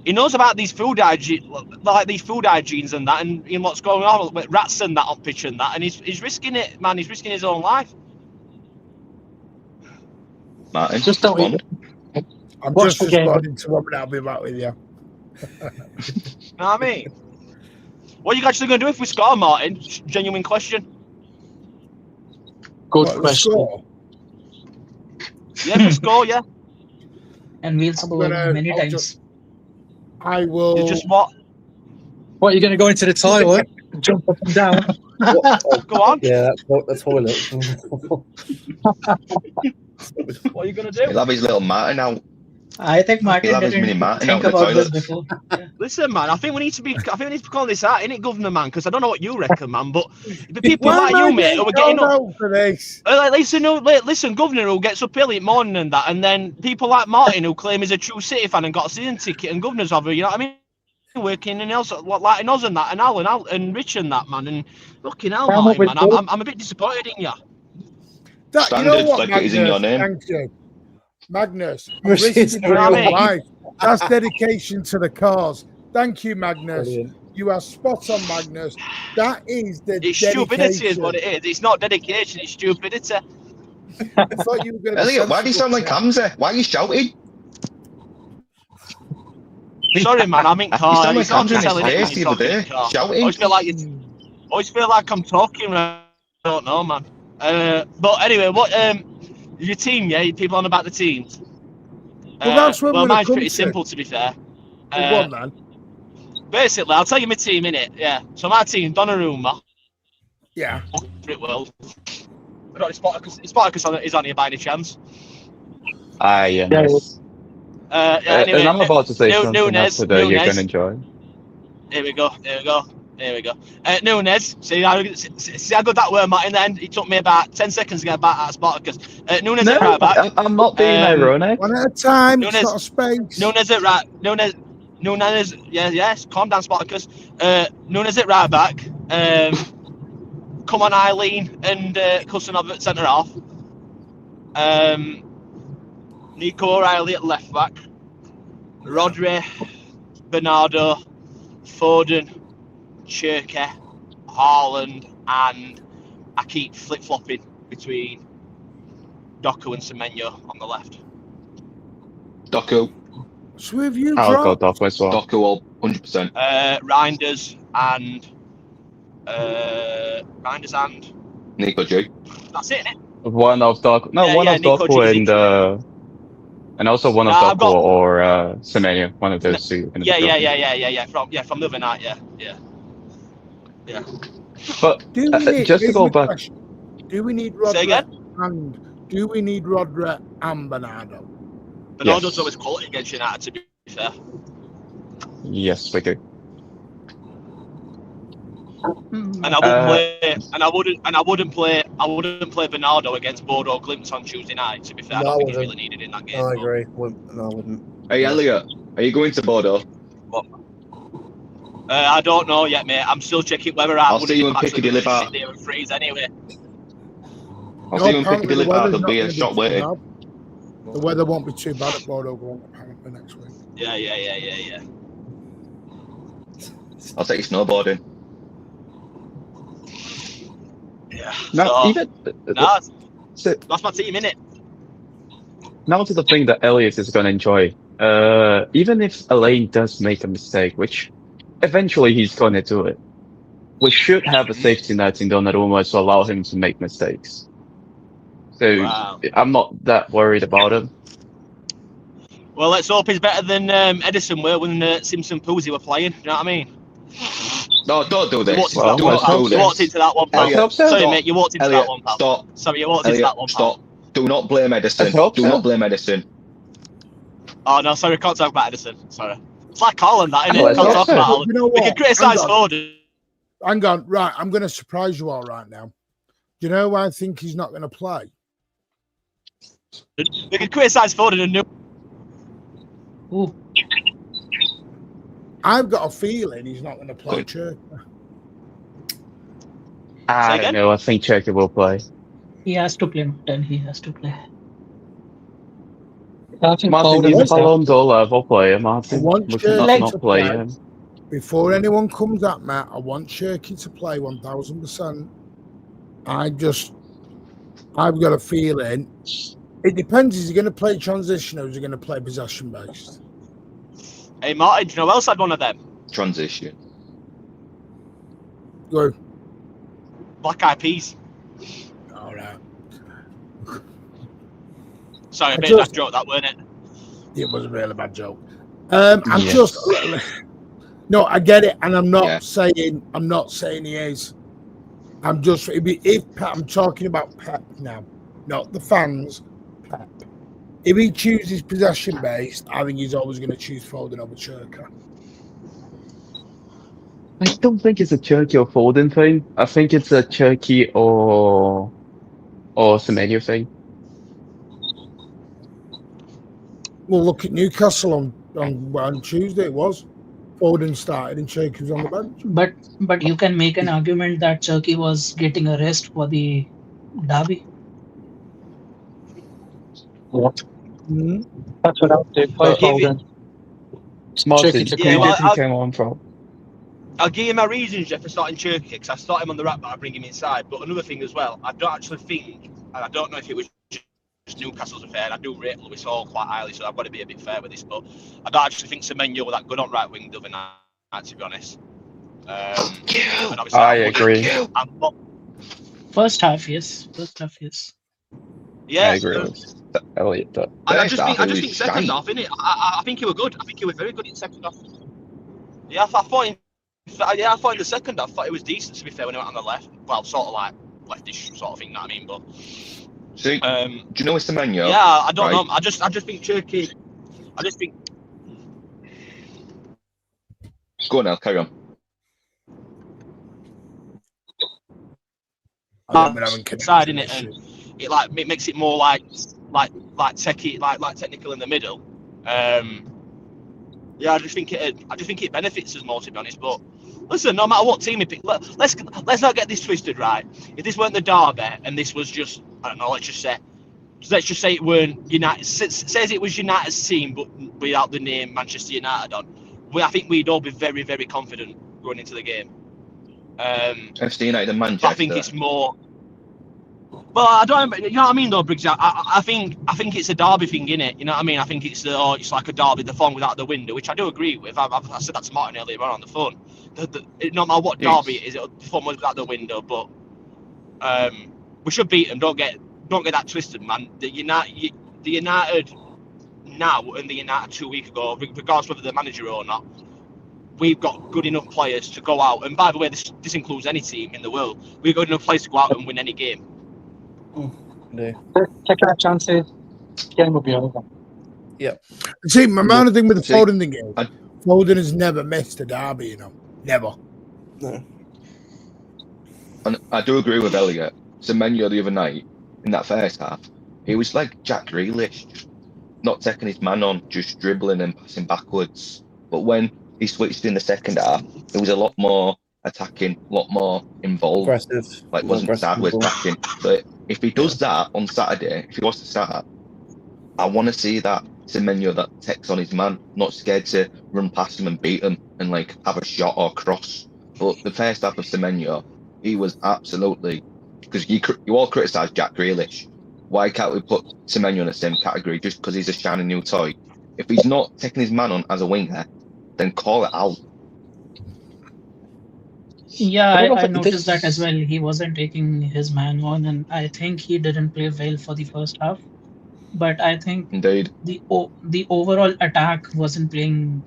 He knows about these food hygiene, like these food hygienes and that, and what's going on with rats and that on pitch and that, and he's risking it, man. He's risking his own life. Martin, just don't. I'm just responding to Robin. I'll be back with you. You know what I mean? What are you actually going to do if we score, Martin? Genuine question. Good question. Yeah, we score, yeah. And we'll score many times. I will. You just what? What, are you going to go into the toilet and jump up and down? Go on. Yeah, that's toilet. What are you going to do? He'll have his little Martin out. I think Martin didn't think about this before. Yeah. Listen, man, I think we need to call this out, innit, Governor, man? Because I don't know what you reckon, man, but the people like you, mate, who are getting up for this. Listen, Governor who gets up early in the morning and that, and then people like Martin who claim he's a true City fan and got a season ticket, and Governor's over, you know what I mean? Working and else like in us and that, and Al and Rich and that, man, and fucking hell, Martin, man, I'm a bit disappointed in you. Standards, like it is in your name. Thank you. Magnus, risking your life. That's dedication to the cause. Thank you, Magnus. Brilliant. You are spot on, Magnus. That is the stupidity is what it is. It's not dedication, it's stupidity. I thought you were going to Elliot, why do you sound like Hamza? Why are you shouting? Sorry, man, I'm in car. You sound like Hamza in his face the other day, shouting. I always feel like I'm talking. I don't know, man. But anyway, what your team? Yeah, people on about the teams. Well, that's what mine's pretty simple, to be fair. Go on, man. Basically, I'll tell you my team, innit? Yeah. So my team, Donnarumma. Yeah. It will. I don't know, Spartacus is on here by any chance. Yes. Anyway, and I'm about to say something Nunes, after that you're going to enjoy. Here we go. Nunes, see how good that were, Martin, then? It took me about 10 seconds to get back at Spartacus. Nunes at right back. I'm not being ironic. One at a time, Nunes, it's not a space. Nunes at right. Nunes, yes, calm down, Spartacus. Nunes at right back. Come on, Eileen and Kusanov at centre half. Nico O'Reilly at left back. Rodri, Bernardo, Foden, Cherky, Haaland, and I keep flip-flopping between Doku and Semenyo on the left. Doku. So have you I'll go dropped? Doku as well. Doku all 100%. Reinders and Nico G. that's it, innit? One of Doku. No, Yeah, one yeah, of Nico Doku G's and also one of I've Doku got- or Semenyo. One of those two. Yeah. From the other night, yeah. But Do we need, just to here's go my back, question. Do we need Say Rodri again? and do we need Rodri and Bernardo? Bernardo's Yes. always quality against United, to be fair. yes, we do. Hmm. And I wouldn't play Bernardo against Bordeaux Glimt on Tuesday night. To be fair, I No, don't I think he's wouldn't. really needed in that game. I but- agree. No, I wouldn't. Hey, Elliot, are you going to Bordeaux? I don't know yet, mate. I'm still checking whether I'll would see you in actually Piccadilly Bar. sit there and freeze anyway. I'll see you in apparently Piccadilly the Bar. weather's There'll not be gonna a be shot too waiting. bad. The weather won't be too bad at Bordeaux apparently next week. Yeah. I'll take you snowboarding. Yeah. Now, So, even so, that's my team, innit? now to the thing that Elliot is going to enjoy. Even if Elaine does make a mistake, which eventually he's going to do it, we should have a safety net in Donnarumma to allow him to make mistakes. So Wow. I'm not that worried about him. Well, let's hope he's better than Edison were when Simpson Poozy were playing. You know what I mean? No, don't do You this. walked into Well, that Do one, not pal. do You this. walked into that one, pal. Elliot, hope so. Sorry, stop. mate. You walked into Elliot, that one, pal. stop. Sorry, you walked into Elliot, that one, pal. stop. Do not blame Edison. I hope Do so. not blame Edison. Oh no, sorry, can't talk about Edison. Sorry. It's like Haaland, that, Well, innit? Can't it's talk also- about Haaland. You know We what? can criticise Hang on. Foden. Hang on, right? I'm going to surprise you all right now. Do you know why I think he's not going to play? We can criticise Foden and Ooh. I've got a feeling he's not going to play Good. Church. I again? don't know. I think Cherky will play. He has to play. Then he has to play. I think Martin, Foden even will start. Alonso will play. Martin, I want we Cherky cannot not to play play. him. Before anyone comes at me, I want Cherky to play 1000%. I've got a feeling. It depends. Is he going to play transition or is he going to play possession based? Hey, Martin, do you know who else had one of them? Transition. Go. Black Eyed Peas. All right. Sorry, a I bit of just- that joke, that weren't it? It was a really bad joke. I'm Yes. just no, I get it, and I'm not Yeah. saying he is. I'm just if I'm talking about Pep now, not the fans. Pep. If he chooses possession based, I think he's always going to choose Foden over Cherka. I don't think it's a Cherky or Foden thing. I think it's a Cherky or Semenyo thing. Well, look at Newcastle on Tuesday. It was Foden started and Cherky was on the bench. But you can make an argument that Turkey was getting a rest for the derby. Mhm. That's what I would do. Play I'll give you- Foden. Martin, Cherky's a Yeah, who well, did he come on from? I'll give you my reasons, Jeff, for starting Cherky, because I start him on the right, but I bring him inside. But another thing as well, I don't actually think, and I don't know if it was just Newcastle's affair, and I do rate Lewis Hall quite highly, so I've got to be a bit fair with this, but I don't actually think Semenyo was that good on right wing the other night, to be honest. And obviously I I'm- agree. I'm not- First half, yes. yeah, I agree with Elliot. But I First just half, think it was second shite. half, innit? I think he was good. I think he was very good in second half. Yeah, I thought in the second half, I thought it was decent, to be fair, when he went on the left. Well, sort of like leftish sort of thing, you know what I mean? But See, do you know Mr. Manyo? yeah, I don't right. know. I just think Cherky. I just think Go on now, carry on. I think we're having side connection in it, and issues. it makes it more like techie, like technical in the middle. Yeah, I just think it benefits us more, to be honest. But listen, no matter what team we pick, let's not get this twisted, right? If this weren't the derby and this was just, I don't know, let's just say let's just say it weren't United. Says it was United's team, but without the name Manchester United on. I think we'd all be very, very confident going into the game. FC United and Manchester. I think it's more. Well, I don't. You know what I mean, though, Briggs. I think it's a derby thing, innit? You know what I mean? I think it's like a derby, the phone without the window, which I do agree with. I said that to Martin earlier on the phone. No matter what derby it is, the phone without the window. But we should beat them. Don't get that twisted, man. The United now and the United 2 weeks ago, regardless whether they're manager or not, we've got good enough players to go out. And by the way, this includes any team in the world. We've got enough players to go out and win any game. No. Take our chances. Game will be over. Yeah. See, my main thing with the Foden thing is, Foden has never missed a derby, you know. Never. No. And I do agree with Elliot. Semenyo the other night, in that first half, he was like Jack Grealish, not taking his man on, just dribbling and passing backwards. But when he switched in the second half, it was a lot more attacking, a lot more involved. Aggressive. Like, wasn't sideways backing. But if he does that on Saturday, if he wants to start, I want to see that Semenyo that takes on his man, not scared to run past him and beat him and like have a shot or cross. But the first half of Semenyo, he was absolutely, because you all criticise Jack Grealish. Why can't we put Semenyo in the same category just because he's a shiny new toy? If he's not taking his man on as a winger, then call it out. Yeah, I noticed that as well. He wasn't taking his man on, and I think he didn't play well for the first half. But I think Indeed. the overall attack wasn't playing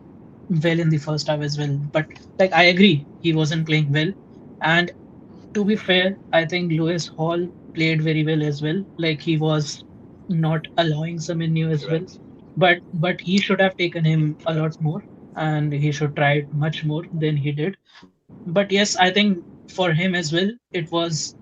well in the first half as well. But like I agree, he wasn't playing well. And to be fair, I think Lewis Hall played very well as well. Like he was not allowing Semenyo as well. But he should have taken him a lot more, and he should try it much more than he did. But yes, I think for him as well, it was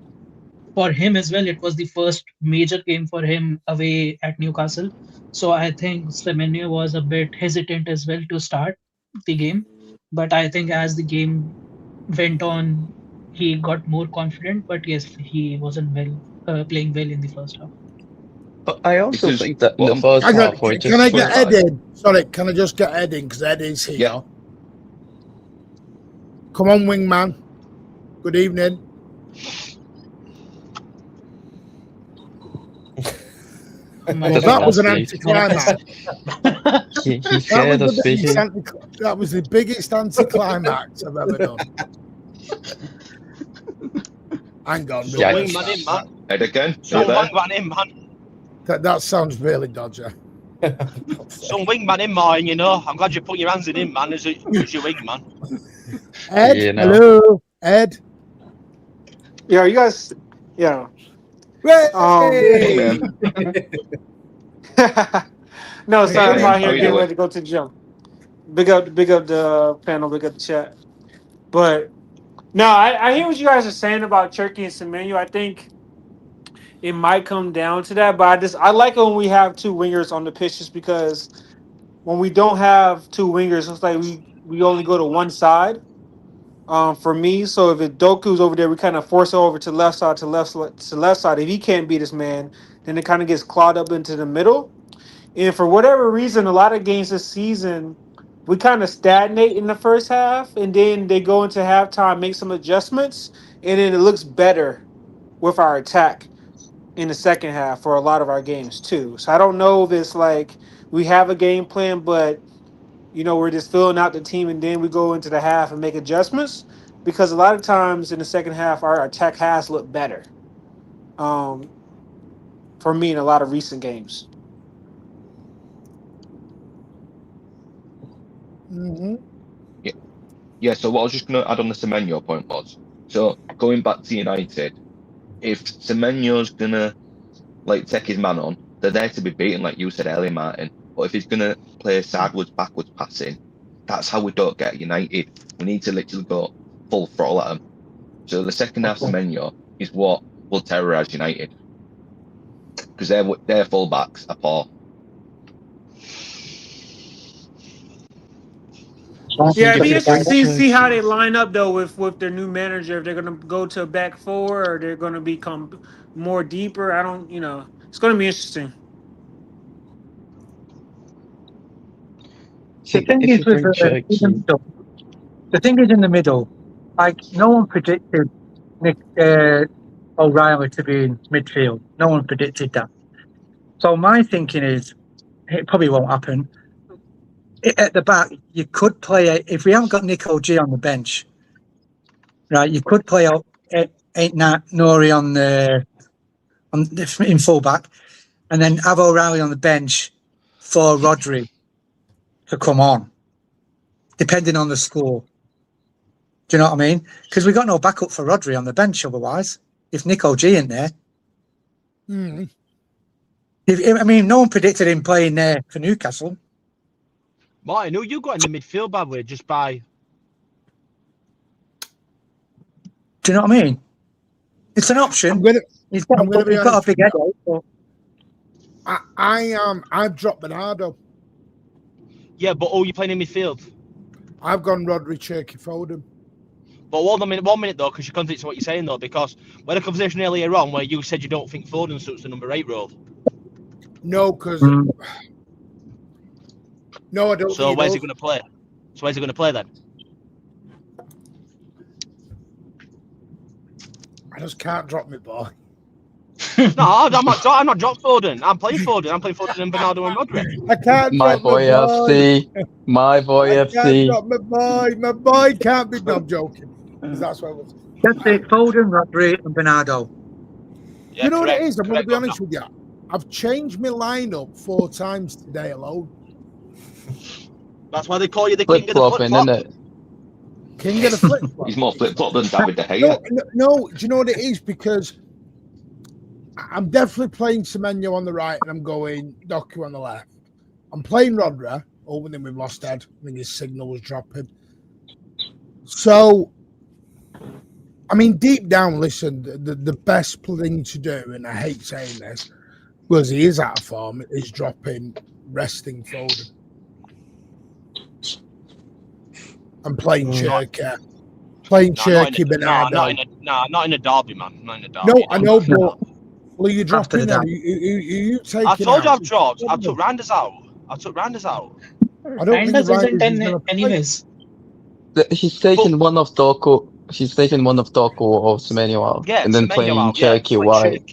the first major game for him away at Newcastle. So I think Semenyo was a bit hesitant as well to start the game. But I think as the game went on, he got more confident. But yes, he wasn't playing well in the first half. But I also think that in the Can first half, I get Ed in? Sorry, can I just get Ed in? Because Ed is here. Yeah. Come on, wingman. Good evening. That was an anticlimax. That was the biggest anticlimax I've ever done. Hang on. Yeah. Wingman in, man. Ed again. Wingman in, man. That sounds really dodgy. Some wingman in mine, you know. I'm glad you put your hands in him, man, as your wingman. Ed, You know. hello, Ed. Yeah, you guys. Yeah. Hey, man. No, sorry, I'm out How here you getting doing? ready to go to the gym. Big up the panel, big up the chat. But no, I hear what you guys are saying about Cherky and Semenyo. I think it might come down to that, but I like it when we have two wingers on the pitch, just because when we don't have two wingers, it's like we only go to one side. For me, so if Doku's over there, we kind of force it over to left side. If he can't beat his man, then it kind of gets clawed up into the middle. And for whatever reason, a lot of games this season, we kind of stagnate in the first half, and then they go into halftime, make some adjustments, and then it looks better with our attack in the second half for a lot of our games too. So I don't know if it's like we have a game plan, but we're just filling out the team, and then we go into the half and make adjustments, because a lot of times in the second half, our attack has looked better. For me, in a lot of recent games. Mm-hmm. Yeah, so what I was just going to add on the Semenyo point was, so going back to United, if Semenyo's going to take his man on, they're there to be beaten, like you said earlier, Martin. But if he's going to play sideways, backwards passing, that's how we don't get United. We need to literally go full throttle at them. So the second half Semenyo is what will terrorise United. Because their fullbacks are poor. Yeah, it'd be interesting to see how they line up though with their new manager. If they're gonna go to a back four or they're gonna become more deeper. I don't, It's going to be interesting. The thing is with the thing is in the middle, like no one predicted Nick O'Reilly to be in midfield. No one predicted that. So my thinking is, it probably won't happen. At the back, you could play if we haven't got Nico G on the bench, right? You could play out Nori in fullback, and then have O'Reilly on the bench for Rodri to come on, depending on the score. Do you know what I mean? Because we got no backup for Rodri on the bench otherwise. If Nico G in there, I mean, no one predicted him playing there for Newcastle. Martin, who you got in the midfield, by the way, just by? Do you know what I mean? It's an option. He's got a big head. I've dropped Bernardo. Yeah, but who are you playing in midfield? I've gone Rodri, Cherky, Foden. But hold on one minute though, because you contradict to what you're saying though, because we had a conversation earlier on where you said you don't think Foden suits the number 8 role. No, because no, I don't. So where's he going to play? So where's he going to play then? I just can't drop me, boy. No, I'm not dropping Foden. I'm playing Foden. I'm playing Foden and Bernardo and Rodri. I can't. My boy FC. My boy FC. My boy can't be. No, I'm joking. That's what I was. That's it. Foden, Rodri, and Bernardo. Yeah, you know correct, what it is? I'm going to be honest no. with you. I've changed my lineup 4 times today alone. That's why they call you the king of the Flip-flopping, flip-flop. isn't it? King of the flip-flop. He's more flip-flop than David De Gea. No, do you know what it is? Because I'm definitely playing Semenyo on the right and I'm going Doku on the left. I'm playing Rodri. Oh, and then we've lost Ed. I think his signal was dropping. So, I mean, deep down, listen, the best thing to do, and I hate saying this, because he is out of form, is dropping resting Foden. I'm playing Cherky. Playing Cherky, Bernardo. Not in a derby, man. Not in a derby. No, I know, but well, you're dropping them. You taking I told you out. I've dropped. I took Randers out. I took Randers out. I don't think Randers isn't Randers is in gonna play. anyways. He's taking one of Doku. He's taking one of Doku or Semenyo out, Yeah, and then Semenyo playing out, Cherky play wide.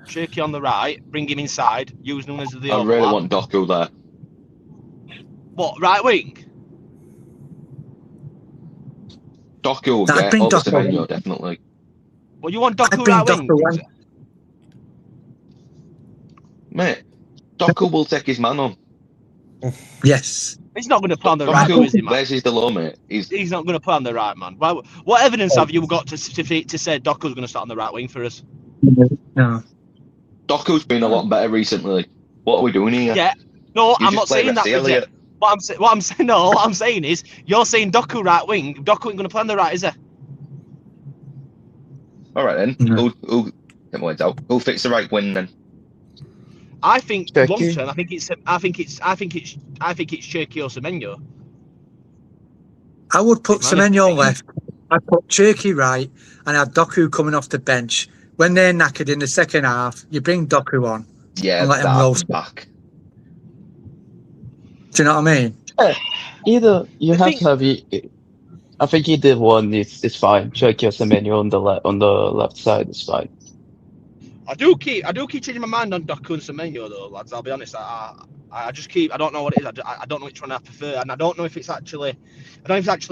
Cherky on the right, bring him inside, use Nunes as the I overlap. really want Doku there. What, right wing? Doku will I'd get bring over Doku Semenyo, in. definitely. Well, you want I'd Doku bring right wing? Doku in. Mate, Doku will take his man on. Yes. He's not going to play on the right, Doku, is he, man? where's his Delo, mate? He's not going to play on the right, man. What evidence have you got to say Doku's going to start on the right wing for us? No. Doku's been a lot better recently. What are we doing here? Yeah. No, You I'm just not play saying that. Rex Elliott. What I'm saying is, you're saying Doku right wing. Doku ain't going to play on the right, is he? All right then. No. Who'll fix the right wing then? I think Cherky. long term, I think it's Cherky or Semenyo. I would put Man, Semenyo left. I'd put Cherky right and have Doku coming off the bench. When they're knackered in the second half, you bring Doku on Yeah, and let him roast back. Do you know what I mean? Either you have to have. I think either one is fine. Cherky or Semenyo on the left side is fine. I do keep changing my mind on Doku and Semenyo though, lads. I'll be honest. I just keep. I don't know what it is. I don't know which one I prefer, and I don't know if it's actually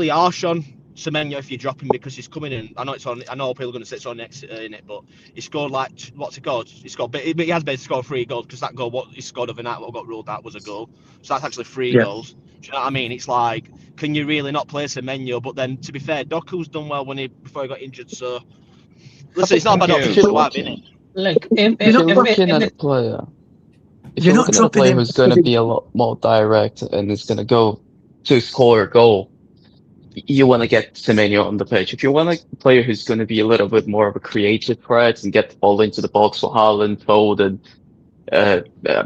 harsh on Semenyo if you drop him because he's coming in. I know it's on. I know people are going to say it's on next in it, but he scored like what's it called? He scored, but he has basically scored 3 goals because that goal what he scored overnight what got ruled out was a goal. So that's actually 3 goals. Do you know what I mean? It's like, can you really not play Semenyo? But then to be fair, Doku's done well before he got injured. So listen, it's not a bad option to have, innit? Like If you're looking at a player, who's going to be a lot more direct and is going to go to score a goal, you want to get Semenyo on the pitch. If you want a player who's going to be a little bit more of a creative threat and get the ball into the box for Haaland, Foden,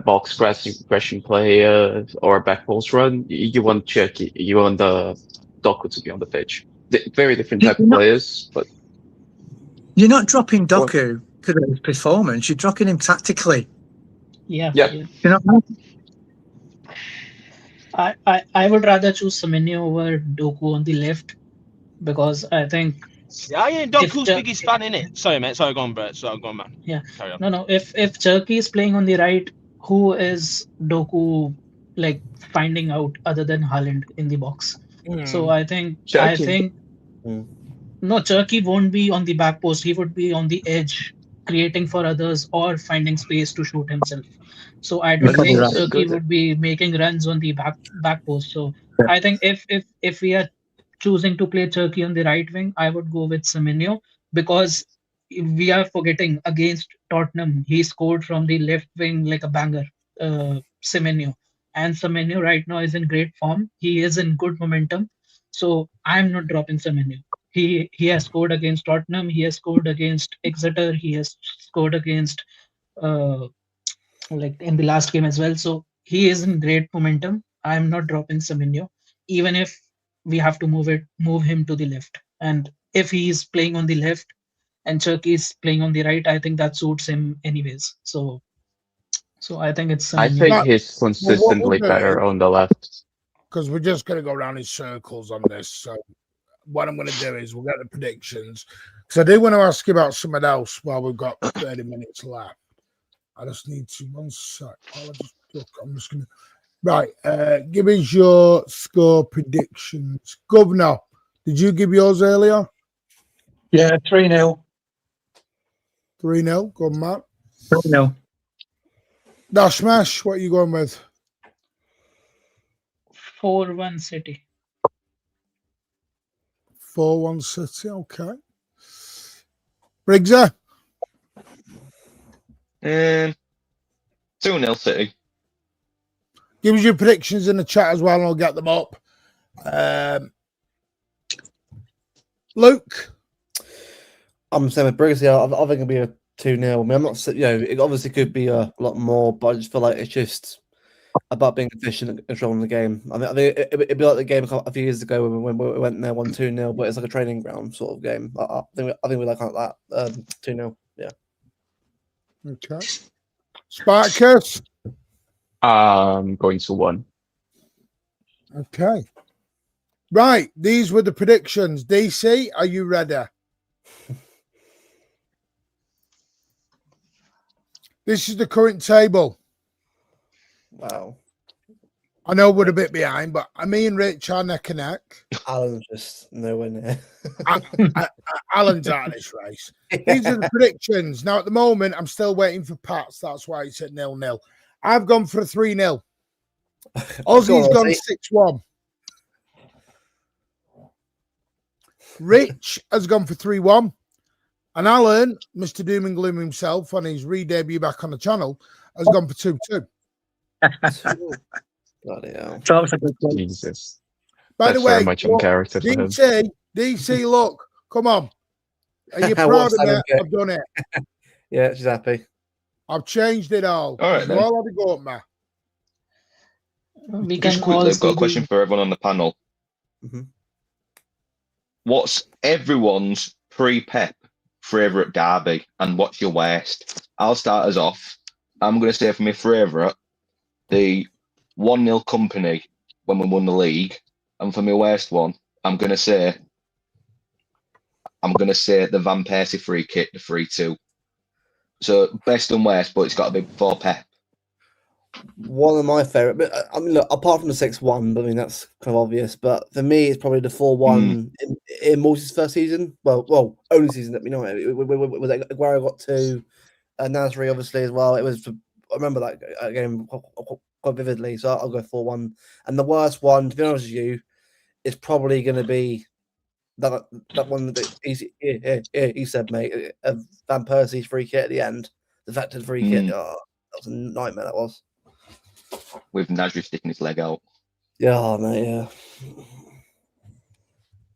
box progression player or a back post run, you want Cherky, you want the Doku to be on the pitch. Very different type of players, but you're not dropping Doku because of his performance. You're dropping him tactically. Yeah, Yeah. yeah. You know, I would rather choose Semenyo over Doku on the left because I think See, I ain't if Doku's biggest fan in it. Sorry, mate. Sorry, go on, Brett. Sorry, go on, man. yeah, Carry on. no, if Turkey is playing on the right, who is Doku like finding out other than Haaland in the box? So I Turkey. think Mm. no, Turkey won't be on the back post. He would be on the edge, creating for others or finding space to shoot himself. So I you're don't probably think right. Turkey Good. would be making runs on the back post. So I think if we are choosing to play Turkey on the right wing, I would go with Semenyo because we are forgetting against Tottenham. He scored from the left wing like a banger, Semenyo. And Semenyo right now is in great form. He is in good momentum. So I'm not dropping Semenyo. He has scored against Tottenham. He has scored against Exeter. He has scored against uh, like in the last game as well. So he is in great momentum. I'm not dropping Semenyo, even if we have to move him to the left. And if he is playing on the left and Turkey is playing on the right, I think that suits him anyways. So I think it's I Semenyo. think Right. he's Well, what we'll consistently do better is, on the left. because we're just going to go around in circles on this. So what I'm going to do is we'll get the predictions. Because I do want to ask you about something else while we've got 30 minutes left. I just need to, one sec. I'm just going to, right. Give us your score predictions. Governor, did you give yours earlier? Yeah, 3-0. 3-0. Go on, Matt. 3-0. Dash Smash, what are you going with? 4-1 City. 4-1 City. Okay. Briggsy? 2-0 City. Give us your predictions in the chat as well, and I'll get them up. Luke? I'm saying with Briggsy, I think it'll be a 2-0. I mean, I'm not, it obviously could be a lot more, but I just feel like it's just about being efficient and controlling the game. I think it'd be like the game a few years ago when we went there 1-2-0, but it's like a training ground sort of game. I think we like that 2-0. Yeah. Okay. Spartacus? Going to 1. Okay. Right. These were the predictions. DC, are you ready? This is the current table. Wow. I know we're a bit behind, but me and Rich are neck and neck. Alan's just nowhere near. Alan's out of this race. These are the predictions. Now, at the moment, I'm still waiting for Pats. That's why it's at 0-0. I've gone for a 3-0. Aussie's gone 6-1. Rich has gone for 3-1. And Alan, Mr. Doom and Gloom himself, on his re-debut back on the channel, has gone for 2-2. Bloody hell. Jesus. By That's the way, very much on character for him. DC, look, come on. Are you proud of me? I've done it. Yeah, she's happy. I've changed it all. All right, You all had to go at me. We Just can all quickly, I've got a see question the for everyone on the panel. Mhm. What's everyone's pre-Pep favourite derby, and what's your worst? I'll start us off. I'm going to say for my favourite, the 1-0 Company when we won the league, and for my worst one, I'm going to say the Van Persie free kick, the 3-2. So best and worst, but it's got to be before Pep. One of my favourite, but I mean, look, apart from the 6-1, I mean that's kind of obvious. But for me, it's probably the 4-1 in Morse's first season. Well, only season that we know. Was Aguero got 2, Nasri obviously as well. It was. I remember that game quite vividly. So I'll go 4-1. And the worst one, to be honest with you, is probably going to be that one that he said, mate, Van Persie's free kick at the end, the vectored free kick. Oh, that was a nightmare. That was. With Nasri sticking his leg out. Yeah, oh, mate, yeah.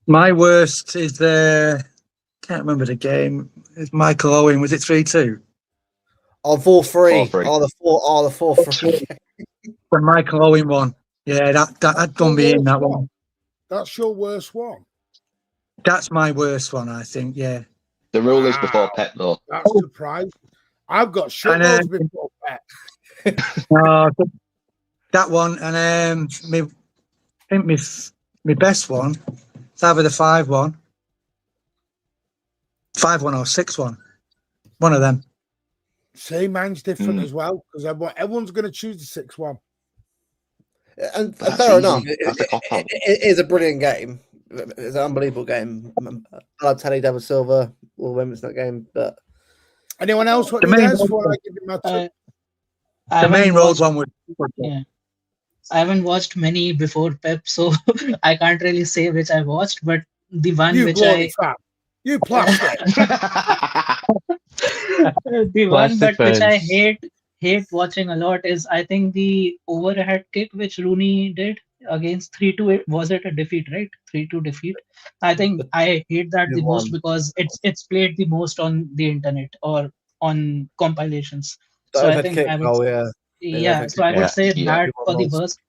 My worst is can't remember the game. It's Michael Owen. Was it 3-2? Oh, 4-3. 4-3. Oh, the 4-3. The Michael Owen one. Yeah, that done me in that one. That's your worst one. That's my worst one, I think. Yeah. The rule is before Pep, though. That's surprising. I've got shitloads before Pep. No, that one, and I think my best one. It's either the 5-1, 5-1 or 6-1. One of them. See, mine's different as well because everyone's going to choose the 6-1. And That's fair easy. enough. That's a cop-out. It is a brilliant game. It's an unbelievable game. I'll tell you, David Silva will win that game. But Anyone else? What The do you main guys road for? one. I give you my two. The main road one would. Yeah. I haven't watched many before Pep, so I can't really say which I watched, but the one You which glory fat. You plastic. the one Plastic but which I fans. hate watching a lot is I think the overhead kick which Rooney did against 3-2. Was it a defeat, right? 3-2 defeat. I think I hate that the most 2-1. because it's played the most on the internet or on compilations. The So I overhead think kick. I would Oh yeah. yeah, overhead so I kick. would say Yeah. that for the worst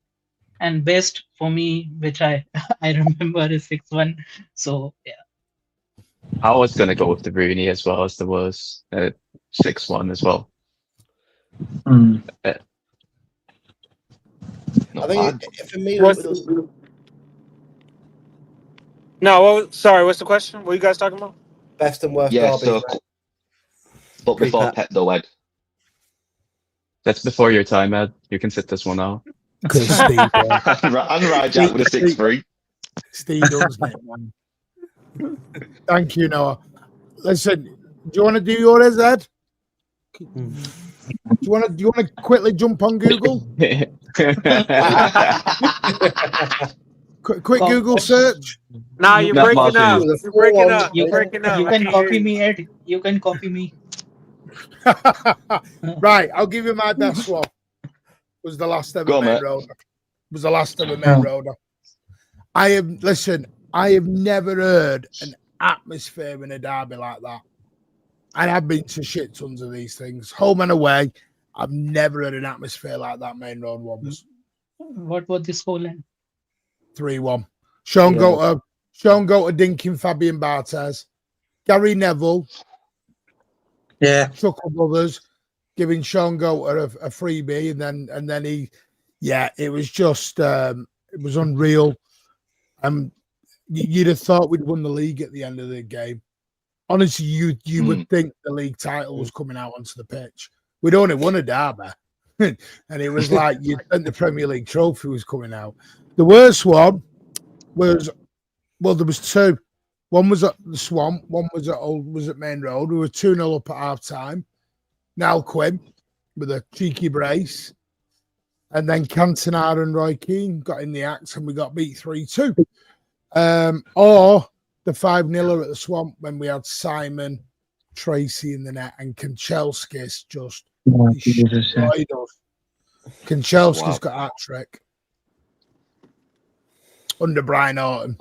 and best for me, which I I remember is 6-1. So yeah. I was gonna go with the Rooney as well as the worst 6-1 as well. Mm. Not I think bad. for me, What's, no, sorry, what's the question? What are you guys talking about? best and worst Yeah, derbies. so, but before Pre-Pep. Pep though, Ed. That's before your time, Ed. You can sit this one out. Because Steve, And Rajat with a 6-3. Steve does, mate, man. Thank you, Noah. Listen, do you want to do yours, Ed? Do you want to quickly jump on Google? Quick Com- Google search. Nah, You you're Not breaking Martin. up. You're breaking up. You You're breaking up. you I can can't hear copy you. me, Ed. You can copy me. Right, I'll give you my best one. Was the last ever Go on, main mate. roader. Was the last ever main roader. I have never heard an atmosphere in a derby like that. And I've been to shit tons of these things, home and away. I've never had an atmosphere like that main road once. What was the scoreline? 3-1. Sean Yeah. Goater dinking Fabian Barthez. Gary Neville, Yeah. Chuckle Brothers, giving Sean Goater a freebie, and then he, yeah, it was just it was unreal. You'd have thought we'd won the league at the end of the game. Honestly, you would think the league title was coming out onto the pitch. We'd only won a derby, and it was like you think the Premier League trophy was coming out. The worst one was, well, there was two. One was at the Swamp, one was at Main Road. We were 2-0 up at half time. Nal Quinn with a cheeky brace. And then Cantona and Roy Keane got in the act and we got beat 3-2. Or the 5-0 at the Swamp when we had Simon, Tracy in the net, and Kanchelskis just destroyed us. Kanchelskis got a hat trick under Brian Orton.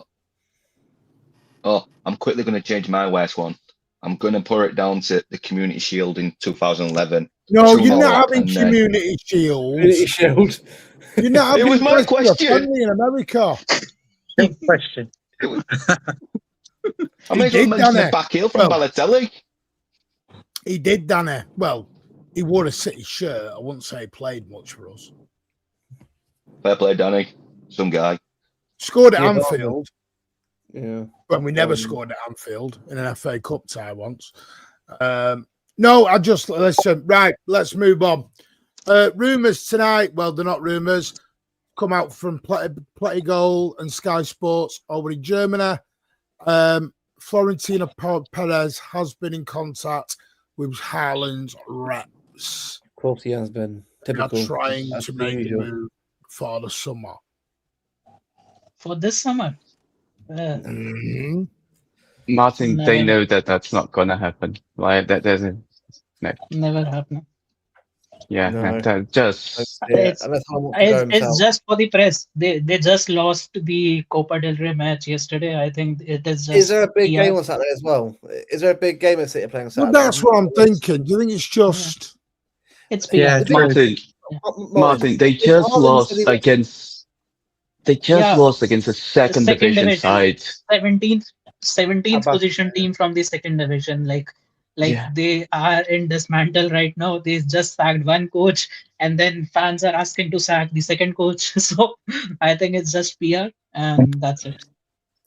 Oh, I'm quickly going to change my worst one. I'm going to put it down to the Community Shield in 2011. No, you're Tomorrow, not having and then- Community Shield. Community Shield. You're not It having was my Preston or question. Burnley in America. Good question. I may as did, well mention Danny. the back heel from Well- Balotelli. He did, Danny. Well, he wore a City shirt. I wouldn't say he played much for us. Fair play, Danny. Some guy. Scored at Yeah, Anfield. Yeah. When we never scored at Anfield in an FA Cup tie once. No, I just listen. Right, let's move on. Rumours tonight. Well, they're not rumours. Come out from Play Goal and Sky Sports over in Germany. Florentina Perez has been in contact with Haaland's reps. Of course, he has been. They are Typical. trying That's to the make the usual. move for the summer. For this summer. Martin, they Never. know that that's not gonna happen. Like that doesn't. Never happened. Yeah, No. that just. Yeah, It's- unless I want to go It's himself. just for the press. They just lost the Copa del Rey match yesterday. I think it is just. Is there a big PR. game on Saturday as well? Is there a big game at City playing on Well, Saturday? that's what I'm thinking. Do you think it's just? It's PR. Yeah, Martin, Martin, they just Haaland lost said he was- against. They just Yeah. lost against a second division side. 17th 17th How about- position team from the second division. Like Like Yeah. they are in dismantle right now. They just sacked one coach, and then fans are asking to sack the second coach. So I think it's just PR, and that's it.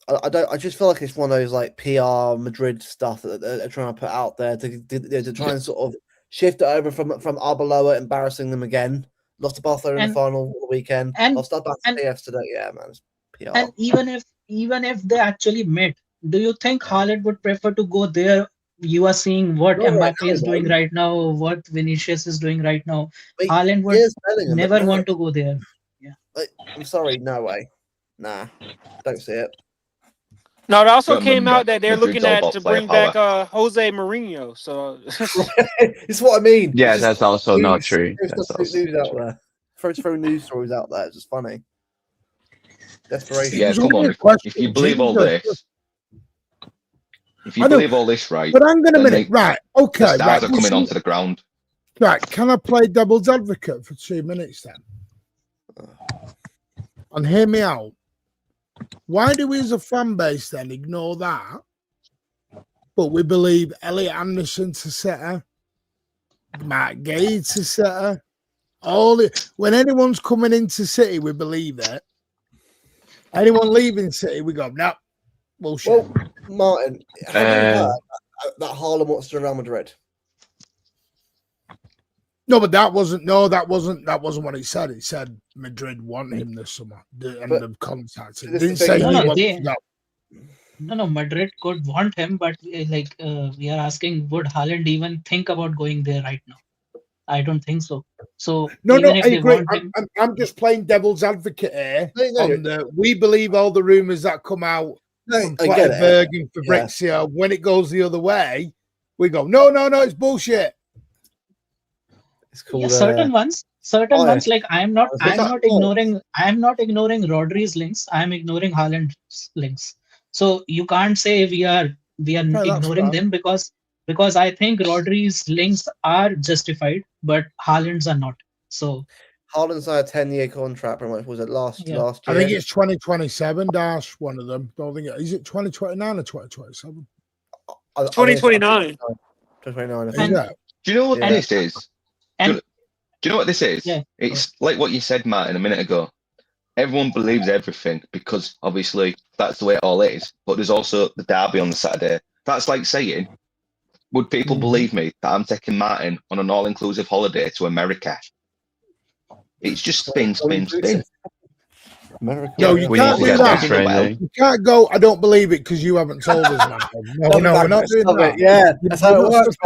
I don't. I just feel like it's one of those like PR Madrid stuff that they're trying to put out there to try and sort of shift it over from Arbeloa, embarrassing them again. Lost to Barcelona in the And final on the weekend. and Lost to and PS today. Yeah, man, it's PR. and even if they actually met, do you think Haaland would prefer to go there? You are seeing what Not right Mbappe now, is doing though. right now, what Vinicius is doing right now. Wait, Haaland would here's Bellingham, but never no. want to go there. Like, I'm sorry, no way. Nah, don't see it. No, it also Gotta came remember, out that they're Madrid's looking all at about to player bring back power. Jose Mourinho. So It's what I mean. Yeah, It's just that's also not news- true. there's That's stuff- also news not out true. there. Throw news stories out there. It's just funny. Desperation. Yeah, It's a come on. weird If question, you believe all Jesus. this, if you I know, believe all this, right, but hang on a then minute. Right, the okay, stars right. are coming onto the ground. Right, can I play devil's advocate for 2 minutes then? And hear me out. Why do we as a fan base then ignore that, but we believe Elliot Anderson to setter, Matt Gay to setter, when anyone's coming into City, we believe it. Anyone leaving City, we go, no, bullshit. Well, Martin, have you heard that Haaland wants to Real Madrid? No, but that wasn't what he said. He said Madrid want him this summer, and they've contacted. It didn't say he wants to go. No, Madrid could want him, but we are asking, would Haaland even think about going there right now? I don't think so. So No, even if I they agree. want him, I'm just playing devil's advocate here. No. We believe all the rumours that come out from Plattenberg and Fabrizio. When it goes the other way, we go, no, it's bullshit. It's called, certain ones. Like I'm not ignoring Rodri's links. I'm ignoring Haaland's links. So you can't say we are ignoring them because I think Rodri's links are justified, but Haaland's are not. So Haaland's on a 10-year contract, pretty much. Was it last year? I think it's 2027. Dash one of them. Don't think is it 2029 or 2027? 2029. 2029. Do you know what this is? And do you know what this is? Yeah. It's like what you said, Martin, a minute ago. Everyone believes everything because obviously that's the way it all is. But there's also the derby on the Saturday. That's like saying, would people believe me that I'm taking Martin on an all-inclusive holiday to America? It's just spin. America. No, you can't do that. You can't go. I don't believe it because you haven't told us, man. No, we're not doing that. Yeah, that's how it works,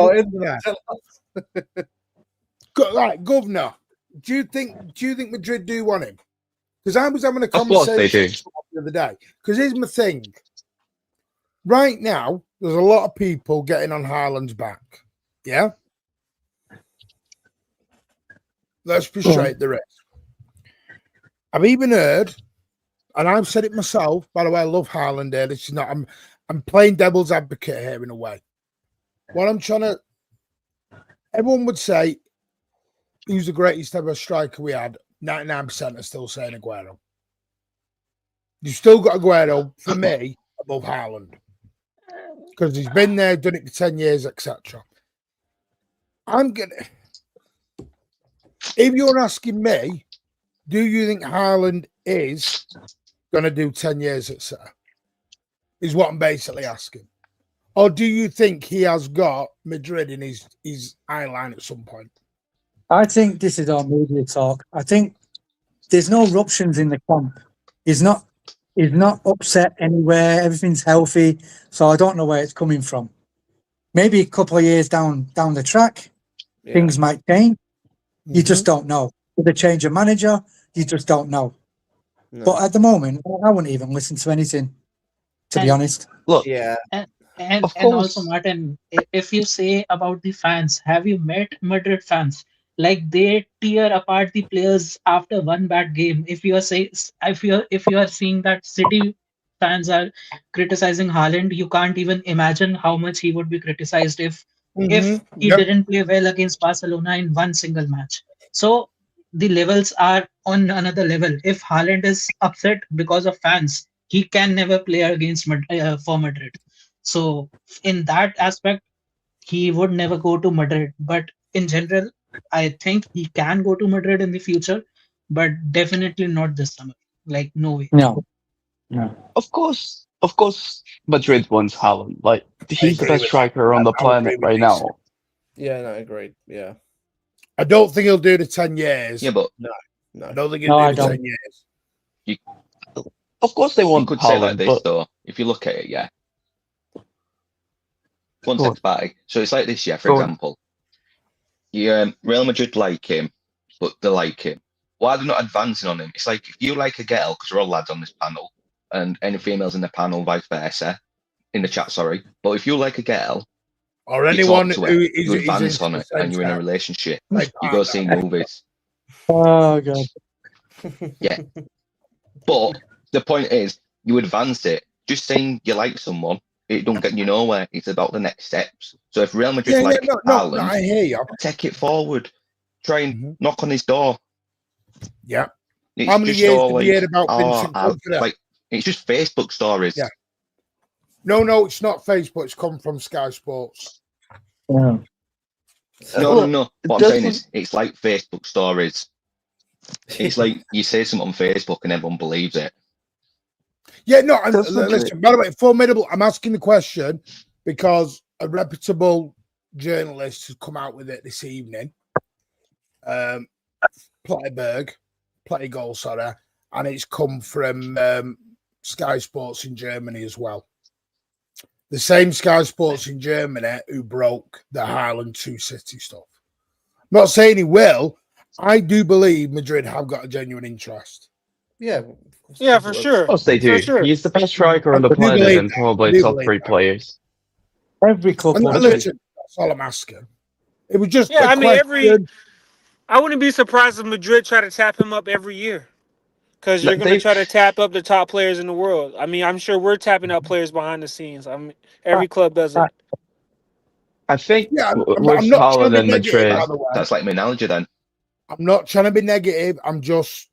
Right, Governor. Do you think Madrid do want him? Because I was having a Of course they conversation do. the other day. Because here's my thing. Right now, there's a lot of people getting on Haaland's back. Yeah. Let's be straight the rest. I've even heard, and I've said it myself. By the way, I love Haaland here. This is not. I'm playing devil's advocate here in a way. What I'm trying to. Everyone would say, who's the greatest ever striker we had? 99% are still saying Aguero. You've still got Aguero, for me, above Haaland. Because he's been there, done it for 10 years, etc. If you're asking me, do you think Haaland is going to do 10 years at City? Is what I'm basically asking. Or do you think he has got Madrid in his eye line at some point? I think this is our media talk. I think there's no eruptions in the camp. He's not upset anywhere. Everything's healthy. So I don't know where it's coming from. Maybe a couple of years down the track, things might change. You just don't know. With a change of manager, you just don't know. No. But at the moment, I wouldn't even listen to anything, to be honest. Look, and also, Martin, if you say about the fans, have you met Madrid fans? Like they tear apart the players after one bad game. If you are seeing that City fans are criticizing Haaland, you can't even imagine how much he would be criticized if he didn't play well against Barcelona in one single match. So the levels are on another level. If Haaland is upset because of fans, he can never play against for Madrid. So in that aspect, he would never go to Madrid. But in general, I think he can go to Madrid in the future, but definitely not this summer. Like, no way. No. No. Of course, Madrid wants Haaland. Like, he's the agree best with that. striker on the I would agree planet with right this. now. Yeah, no, agreed. Yeah. I don't think he'll do the 10 years. Yeah, but No. I don't think he'll No, I do the don't. 10 years. Of course, they you want could say like Haaland, this but though. If you look at it, yeah. One Go on. second, back. So it's like this, yeah. For Go on. example, Real Madrid like him, but they like him. Why are they not advancing on him? It's like if you like a girl, because we're all lads on this panel, and any females in the panel, vice versa, in the chat, sorry. But if you like a girl, Or you anyone talk to her, who you is advance into on the it, and you're in a centre, relationship. like You go partner. see movies. Oh god. Yeah. But the point is, you advance it. Just saying you like someone, it don't get you nowhere. It's about the next steps. So if Real Madrid Yeah, like no, Haaland, I hear you. take it forward. Try and Mhm. knock on his door. Yeah. It's How many just years all did we like, hear about oh, Vincent Kompany? like it's just Facebook stories. Yeah. No, it's not Facebook. It's come from Sky Sports. Yeah. No. What I'm saying doesn't- is, it's like Facebook stories. It's like you say something on Facebook and everyone believes it. Yeah, no, Does Madrid- listen, by the way, Formidable, I'm asking the question because a reputable journalist has come out with it this evening. Play goal, sorry, and it's come from Sky Sports in Germany as well. The same Sky Sports in Germany who broke the Haaland 2 City stuff. I'm not saying he will. I do believe Madrid have got a genuine interest. Yeah. Yeah, for sure. Of course they do. For sure. He's the best striker on the I do planet believe and that. probably I do top believe 3 that. players. Every club And wants listen, that's all I'm asking. It was just Yeah, a I mean, question. I wouldn't be surprised if Madrid try to tap him up every year. Because you're going to They've- try to tap up the top players in the world. I mean, I'm sure we're tapping up players behind the scenes. I mean, every club does it. I think Yeah, I'm with not trying to Haaland be and negative, Madrid, by the way. That's like my analogy then. I'm not trying to be negative. I'm just,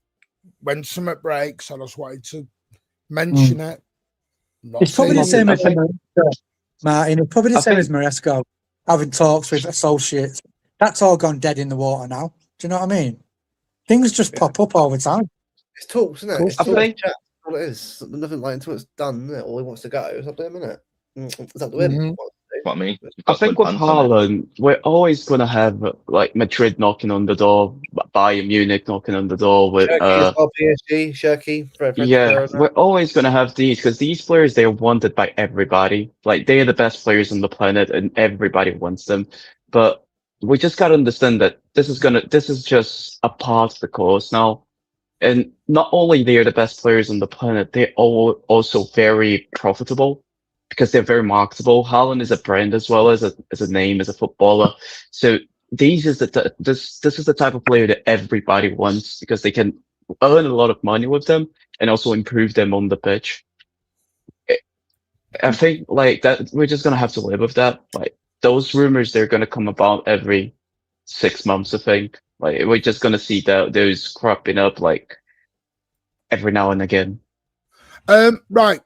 when something breaks, I just wanted to mention it. I'm not It's probably the saying same I as think- Martin. It's probably the I same think- as Maresco having talks with associates. That's all gone dead in the water now. Do you know what I mean? Things just pop up all the time. It's talks, isn't it? Cool. It's I talks, think- chat. That's all it is. Nothing like until it's done, isn't it? Or he wants to go. It's up to him, isn't it? It's up to him. Mhm. That's what I mean. You've I got to think with advance on it. Haaland, we're always gonna have like Madrid knocking on the door, Bayern Munich knocking on the door with Shirky as well, PSG, Shirky. yeah, we're always gonna have these because these players they're wanted by everybody. Like they are the best players on the planet, and everybody wants them. But we just gotta understand that this is just a part of the course now. And not only they are the best players on the planet, they're all also very profitable because they're very marketable. Haaland is a brand as well as a name as a footballer. So this is the type of player that everybody wants because they can earn a lot of money with them and also improve them on the pitch. I think like that we're just gonna have to live with that. Like those rumors, they're gonna come about every 6 months. I think like we're just gonna see those cropping up like every now and again. Right.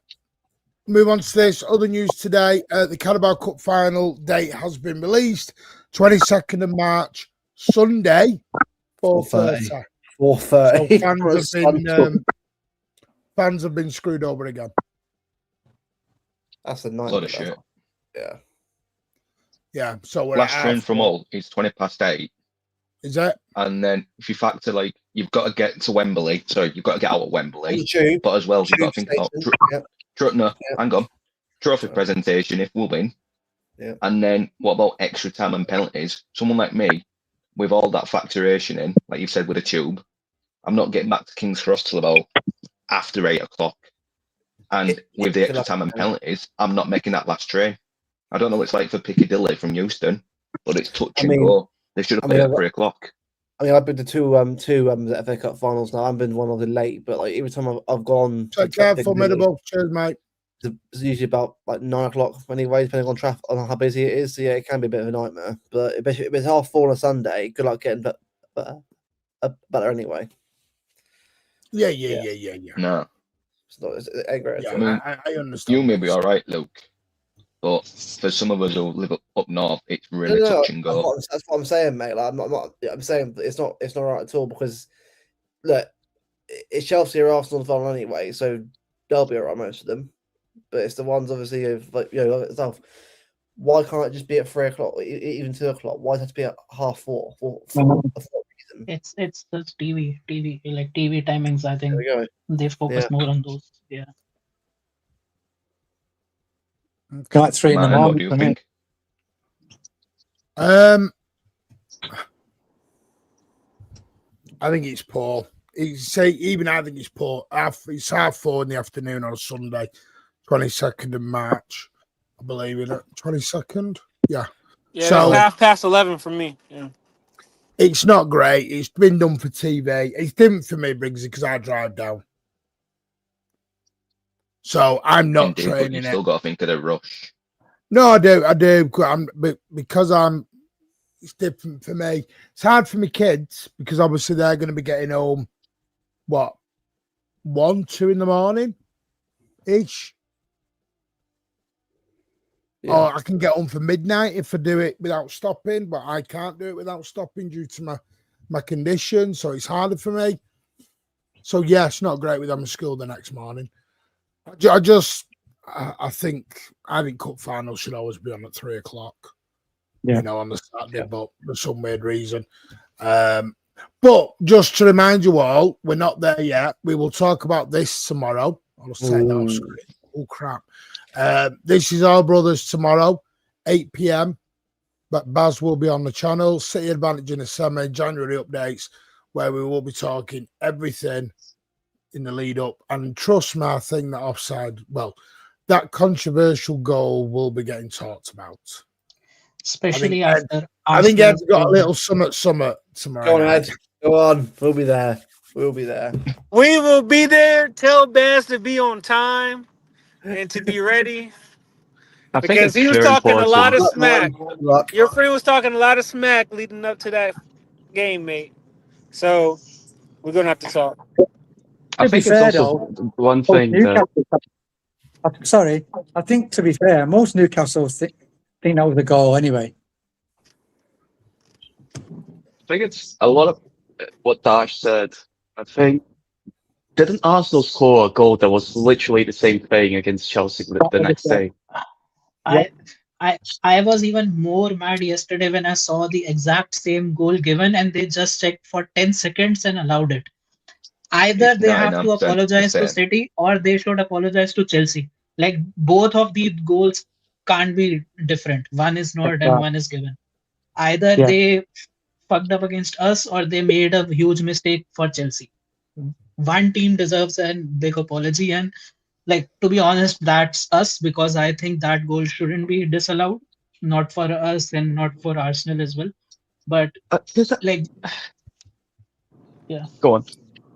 Move on to this other news today. The Carabao Cup final date has been released. 22nd of March, Sunday, 4:30. 4:30. So fans have been screwed over again. That's a nice Load of shit. Yeah. Yeah. So we're Last at train half from four. all is 8:20. Is that? And then if you factor like you've got to get to Wembley, so you've got to get out of Wembley, On the tube. but as well you've got to Tube think about station. Yep. hang on, trophy presentation if we'll win. Yeah. And then what about extra time and penalties? Someone like me, with all that factoration in, like you said with a tube, I'm not getting back to King's Cross till about after 8 o'clock. And with the extra time and penalties, I'm not making that last train. I don't know what it's like for Piccadilly from Euston, but it's touch and go. They should have played at 3 o'clock. I mean, I've been to two the FA Cup finals now. I've been one of the late, but like every time I've gone, Take care, Formidable. Cheers, mate. it's usually about like 9 o'clock anyway, depending on traffic, on how busy it is. So yeah, it can be a bit of a nightmare. But if it's 4:30 on a Sunday, good luck getting better anyway. Yeah. No. It's not. It's great. Yeah, I mean, I understand. you may be all right, Luke. But for some of us who live up north, it's really No, touch and go. that's what I'm saying, mate. Like, I'm saying that it's not right at all because look, it's Chelsea or Arsenal final anyway, so they'll be alright, most of them. But it's the ones obviously of like like itself. Why can't it just be at 3 o'clock, even 2 o'clock? Why does it have to be at 4:30? For reason? It's just TV like TV timings. I think There we go. they focus more on those. Yeah. Like 3 in the Martin, what morning do you for me. think? I think it's poor. I think it's poor. It's 4:30 in the afternoon on a Sunday, 22nd of March, I believe in it. 22nd, yeah. Yeah, So it's 11:30 for me. Yeah. It's not great. It's been done for TV. It's different for me, Briggsy, because I drive down. So I'm not Indeed, training but you it. still got to think of the rush. No, I do. Because it's different for me. It's hard for my kids because obviously they're going to be getting home, 1, 2 in the morning ish. Yeah. Or I can get home for midnight if I do it without stopping, but I can't do it without stopping due to my condition. So it's harder for me. So yeah, it's not great with them at school the next morning. I think cup finals should always be on at 3 o'clock. Yeah. On the Saturday, but for some weird reason. But just to remind you all, we're not there yet. We will talk about this tomorrow. I'll just take that off screen. Oh crap. This is Our Brothers tomorrow, 8 p.m. But Baz will be on the channel. City Advantage in the semi, January updates, where we will be talking everything in the lead up. And trust me, I think that offside, that controversial goal will be getting talked about. Especially after I think Ed's got a little summit tomorrow. Go on, Ed. Go on. We'll be there. We'll be there. We will be there. Tell Baz to be on time and to be ready. I think Because it's he was very talking a lot of important. smack. Your friend was talking a lot of smack leading up to that game, mate. So we're gonna have to talk. I think it's also one thing that. Sorry, I think to be fair, most Newcastle think that was a goal anyway. I think it's a lot of what Dash said. I think didn't Arsenal score a goal that was literally the same thing against Chelsea the next day? I was even more mad yesterday when I saw the exact same goal given and they just checked for 10 seconds and allowed it. Either they have to apologize to City or they should apologize to Chelsea. Like both of these goals can't be different. One is not and one is given. Either they fucked up against us or they made a huge mistake for Chelsea. One team deserves a big apology, and to be honest, that's us, because I think that goal shouldn't be disallowed, not for us and not for Arsenal as well. But yeah, go on.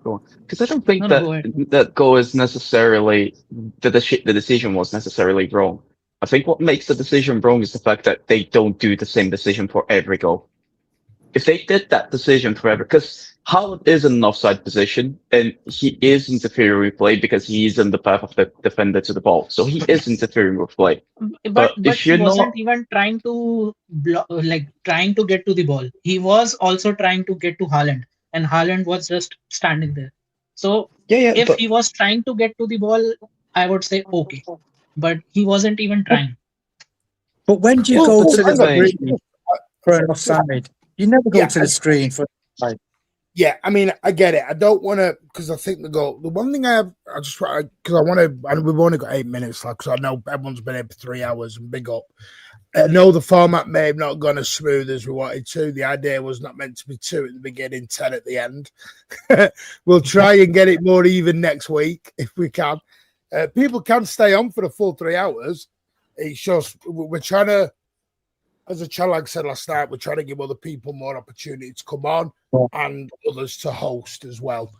Because I don't think that goal is necessarily the decision was necessarily wrong. I think what makes the decision wrong is the fact that they don't do the same decision for every goal. If they did that decision forever, because Haaland is in an offside position and he is interfering with play because he is in the path of the defender to the ball, so he is interfering with play. But he wasn't even trying to trying to get to the ball. He was also trying to get to Haaland, and Haaland was just standing there. So if he was trying to get to the ball, I would say okay, but he wasn't even trying. But when do you go to the screen for an offside? You never go to the screen for offside. Yeah, I mean, I get it. I don't want to, because I think the one thing I just want to, and we've only got 8 minutes left, because I know everyone's been here for 3 hours, and big up. I know the format may have not gone as smooth as we wanted to. The idea was not meant to be 2 at the beginning, 10 at the end. We'll try and get it more even next week if we can. People can stay on for the full 3 hours. It's just, we're trying to, as a channel, like I said last night, we're trying to give other people more opportunity to come on and others to host as well.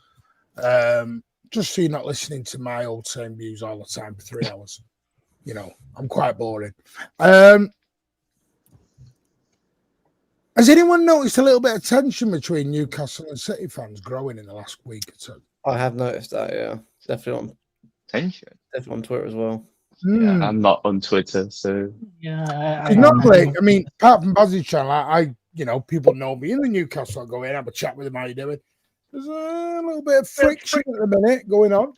Just so you're not listening to my old same views all the time for 3 hours. I'm quite boring. Has anyone noticed a little bit of tension between Newcastle and City fans growing in the last week or two? I have noticed that, yeah. Definitely on tension. Definitely on Twitter as well. Yeah, I'm not on Twitter, so Yeah, Because normally, I mean, apart from Bazzy's channel, I people know me in the Newcastle. I go in, have a chat with them. How you doing? There's a little bit of friction at the minute going on,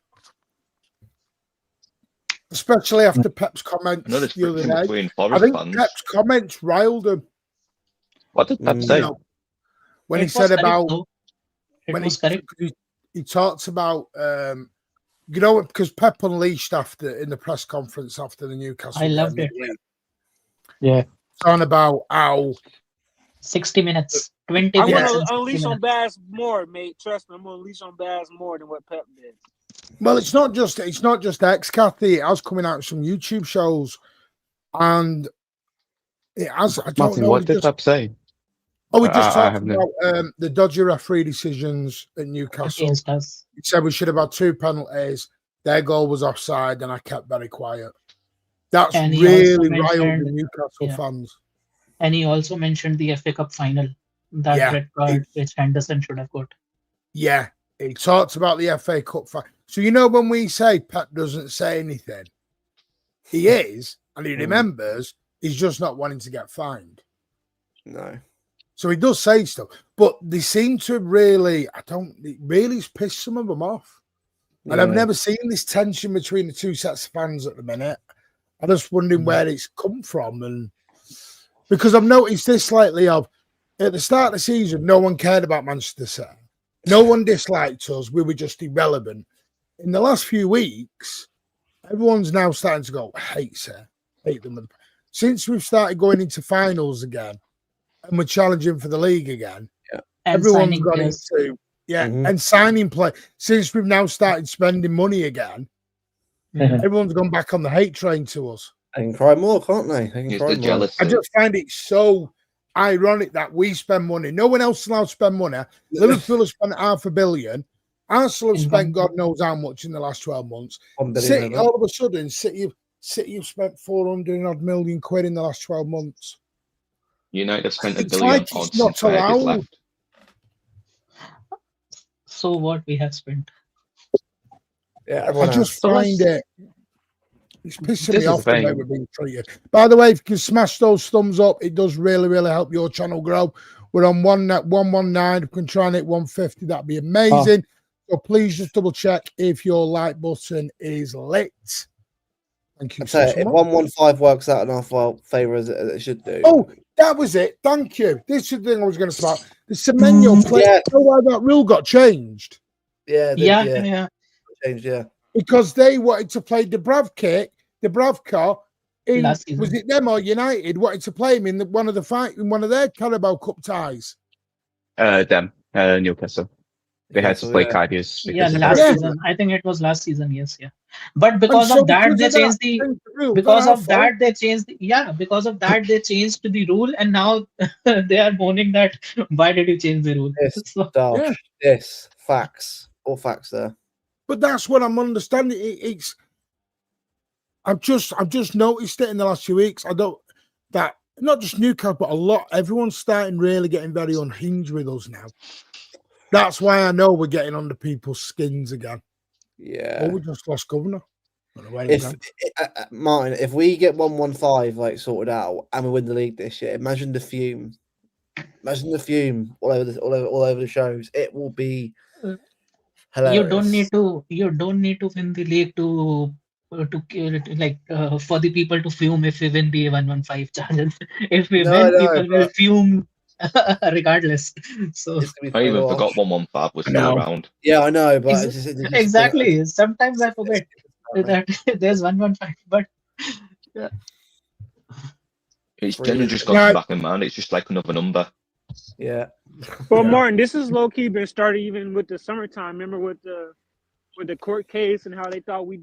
especially after Pep's comments I know there's the other friction day. between I Forest think fans. Pep's comments riled him. what did Pep say? When It he was said correct, about though. It when was correct. he talks about because Pep unleashed after in the press conference after the Newcastle I game loved it. midweek, Yeah. talking about how 60 minutes, 20 I'm minutes gonna and 60 unleash on minutes. Baz more, mate. Trust me, I'm gonna unleash on Baz more than what Pep did. well, it's not just X Kathy. It has coming out some YouTube shows, and it has. I don't Martin, know. what did Pep say? We just I talked haven't. about the dodgy referee decisions at Newcastle. Against us. He said we should have had 2 penalties. Their goal was offside, and I kept very quiet. That's And he really also riled the mentioned, Newcastle yeah. fans. and he also mentioned the FA Cup final, that Yeah, red card which Henderson should have got. Yeah, he talks about the FA Cup fight. So when we say Pep doesn't say anything, he is, and he remembers. He's just not wanting to get fined. No. So he does say stuff, but they seem to really, it really has pissed some of them off. And I've never seen this tension between the two sets of fans at the minute. I'm just wondering where it's come from. And because I've noticed this slightly at the start of the season, no one cared about Manchester City. No one disliked us. We were just irrelevant. In the last few weeks, everyone's now starting to go, hate them. Since we've started going into finals again, and we're challenging for the league again, And everyone's signing got players. into and signing play. Since we've now started spending money again, everyone's gone back on the hate train to us. They can cry more, can't they? They can It's cry the more. jealousy. I just find it so ironic that we spend money. No one else is allowed to spend money. Liverpool has spent £500 million. Arsenal have spent God knows how much in the last 12 months. 1 billion City, over. all of a sudden, City have spent 400 odd million quid in the last 12 months. United have spent $1 It's billion like odd it's not since Fergie's allowed. left. So what we have spent. Yeah, I everyone just has. find it's pissing This me is off the the way thing. we're being treated. By the way, if you can smash those thumbs up, it does really, really help your channel grow. We're on 119. If we can try and hit 150, that'd be amazing. So please just double check if your like button is lit. Thank you I'd say so if much. 115 works out in our favour as it should do. Oh, that was it. Thank you. This is the thing I was going to talk about. The Semenyo play. Yeah. You know why that rule got changed? Yeah, Yeah. changed, yeah. Because they wanted to play Dubravka in, Last season. was it them or United wanted to play him in one of their Carabao Cup ties? Newcastle. They had to play Karius Yeah, because last Yeah. season. I think it was last season. Yes, yeah. But because of that, they changed the. Because of that, they changed. Because of that, they changed the rule, and now they are moaning that why did you change the rule? This, this facts, all facts there. But that's what I'm understanding. It's. I've just noticed it in the last few weeks. That not just Newcastle, but everyone's starting really getting very unhinged with us now. That's why I know we're getting under people's skins again. Yeah. Or we just lost governor. Martin, if we get 115 sorted out and we win the league this year, imagine the fume. Imagine the fume all over the shows. It will be hilarious. You don't need to win the league to for the people to fume if we win the 115 challenge. If we win, people will fume regardless. So I even forgot 115 was still around. Yeah, I know, but exactly. Sometimes I forget that there's 115, but yeah. It's generally just got back in mind. It's just like another number. Yeah. Well, Martin, this is low key been started even with the summertime. Remember with the court case and how they thought we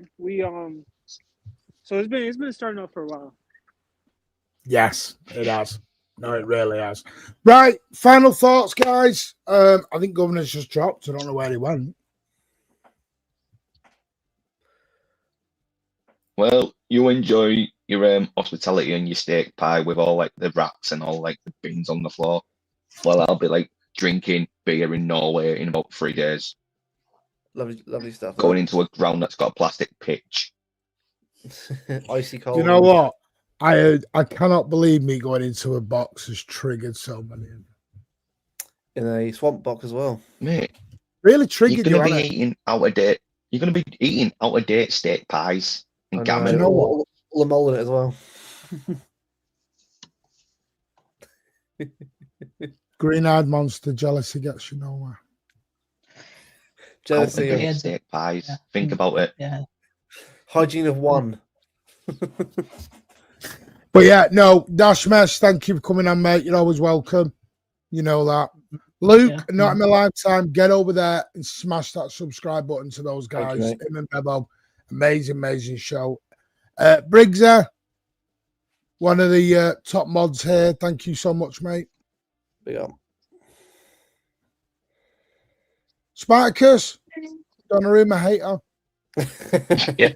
so it's been starting up for a while. Yes, it has. No, it really has. Right, final thoughts, guys. I think Governor's just dropped. I don't know where he went. Well, you enjoy your hospitality and your steak pie with all the wraps and all the beans on the floor. Well, I'll be drinking beer in Norway in about 3 days. Lovely stuff. Going into a ground that's got a plastic pitch. Icy cold. You know what? I cannot believe me going into a box has triggered so many. In a swamp box as well. Mate, Really you're triggered going you, to be hasn't it? eating out of date. You're going to be eating out of date steak pies and I gammon. know. know what? All the mold in it as well. Green-eyed monster, jealousy gets you nowhere. Out of Jealousy date Yeah, of steak pies. yeah. Think about it. Yeah. hygiene of one. But yeah, no, Dash Mesh, thank you for coming on, mate. You're always welcome. You know that. Luke, Yeah. not in my lifetime, get over there and smash that subscribe button to those Thank you, guys. mate. Him and Bebo, amazing show. Briggsy, one of the top mods here. Thank you so much, mate. Big up. Spartacus, Donnarumma hater. Yeah.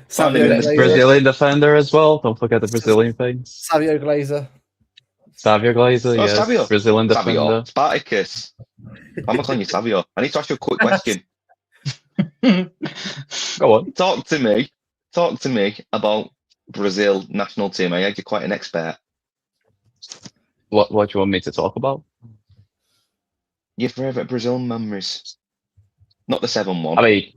Savio Panelist. Glazer. Brazilian defender as well. Don't forget the Brazilian things. Savio Glazer. Savio Glazer, Oh, yes. Savio. Brazilian Savio. defender. Spartacus. Why am I calling you Savio? I need to ask you a quick question. Go on. Talk to me about Brazil national team. I heard you're quite an expert. What do you want me to talk about? Your favourite Brazil memories. Not the 7-1.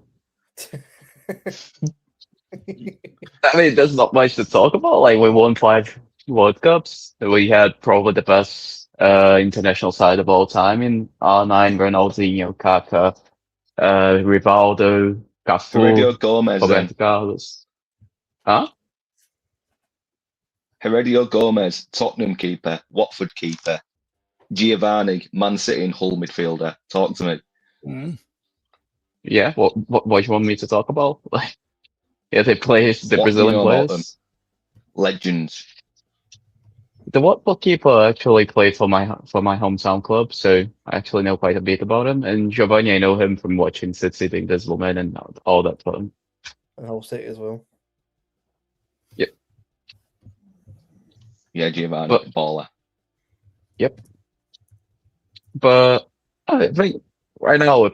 I mean, there's not much to talk about. Like, we won 5 World Cups. We had probably the best international side of all time in R9, Ronaldinho, Kaká, Rivaldo, Heredio Cafu, Gomez then. Roberto Carlos. Huh? Heredio Gomez, Tottenham keeper, Watford keeper, Giovanni, Man City and Hull midfielder. Talk to me. Yeah, what do you want me to talk about? Like, yeah, they play the What do you Brazilian know about them? players. Legends. The Watford keeper actually played for my hometown club, so I actually know quite a bit about him. And Giovanni, I know him from watching City, the Invisible Man, and all that fun. And Hull City as well. Yeah, Giovanni, But- baller. Yep. But I think right now,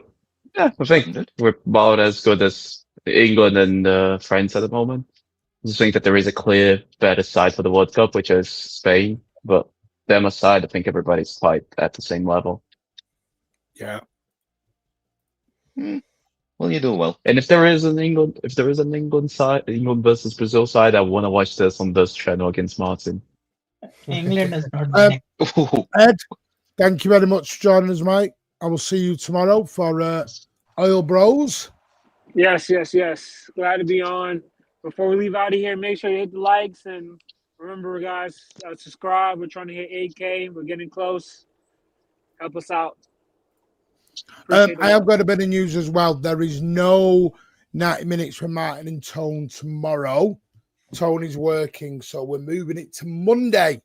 I think we're about as good as England and France at the moment. I just think that there is a clear better side for the World Cup, which is Spain. But them aside, I think everybody's quite at the same level. Yeah. Well, you do well. And if there is an England side, England versus Brazil side, I want to watch this on this channel against Martin. England is not winning. Ed, thank you very much for joining us, mate. I will see you tomorrow for Oil Bros. Yes. Glad to be on. Before we leave out of here, make sure you hit the likes and remember, guys, subscribe. We're trying to hit 8K. We're getting close. Help us out. I have got a bit of news as well. There is no 90 minutes with Martin and Tone tomorrow. Tony's working, so we're moving it to Monday.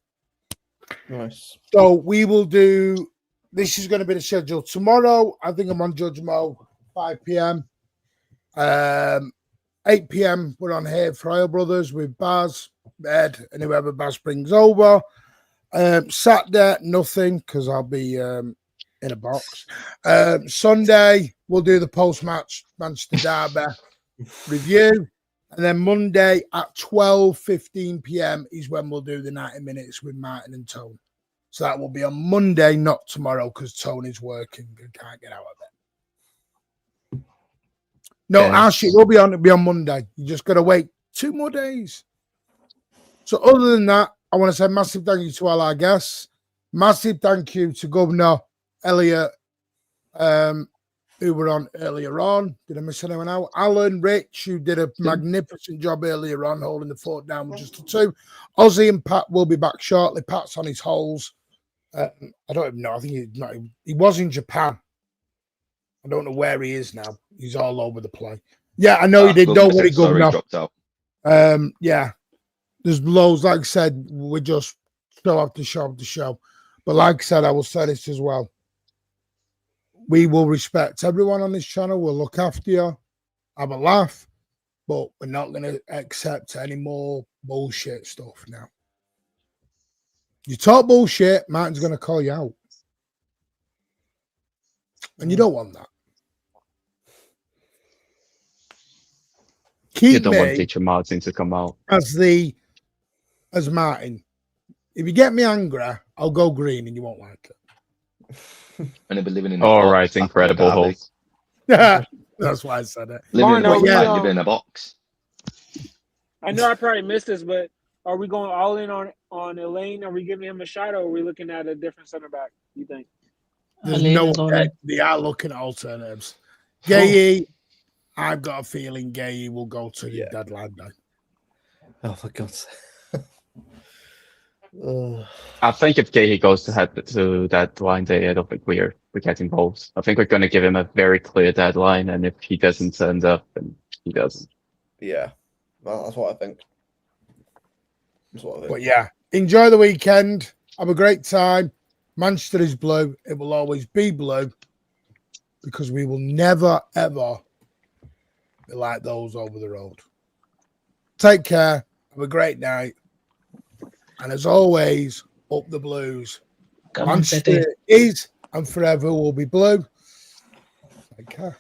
Nice. So we will do. This is going to be the schedule tomorrow. I think I'm on Judge Mo, 5 p.m. 8 p.m. We're on here for Oil Brothers with Baz, Ed, and whoever Baz brings over. Saturday, nothing because I'll be in a box. Sunday, we'll do the post-match Manchester Derby review. And then Monday at 12:15 p.m. is when we'll do the 90 minutes with Martin and Tone. So that will be on Monday, not tomorrow, because Tone is working and can't get out of it. No, our shit will be on. It'll be on Monday. You just got to wait 2 more days. So other than that, I want to say massive thank you to all our guests. Massive thank you to Governor Elliot, who were on earlier on. Did I miss anyone out? Alan, Rich, who did a magnificent job earlier on, holding the fort down with just the 2. Ozzy and Pat will be back shortly. Pat's on his holes. I don't even know. I think he was in Japan. I don't know where he is now. He's all over the place. Yeah, I know he did. Don't worry, Governor. Dropped out. Yeah, there's loads. Like I said, we just show after show after show. But like I said, I will say this as well. We will respect everyone on this channel. We'll look after you, have a laugh, but we're not going to accept any more bullshit stuff now. You talk bullshit, Martin's going to call you out. And you don't want that. You keep don't want me teacher Martin to come out. as Martin. If you get me angry, I'll go green and you won't like it. And he'll be living in a All box right, back on the incredible derby. holes. That's why I said it. Living in a Martin, box, yeah. mate, living in a box. I know I probably missed this, but are we going all in on Elaine? Are we giving him a shot, or are we looking at a different center back? You think? There's Elaine no is all way in. they are looking at alternatives. Gay, I've got a feeling Gay will go to the deadline day. Oh, for God's sake. I think if Gahey goes to that line day, I don't think we're getting goals. I think we're going to give him a very clear deadline, and if he doesn't turn up, then he doesn't. Yeah, well, that's what I think. That's what I think. But yeah, enjoy the weekend. Have a great time. Manchester is blue. It will always be blue because we will never, ever be like those over the road. Take care. Have a great night. And as always, up the Blues. Come on, City. Manchester is and forever will be blue. Take care.